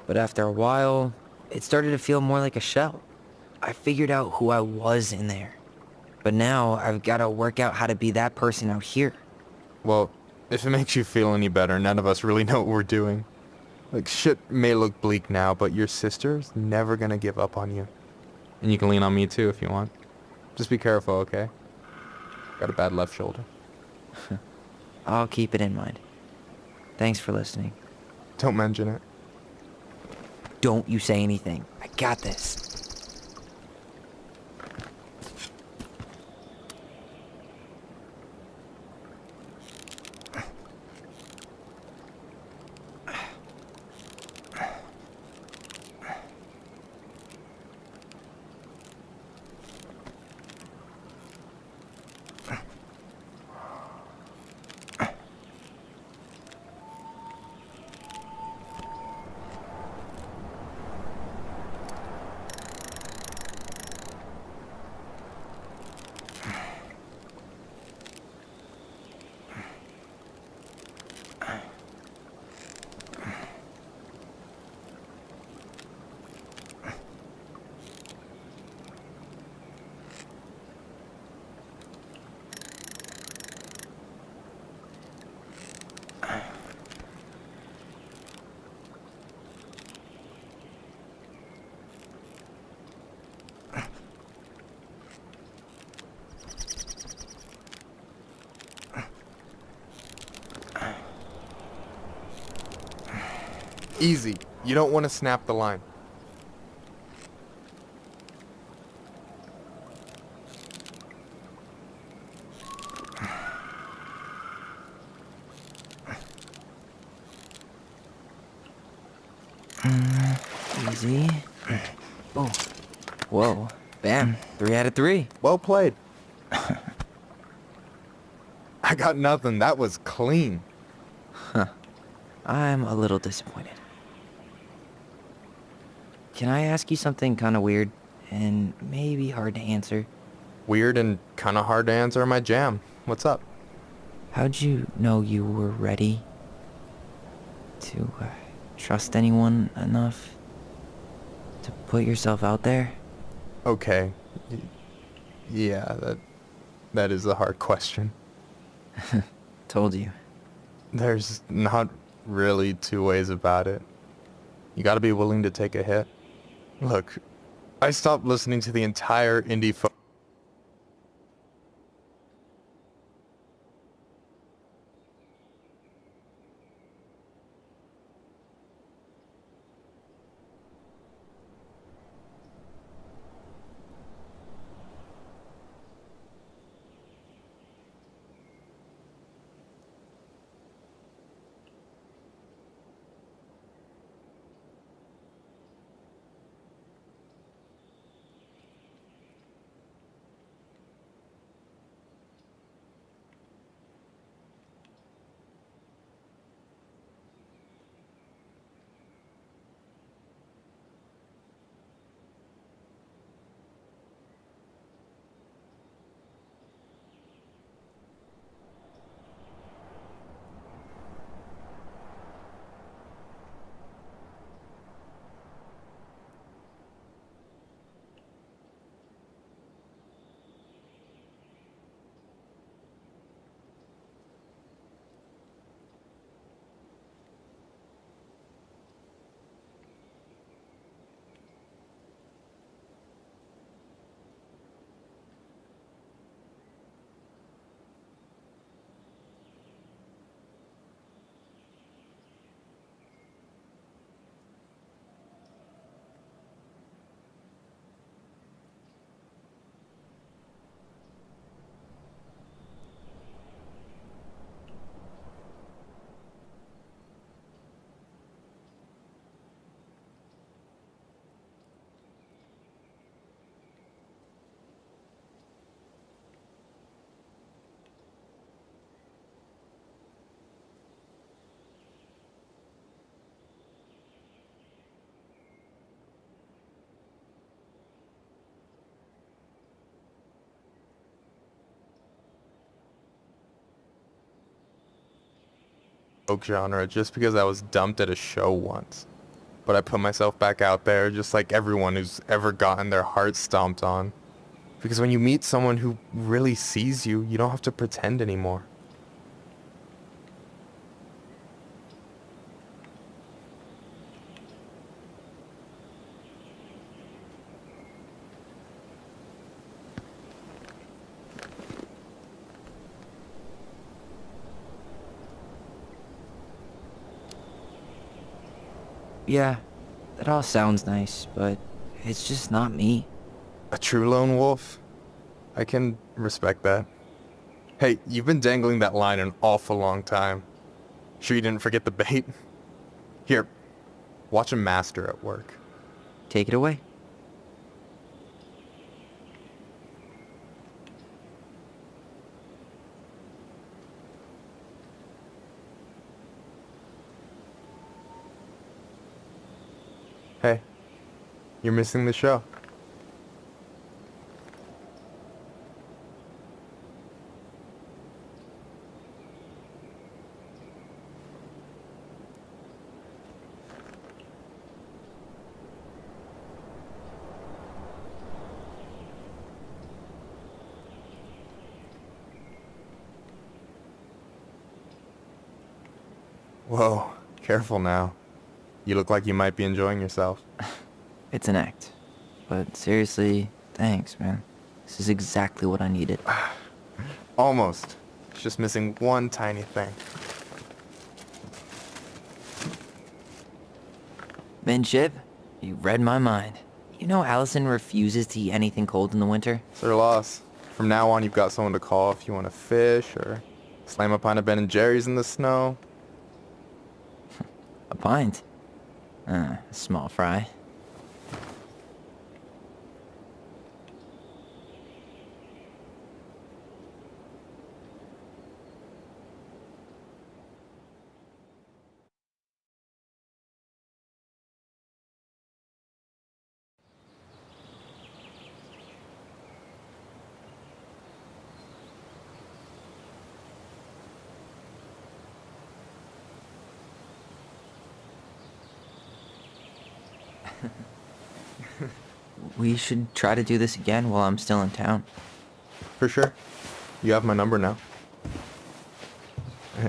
But after a while, it started to feel more like a shell. I figured out who I was in there. But now I've got to work out how to be that person out here. Well, if it makes you feel any better, none of us really know what we're doing. Like, shit may look bleak now, but your sister's never gonna give up on you. And you can lean on me too if you want. Just be careful, okay? Got a bad left shoulder. I'll keep it in mind. Thanks for listening. Don't mention it. Don't you say anything. I got this. Easy. You don't want to snap the line. Easy. Oh. Whoa. Bam. 3 out of 3. Well played. I got nothing. That was clean. Huh. I'm a little disappointed. Can I ask you something kind of weird and maybe hard to answer? Weird and kind of hard to answer my jam. What's up? How'd you know you were ready? To trust anyone enough to put yourself out there? Okay. Yeah, that is a hard question. Told you. There's not really two ways about it. You gotta be willing to take a hit. Look, I stopped listening to the entire indie folk. Genre just because I was dumped at a show once. But I put myself back out there just like everyone who's ever gotten their heart stomped on. Because when you meet someone who really sees you, you don't have to pretend anymore. Yeah, that all sounds nice, but it's just not me. A true lone wolf? I can respect that. Hey, you've been dangling that line an awful long time. Sure you didn't forget the bait? Here, watch a master at work. Take it away. Hey, you're missing the show. Whoa, careful now. You look like you might be enjoying yourself. It's an act. But seriously, thanks, man. This is exactly what I needed. Almost. It's just missing one tiny thing. Minship, you read my mind. You know Allison refuses to eat anything cold in the winter? It's their loss. From now on, you've got someone to call if you want to fish or slam a pint of Ben & Jerry's in the snow. A pint? Small fry. We should try to do this again while I'm still in town. For sure. You have my number now.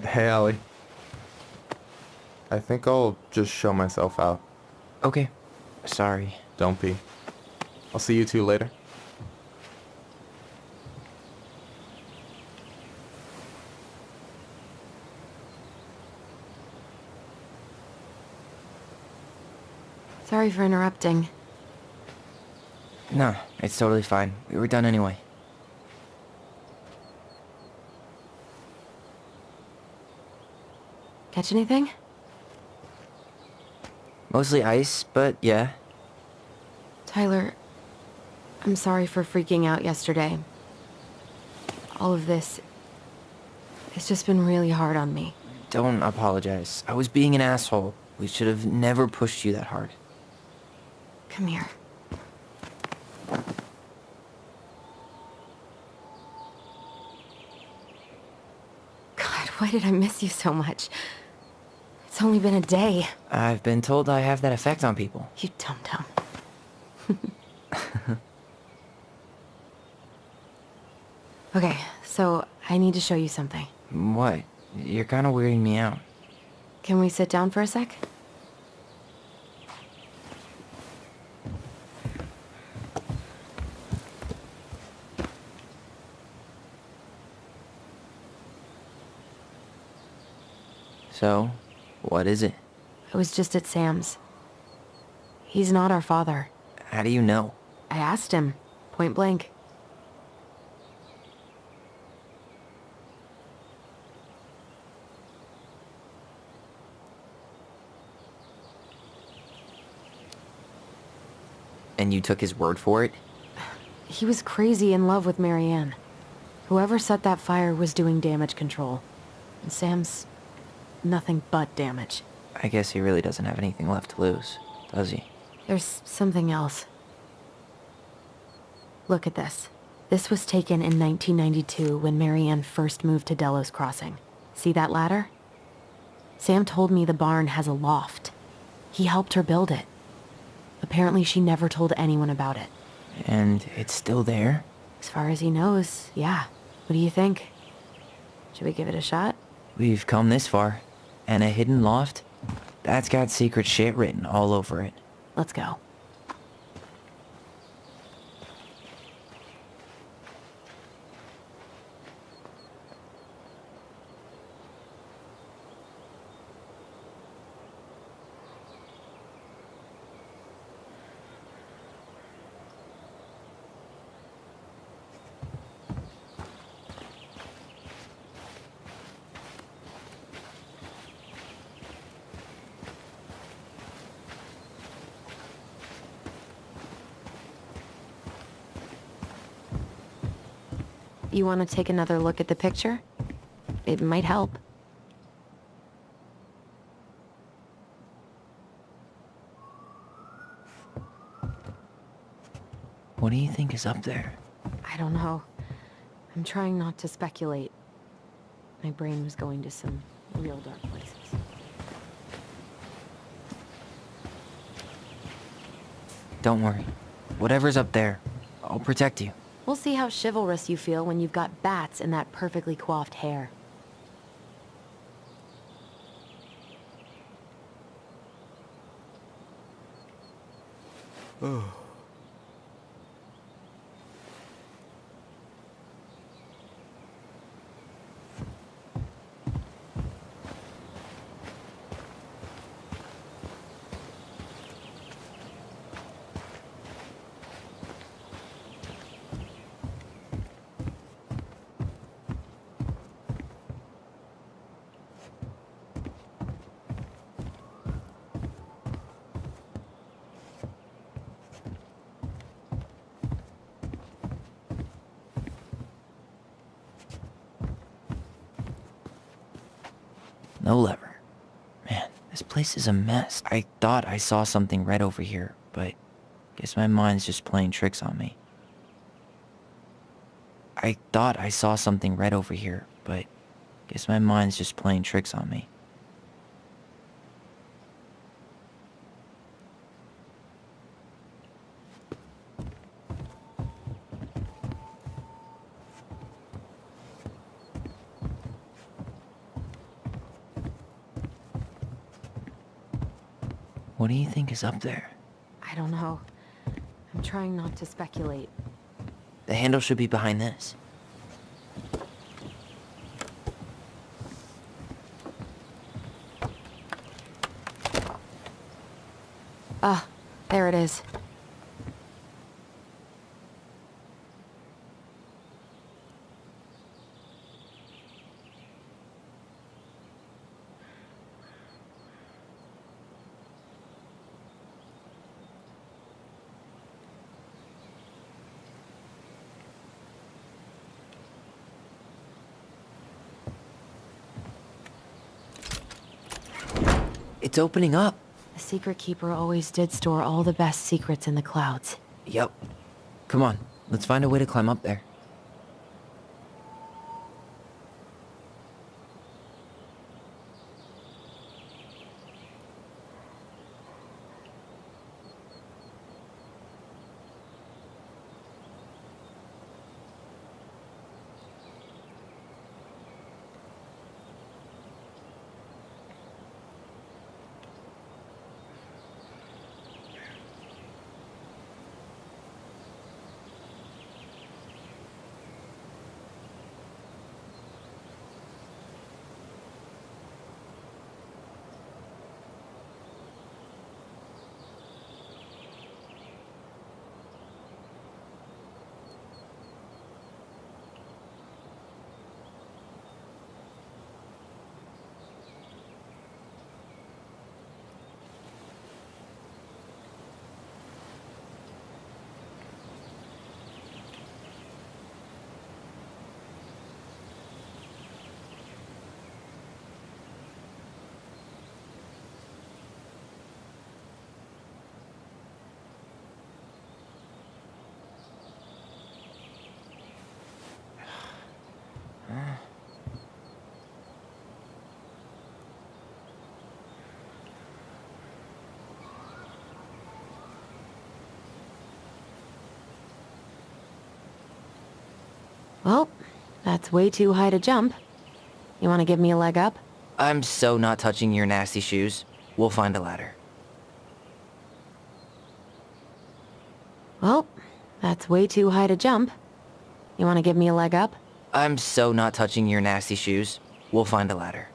Hey, Allie. I think I'll just show myself out. Okay. Sorry. Don't be. I'll see you two later. Sorry for interrupting. No, it's totally fine. We were done anyway. Catch anything? Mostly ice, but yeah. Tyler, I'm sorry for freaking out yesterday. All of this, it's just been really hard on me. Don't apologize. I was being an asshole. We should have never pushed you that hard. Come here. God, why did I miss you so much? It's only been a day. I've been told I have that effect on people. You dum-dum. Okay, so I need to show you something. What? You're kind of weirding me out. Can we sit down for a sec? So, what is it? I was just at Sam's. He's not our father. How do you know? I asked him, point blank. And you took his word for it? He was crazy in love with Marianne. Whoever set that fire was doing damage control. And Sam's nothing but damage. I guess he really doesn't have anything left to lose, does he? There's something else. Look at this. This was taken in 1992 when Marianne first moved to Delos Crossing. See that ladder? Sam told me the barn has a loft. He helped her build it. Apparently she never told anyone about it. And it's still there? As far as he knows, yeah. What do you think? Should we give it a shot? We've come this far. And a hidden loft? That's got secret shit written all over it. Let's go. You want to take another look at the picture? It might help. What do you think is up there? I don't know. I'm trying not to speculate. My brain was going to some real dark places. Don't worry. Whatever's up there, I'll protect you. We'll see how chivalrous you feel when you've got bats in that perfectly coiffed hair. No lever. Man, this place is a mess. I thought I saw something red over here, but guess my mind's just playing tricks on me. I thought I saw something red over here, but guess my mind's just playing tricks on me. What do you think is up there? I don't know. I'm trying not to speculate. The handle should be behind this. Ah, there it is. It's opening up. The Secret Keeper always did store all the best secrets in the clouds. Yep. Come on, let's find a way to climb up there. Well, that's way too high to jump. You want to give me a leg up? I'm so not touching your nasty shoes. We'll find a ladder. Well, that's way too high to jump. You want to give me a leg up? I'm so not touching your nasty shoes. We'll find a ladder.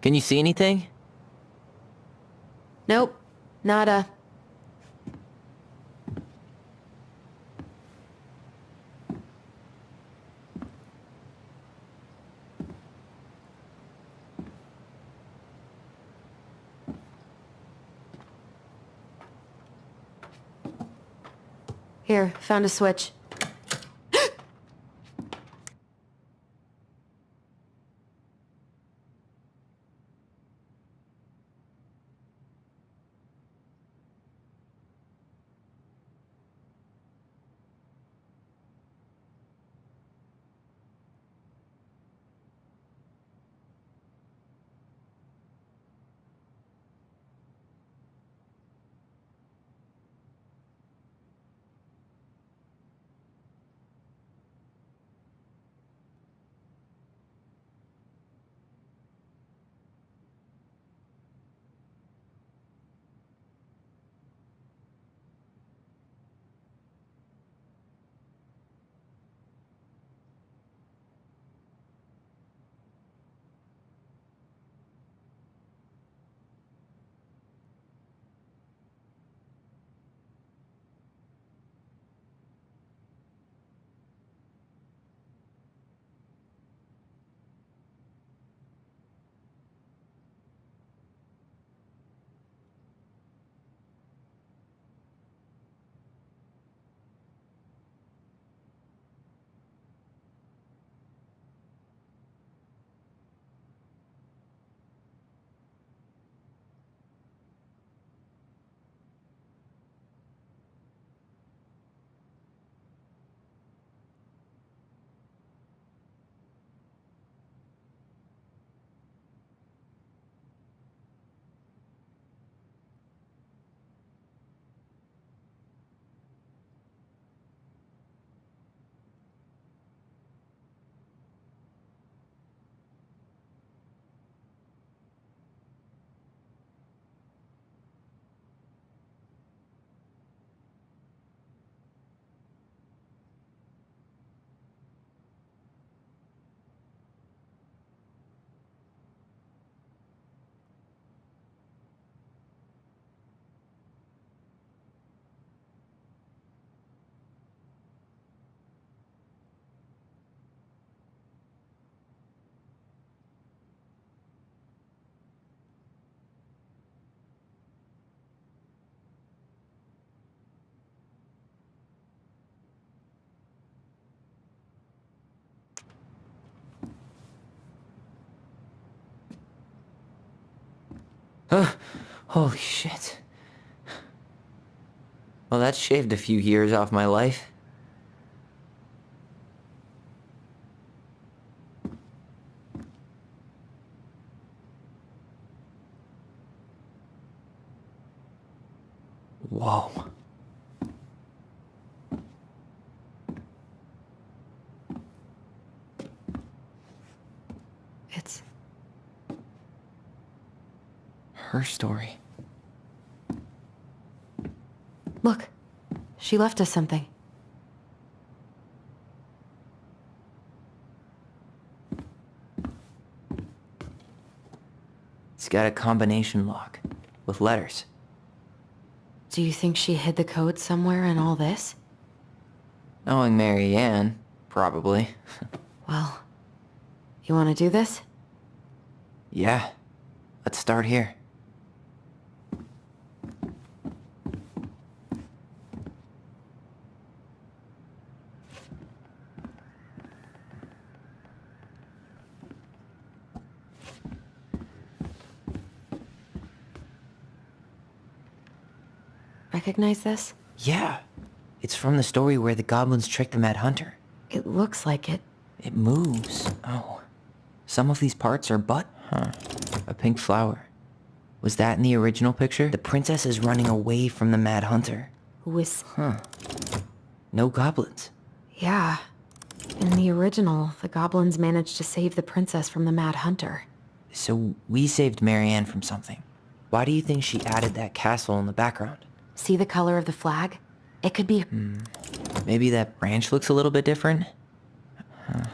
Can you see anything? Nope. Nada. Here, found a switch. Holy shit. Well, that shaved a few years off my life. Whoa. It's her story. Look, she left us something. It's got a combination lock with letters. Do you think she hid the code somewhere in all this? Knowing Mary Ann, probably. Well, you want to do this? Yeah. Let's start here. Recognize this? Yeah. It's from the story where the goblins tricked the Mad Hunter. It looks like it. It moves. Oh. Some of these parts are butt. Huh. A pink flower. Was that in the original picture? The princess is running away from the Mad Hunter. Huh. No goblins. Yeah. In the original, the goblins managed to save the princess from the Mad Hunter. So we saved Mary Ann from something. Why do you think she added that castle in the background? See the color of the flag? It could be... Maybe that branch looks a little bit different? Huh.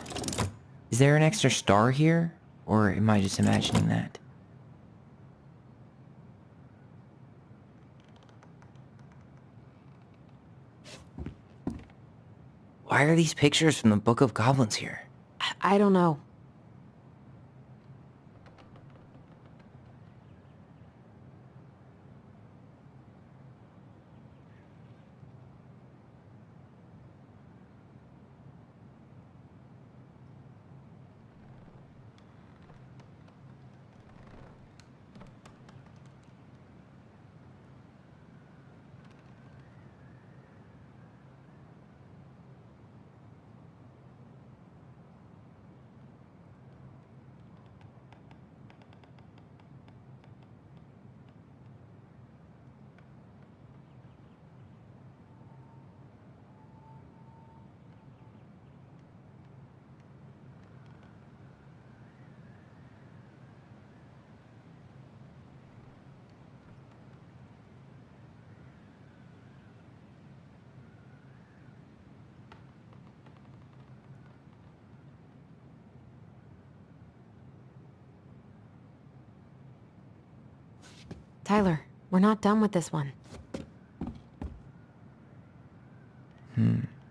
Is there an extra star here? Or am I just imagining that? Why are these pictures from the Book of Goblins here? I don't know. Tyler, we're not done with this one.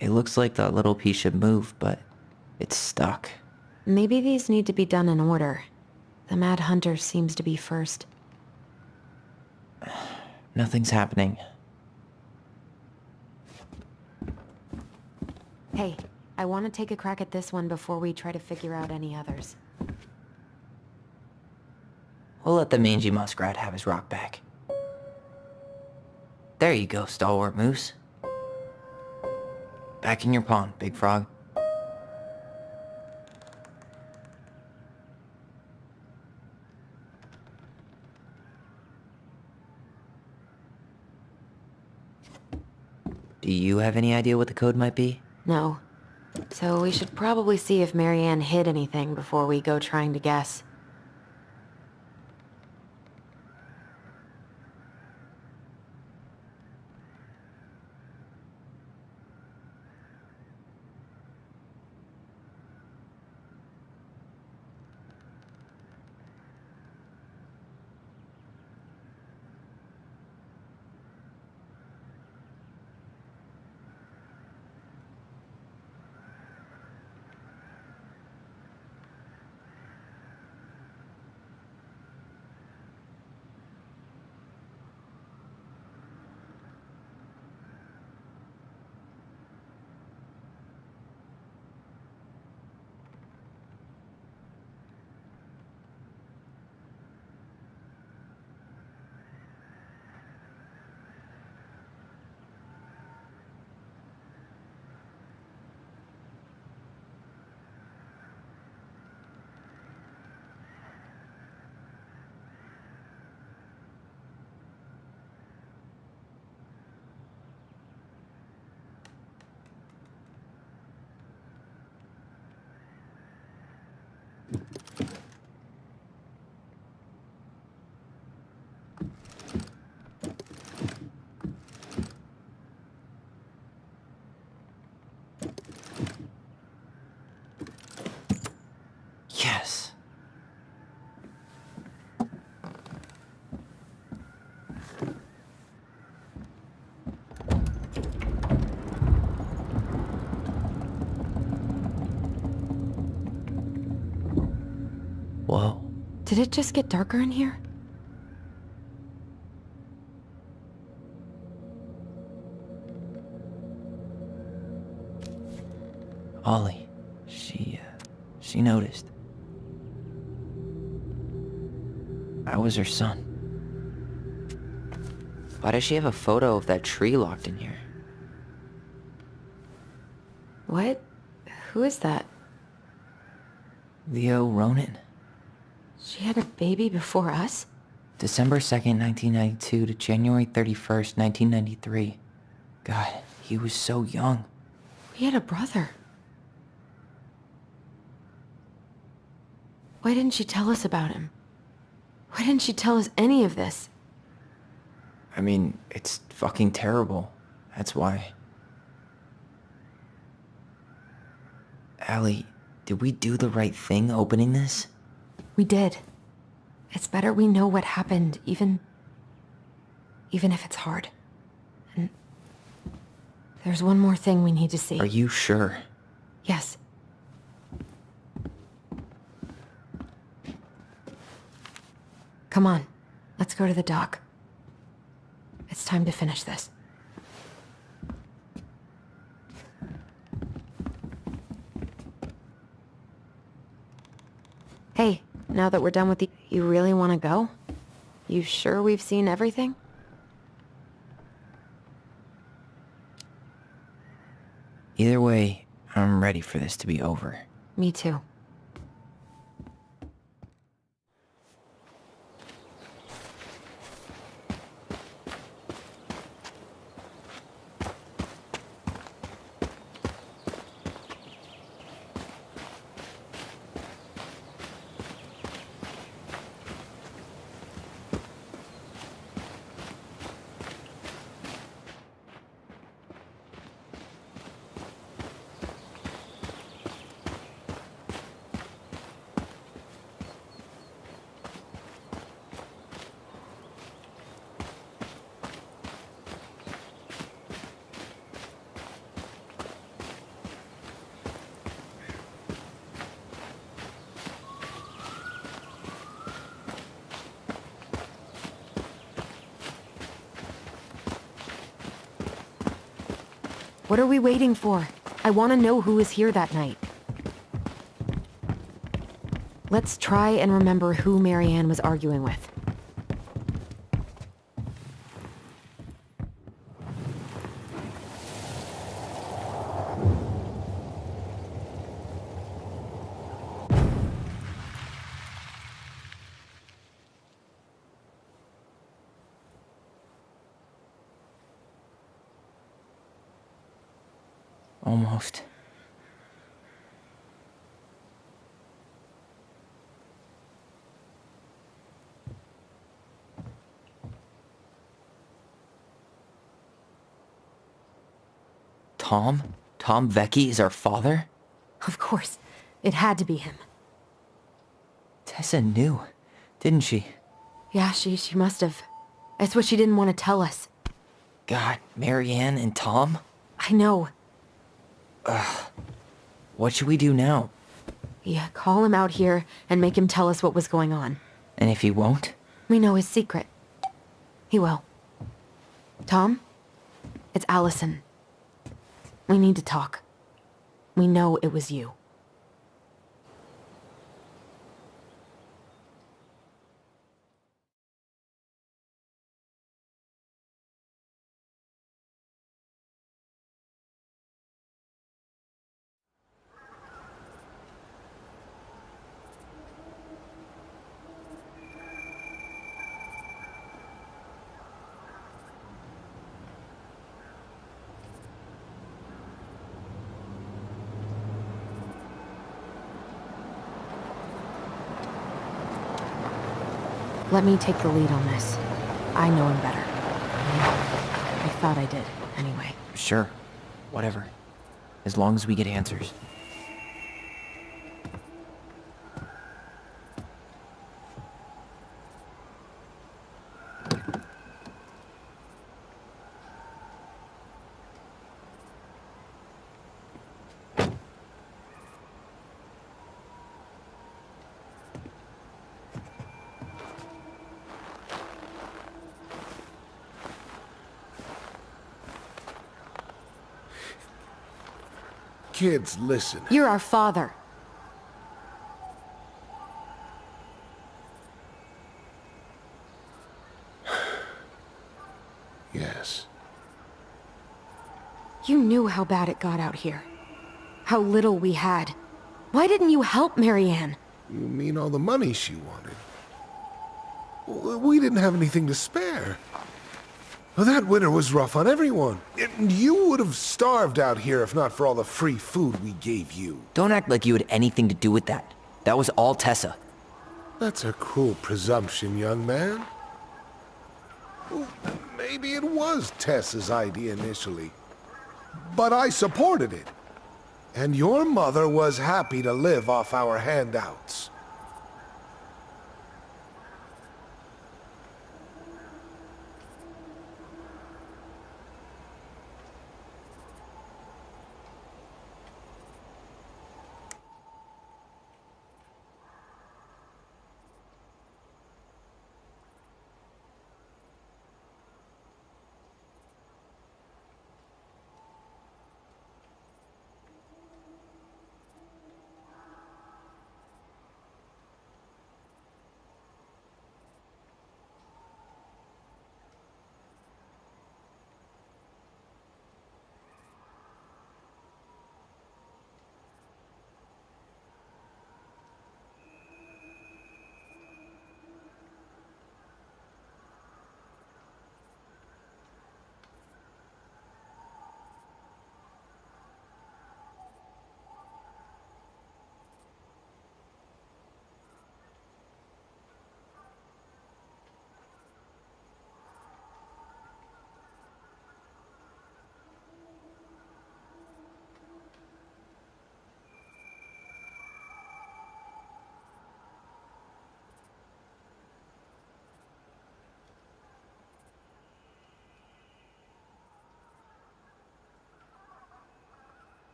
It looks like that little piece should move, but it's stuck. Maybe these need to be done in order. The Mad Hunter seems to be first. Nothing's happening. Hey, I want to take a crack at this one before we try to figure out any others. We'll let the mangy muskrat have his rock back. There you go, stalwart moose. Back in your pond, big frog. Do you have any idea what the code might be? No. So we should probably see if Mary Ann hid anything before we go trying to guess. Yes. Whoa. Did it just get darker in here? Ollie. She noticed. I was her son. Why does she have a photo of that tree locked in here? What? Who is that? Leo Ronan. She had a baby before us? December 2nd, 1992 to January 31st, 1993. God, he was so young. We had a brother. Why didn't she tell us about him? Why didn't she tell us any of this? I mean, it's fucking terrible. That's why. Allie, did we do the right thing opening this? We did. It's better we know what happened, even if it's hard. And there's one more thing we need to see. Are you sure? Yes. Come on, let's go to the dock. It's time to finish this. Hey, now that we're done with you really want to go? You sure we've seen everything? Either way, I'm ready for this to be over. Me too. What are we waiting for? I want to know who was here that night. Let's try and remember who Marianne was arguing with. Almost. Tom? Tom Vecchi is our father? Of course. It had to be him. Tessa knew, didn't she? Yeah, she must have. It's what she didn't want to tell us. God, Marianne and Tom? I know. What should we do now? Yeah, call him out here and make him tell us what was going on. And if he won't? We know his secret. He will. Tom? It's Allison. We need to talk. We know it was you. Let me take the lead on this. I know him better. I thought I did, anyway. Sure. Whatever. As long as we get answers. Kids, listen. You're our father. Yes. You knew how bad it got out here. How little we had. Why didn't you help Marianne? You mean all the money she wanted? We didn't have anything to spare. Well, that winter was rough on everyone. And you would have starved out here if not for all the free food we gave you. Don't act like you had anything to do with that. That was all Tessa. That's a cruel presumption, young man. Well, maybe it was Tessa's idea initially. But I supported it. And your mother was happy to live off our handouts.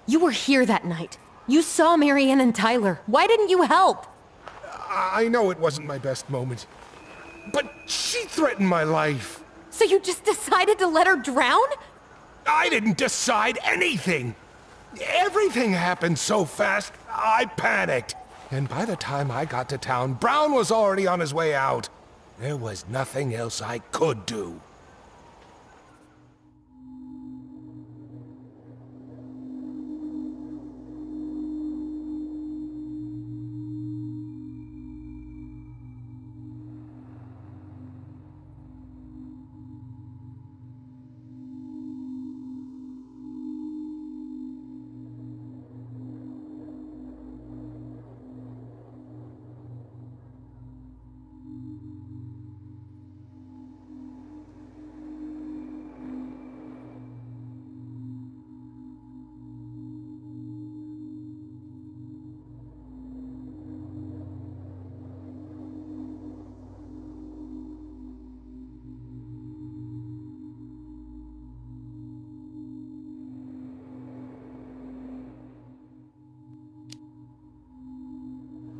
You were here that night. You saw Marianne and Tyler. Why didn't you help? I know it wasn't my best moment, but she threatened my life. So you just decided to let her drown? I didn't decide anything. Everything happened so fast, I panicked. And by the time I got to town, Brown was already on his way out. There was nothing else I could do.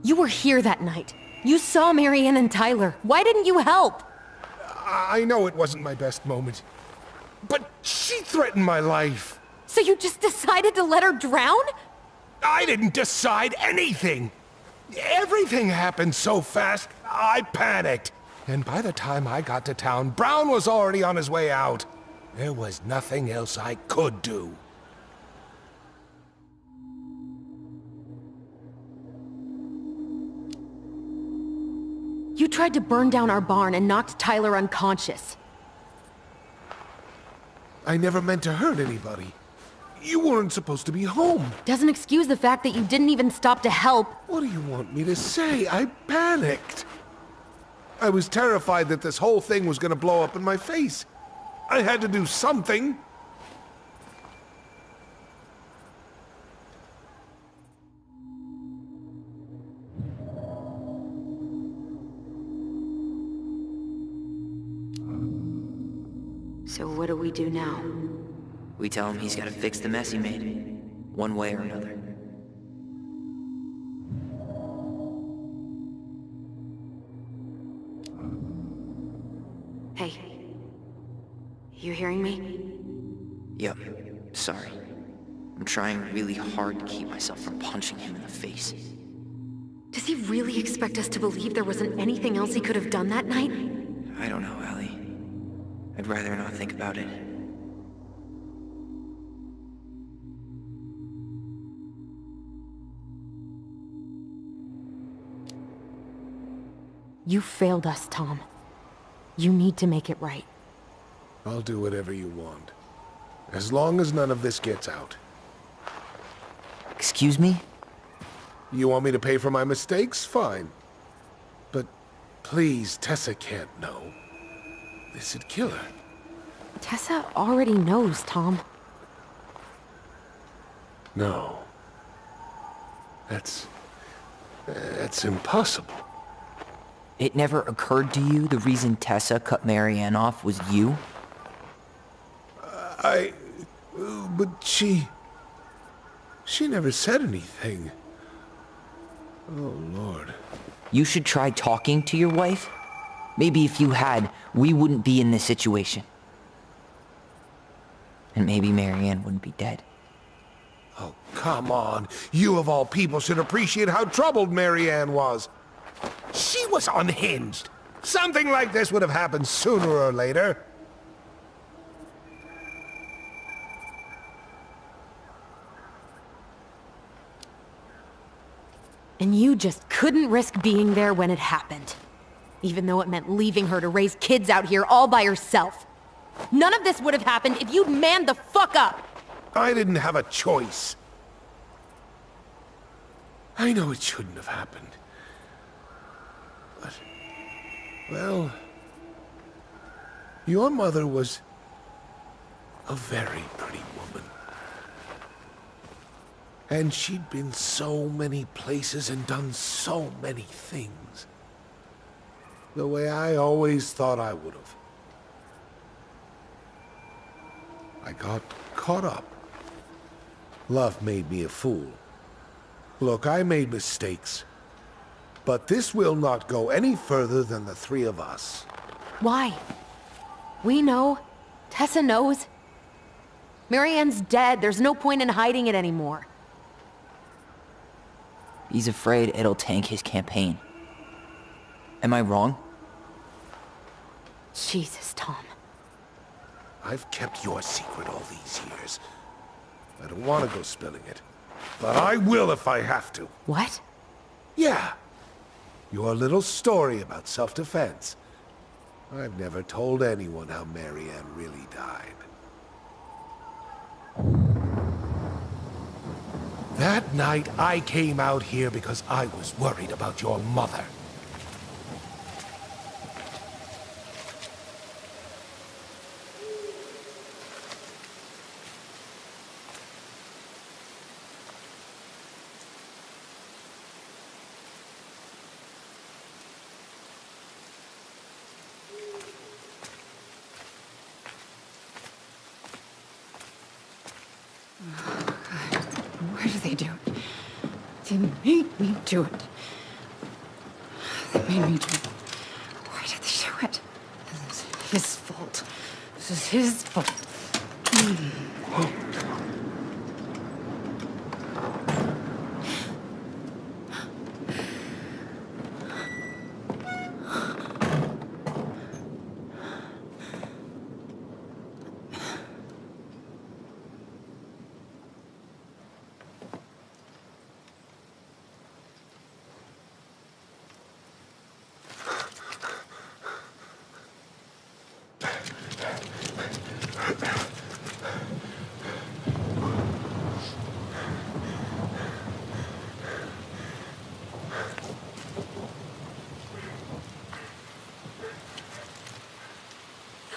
You were here that night. You saw Marianne and Tyler. Why didn't you help? I know it wasn't my best moment, but she threatened my life. So you just decided to let her drown? I didn't decide anything. Everything happened so fast, I panicked. And by the time I got to town, Brown was already on his way out. There was nothing else I could do. You tried to burn down our barn and knocked Tyler unconscious. I never meant to hurt anybody. You weren't supposed to be home. Doesn't excuse the fact that you didn't even stop to help. What do you want me to say? I panicked. I was terrified that this whole thing was gonna blow up in my face. I had to do something. So what do we do now? We tell him he's gotta fix the mess he made, one way or another. Hey. You hearing me? Yep, sorry. I'm trying really hard to keep myself from punching him in the face. Does he really expect us to believe there wasn't anything else he could have done that night? I don't know, Ellie. I'd rather not think about it. You failed us, Tom. You need to make it right. I'll do whatever you want. As long as none of this gets out. Excuse me? You want me to pay for my mistakes? Fine. But please, Tessa can't know. This'd kill her. Tessa already knows, Tom. No. That's impossible. It never occurred to you the reason Tessa cut Marianne off was you? But she never said anything. Oh, Lord. You should try talking to your wife. Maybe if you had, we wouldn't be in this situation. And maybe Marianne wouldn't be dead. Oh, come on. You of all people should appreciate how troubled Marianne was. She was unhinged. Something like this would have happened sooner or later. And you just couldn't risk being there when it happened. Even though it meant leaving her to raise kids out here all by herself. None of this would have happened if you'd manned the fuck up! I didn't have a choice. I know it shouldn't have happened. But, well, your mother was a very pretty woman. And she'd been so many places and done so many things. The way I always thought I would have. I got caught up. Love made me a fool. Look, I made mistakes. But this will not go any further than the three of us. Why? We know. Tessa knows. Marianne's dead. There's no point in hiding it anymore. He's afraid it'll tank his campaign. Am I wrong? Jesus, Tom. I've kept your secret all these years. I don't want to go spilling it. But I will if I have to. What? Yeah. Your little story about self-defense. I've never told anyone how Marianne really died. That night, I came out here because I was worried about your mother. Why do they do it? They made me do it. They made me do it. Why did they do it? This is his fault. This is his fault.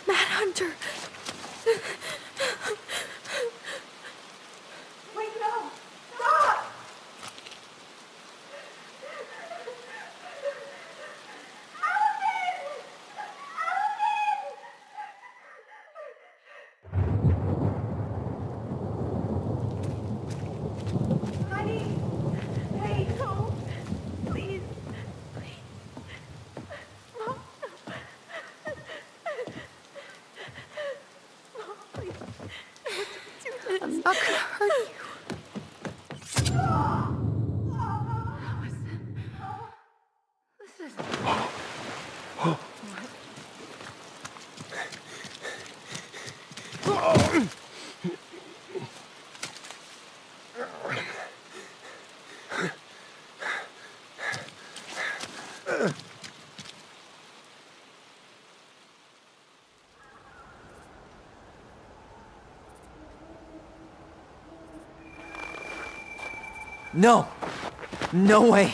Manhunter! Wait, no! Stop! Honey! Hey, no! Please! I'm not gonna hurt you. No! No way!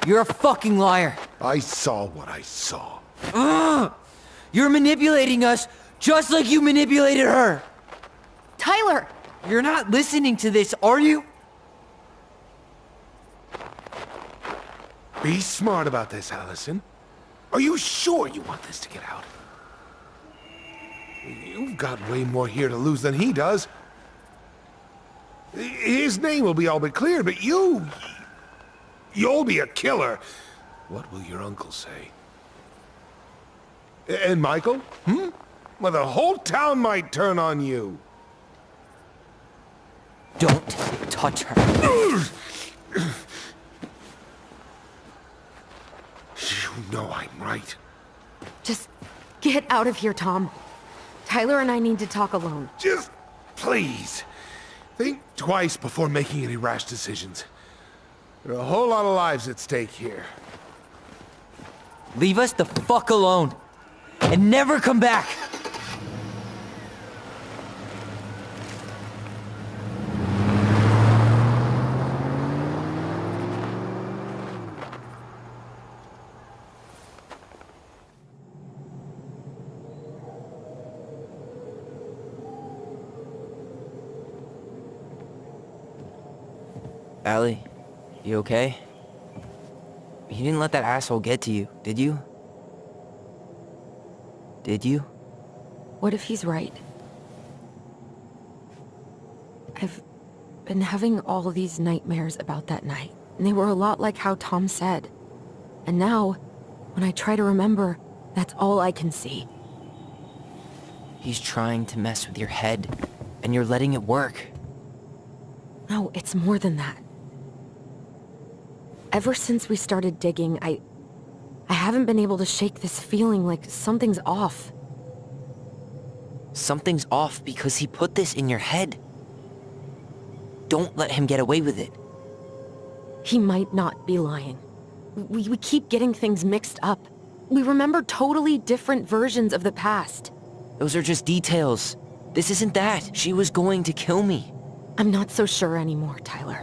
You're a fucking liar! I saw what I saw. Ugh! You're manipulating us just like you manipulated her! Tyler! You're not listening to this, are you? Be smart about this, Allison. Are you sure you want this to get out? You've got way more here to lose than he does. His name will be all but cleared, but you'll be a killer. What will your uncle say? And Michael? Well, the whole town might turn on you. Don't touch her. You know I'm right. Just get out of here, Tom. Tyler and I need to talk alone. Just please. Think twice before making any rash decisions. There are a whole lot of lives at stake here. Leave us the fuck alone. And never come back. Allie, you okay? You didn't let that asshole get to you, did you? Did you? What if he's right? I've been having all these nightmares about that night, and they were a lot like how Tom said. And now, when I try to remember, that's all I can see. He's trying to mess with your head, and you're letting it work. No, it's more than that. Ever since we started digging, I haven't been able to shake this feeling like something's off. Something's off because he put this in your head. Don't let him get away with it. He might not be lying. We keep getting things mixed up. We remember totally different versions of the past. Those are just details. This isn't that. She was going to kill me. I'm not so sure anymore, Tyler.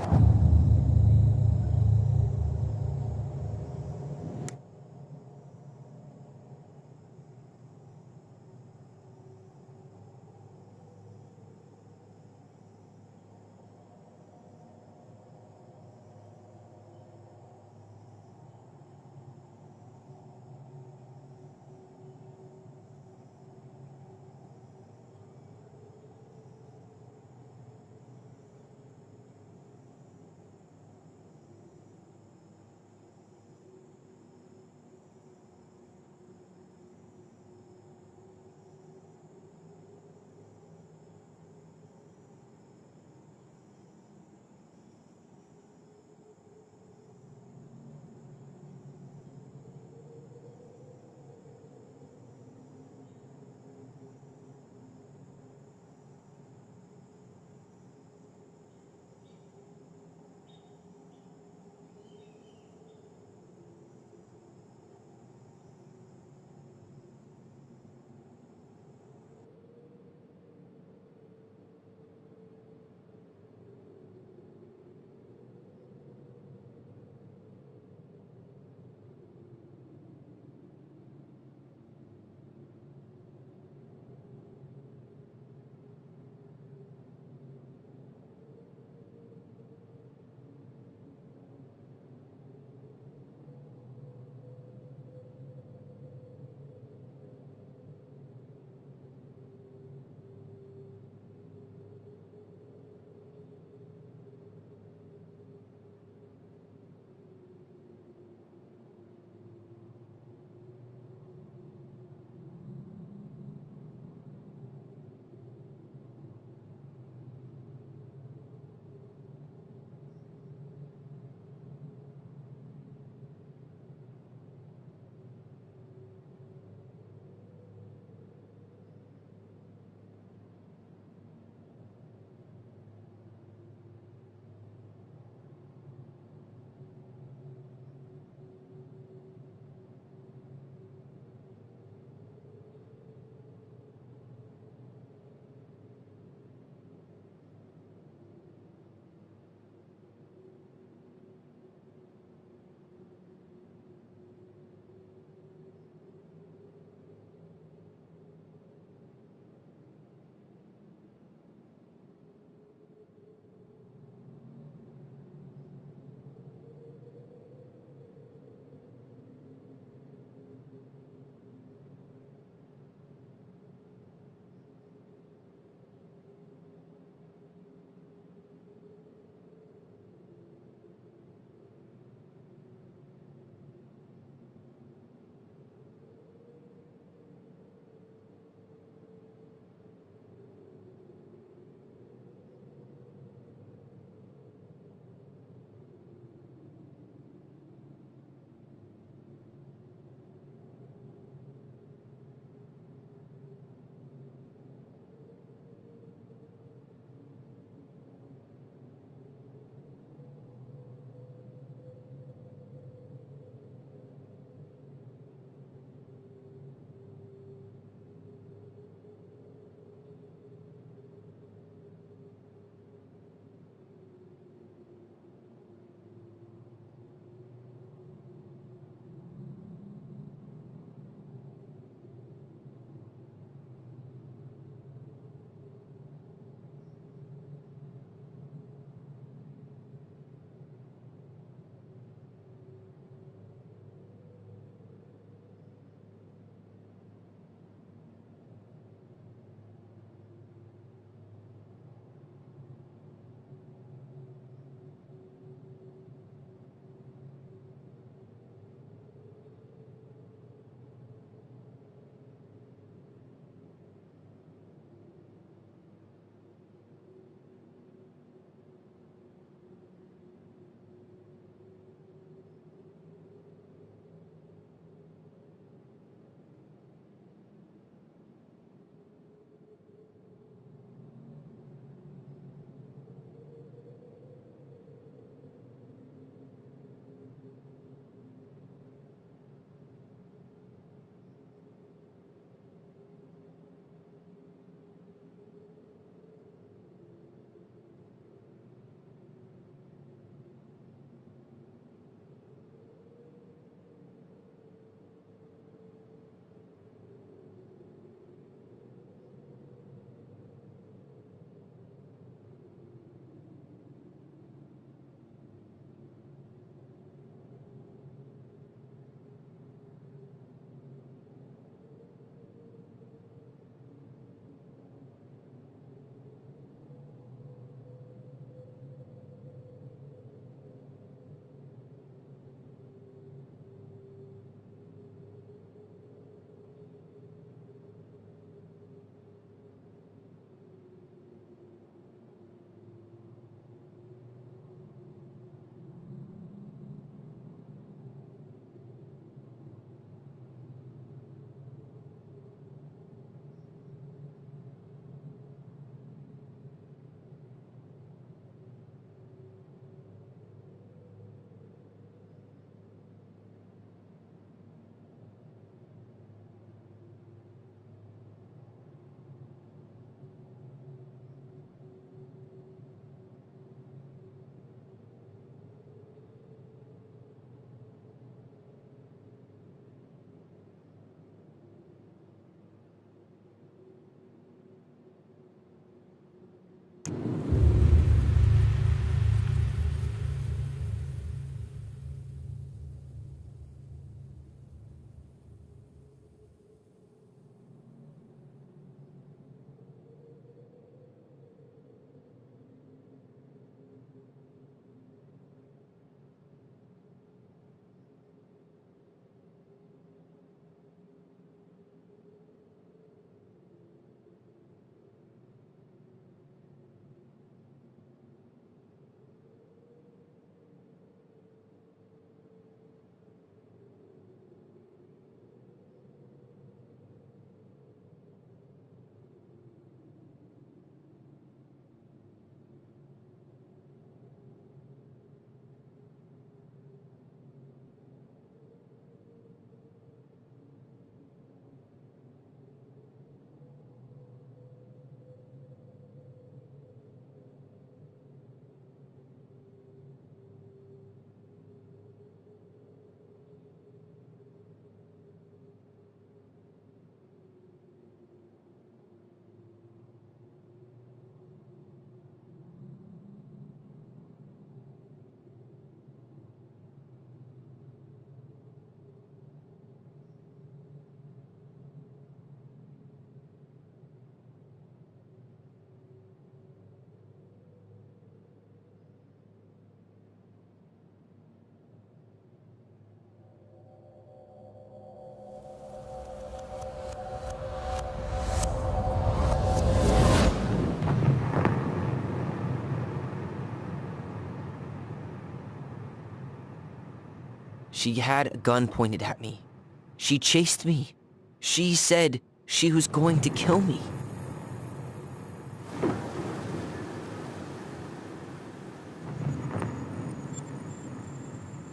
She had a gun pointed at me. She chased me. She said she was going to kill me.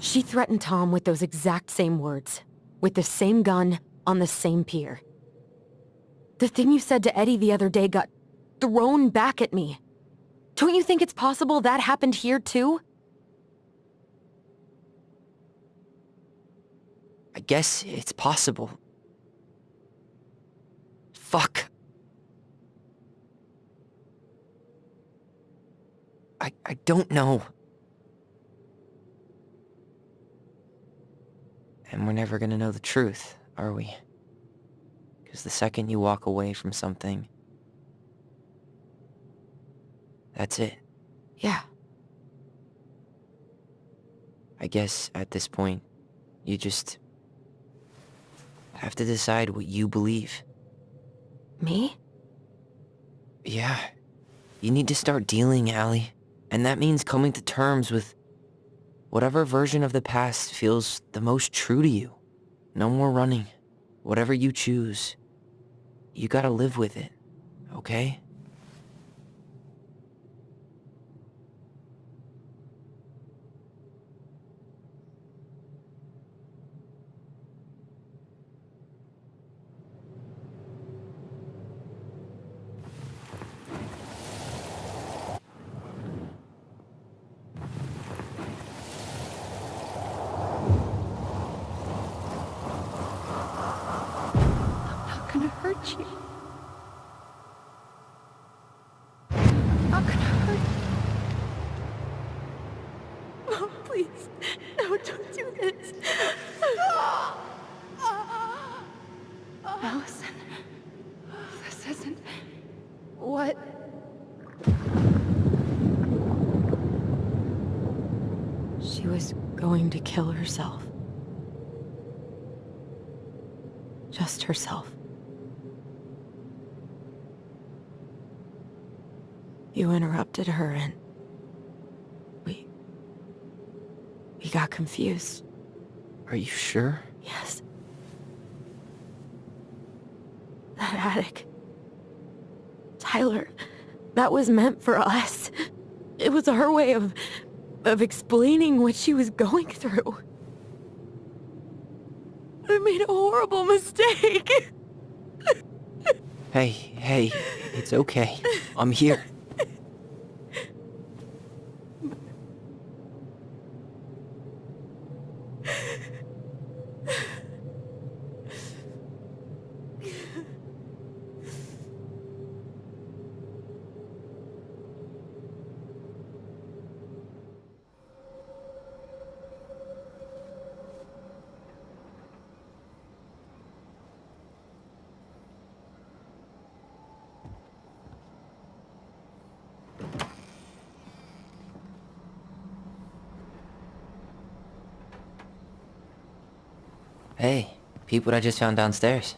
She threatened Tom with those exact same words, with the same gun, on the same pier. The thing you said to Eddie the other day got thrown back at me. Don't you think it's possible that happened here too? I guess it's possible. Fuck. I don't know. And we're never gonna know the truth, are we? Because the second you walk away from something, that's it. Yeah. I guess at this point, you just have to decide what you believe. Me? Yeah. You need to start dealing, Allie. And that means coming to terms with whatever version of the past feels the most true to you. No more running. Whatever you choose, you gotta live with it, okay? Gonna hurt you. I'm not gonna hurt you. Oh, please. No, don't do this. Allison. This isn't... What? She was going to kill herself. Just herself. You interrupted her and we got confused. Are you sure? Yes. That attic. Tyler, that was meant for us. It was our way of explaining what she was going through. I made a horrible mistake. Hey, it's okay. I'm here. Hey, peep what I just found downstairs.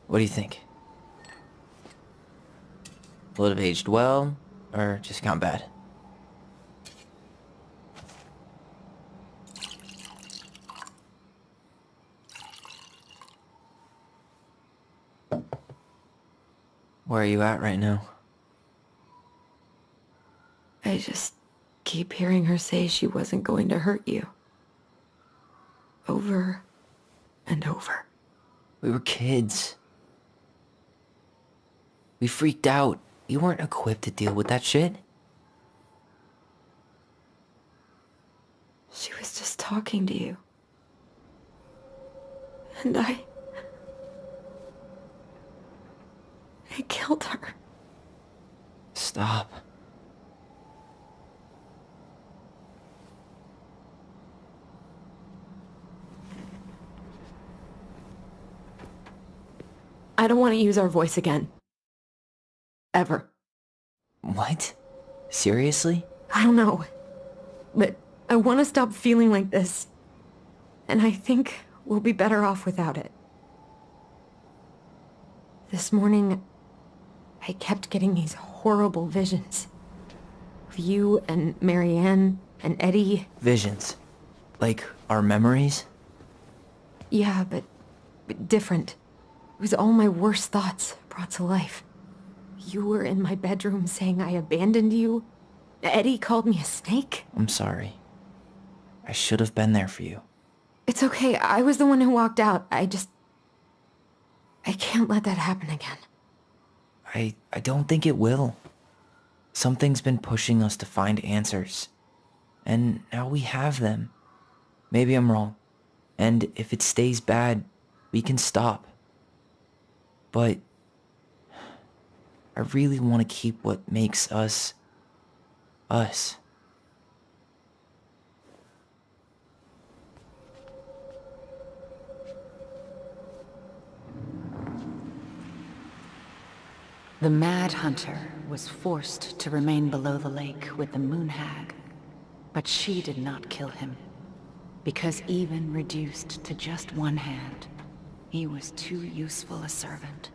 What do you think? Will it have aged well, or just gone bad? Where are you at right now? I just keep hearing her say she wasn't going to hurt you. Over and over. We were kids. We freaked out. You weren't equipped to deal with that shit. She was just talking to you. And I killed her. Stop. I don't want to use our voice again. Ever. What? Seriously? I don't know. But I want to stop feeling like this. And I think we'll be better off without it. This morning, I kept getting these horrible visions. Of you and Marianne And Eddie... Visions. Like our memories? Yeah, but different. It was all my worst thoughts brought to life. You were in my bedroom saying I abandoned you. Eddie called me a snake. I'm sorry. I should have been there for you. It's okay, I was the one who walked out. I can't let that happen again. I don't think it will. Something's been pushing us to find answers. And now we have them. Maybe I'm wrong. And if it stays bad, we can stop. But I really want to keep what makes us, us. The Mad Hunter was forced to remain below the lake with the Moon Hag, but she did not kill him, because even reduced to just one hand, he was too useful a servant.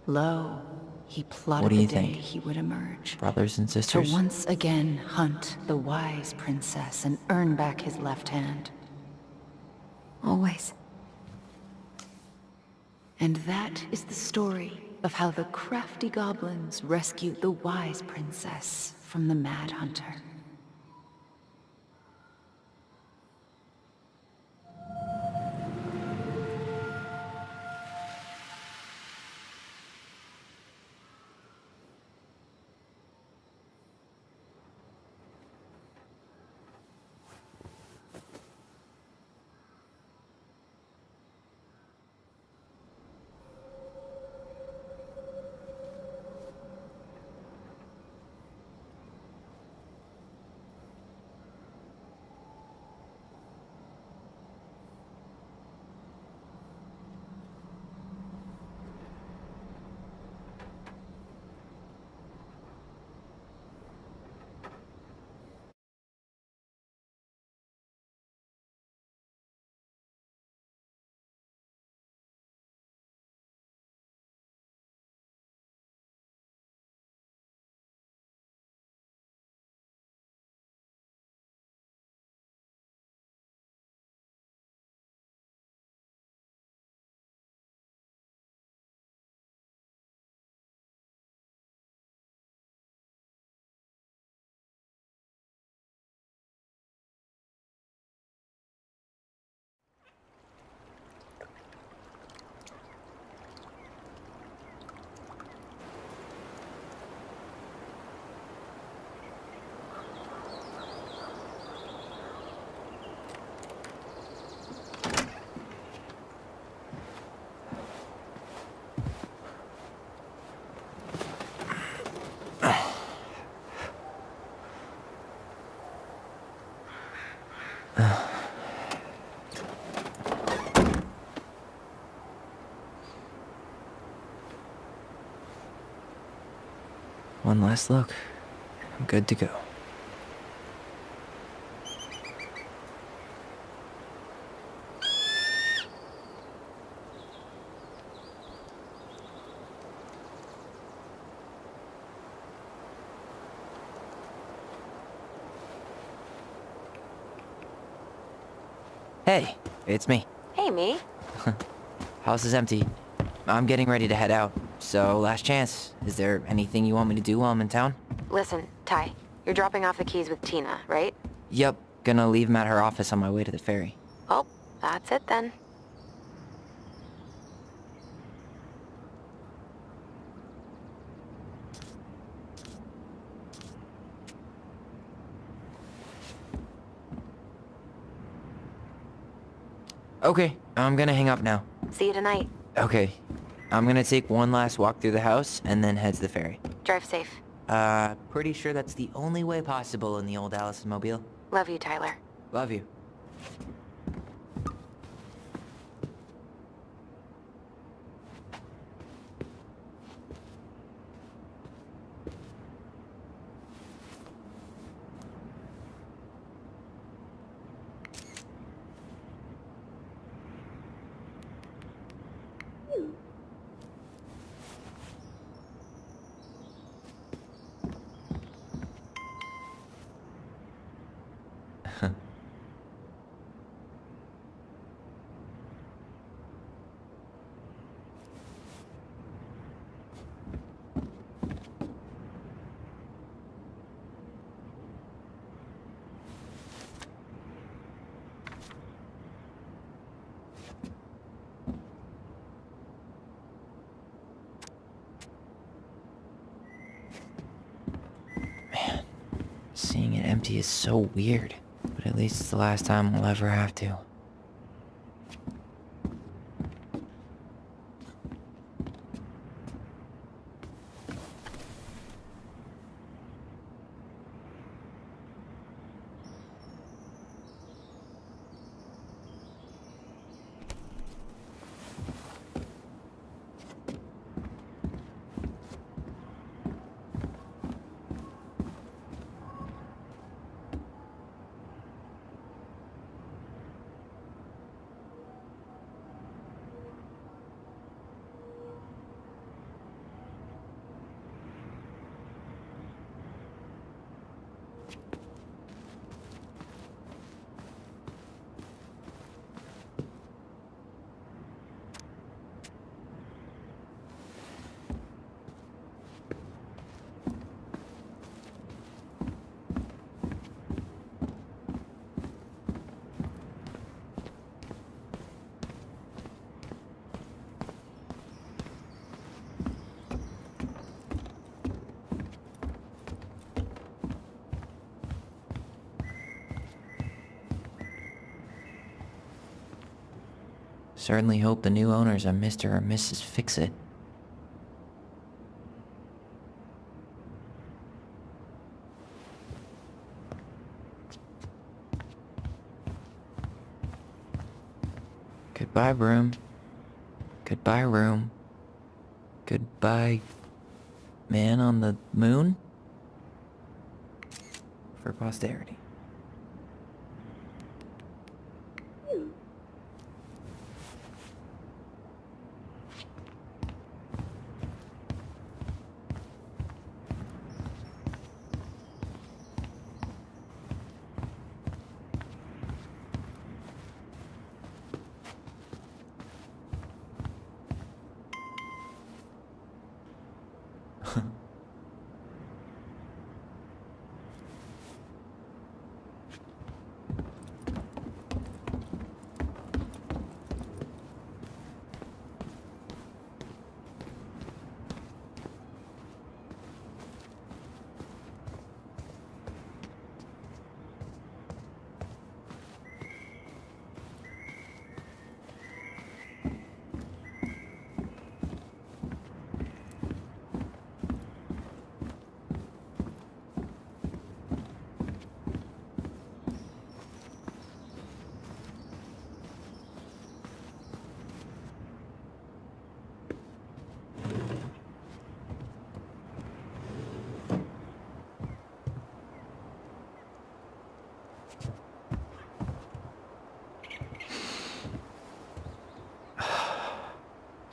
Lo, he plotted What do you the day think? he would emerge. Brothers and sisters? To once again hunt the wise princess and earn back his left hand. Always. And that is the story of how the crafty goblins rescued the wise princess from the Mad Hunter. One last look. I'm good to go. Hey, it's me. Hey, me. House is empty. I'm getting ready to head out. So, last chance. Is there anything you want me to do while I'm in town? Listen, Ty, you're dropping off the keys with Tina, right? Yep, gonna leave them at her office on my way to the ferry. Well, that's it then. Okay, I'm gonna hang up now. See you tonight. Okay, I'm gonna take one last walk through the house and then head to the ferry. Drive safe. Pretty sure that's the only way possible in the old Allison mobile. Love you, Tyler. Love you. empty is so weird, but at least it's the last time we'll ever have to. Certainly hope the new owners are Mr. or Mrs. Fix-It. Goodbye, broom. Goodbye, room. Goodbye, man on the moon? For posterity.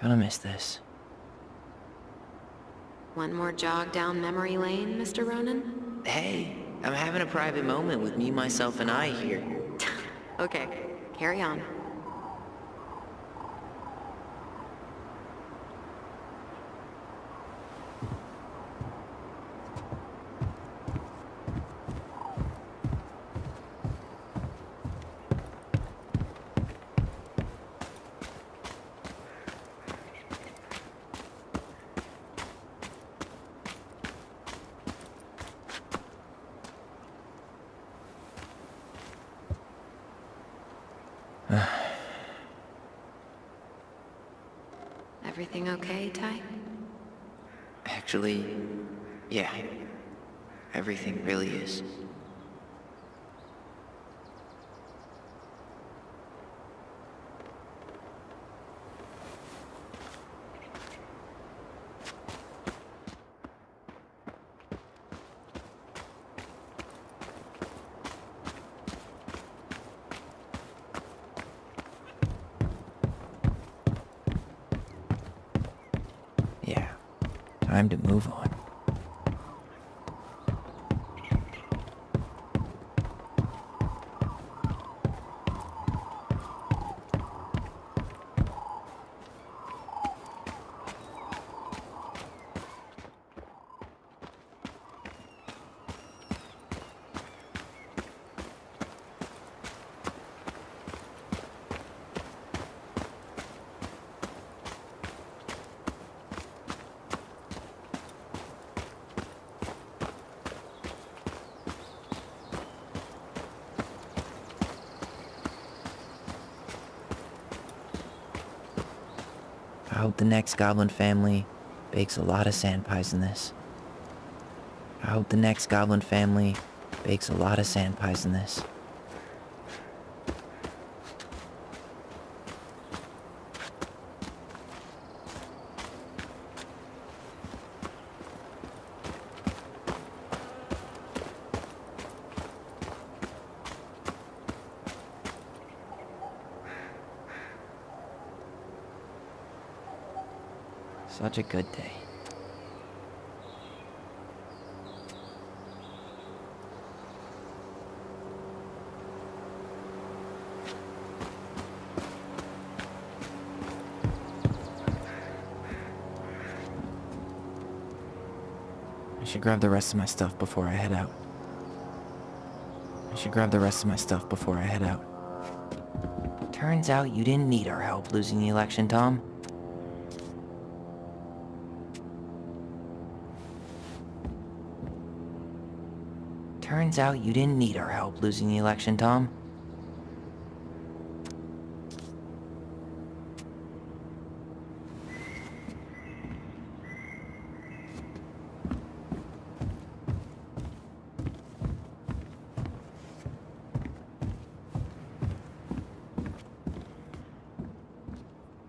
Gonna miss this. One more jog down memory lane, Mr. Ronan? Hey, I'm having a private moment with me, myself, and I here. Okay, carry on. Everything okay, Ty? Actually, yeah. Everything really is. Yeah, time to move on. hope the next goblin family bakes a lot of sand pies in this. I hope the next goblin family bakes a lot of sand pies in this. Such a good day. I should grab the rest of my stuff before I head out. Turns out you didn't need our help losing the election, Tom. Turns out you didn't need our help losing the election, Tom.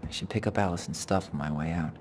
I should pick up Allison's stuff on my way out.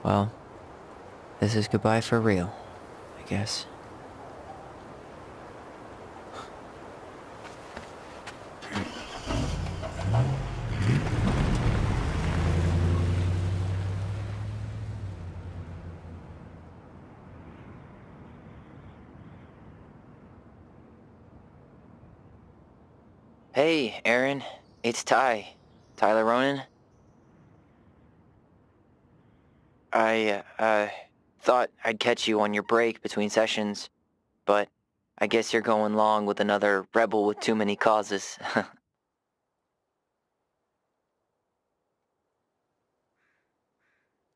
Well, this is goodbye for real, I guess. Hey, Aaron. It's Ty. Tyler Ronan. I thought I'd catch you on your break between sessions, but I guess you're going long with another rebel with too many causes.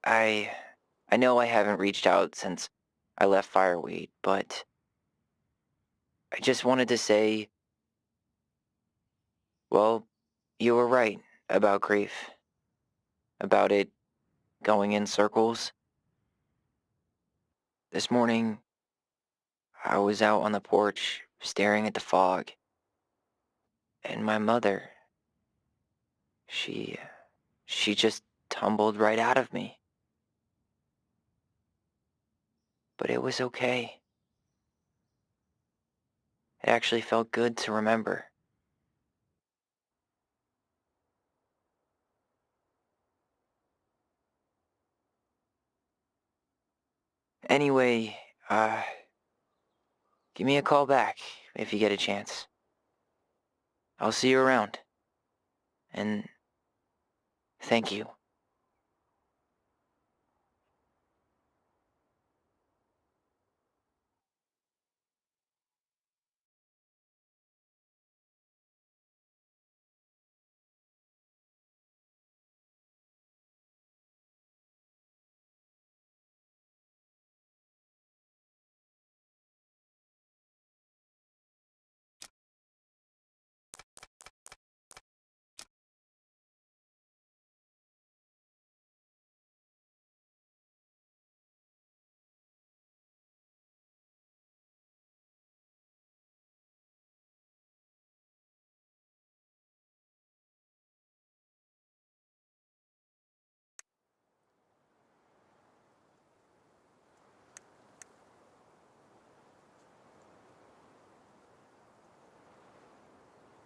I know I haven't reached out since I left Fireweed, but I just wanted to say, well, you were right about grief. About it going in circles. This morning, I was out on the porch staring at the fog, and my mother, she just tumbled right out of me. But it was okay. It actually felt good to remember. Anyway, give me a call back if you get a chance. I'll see you around. And thank you.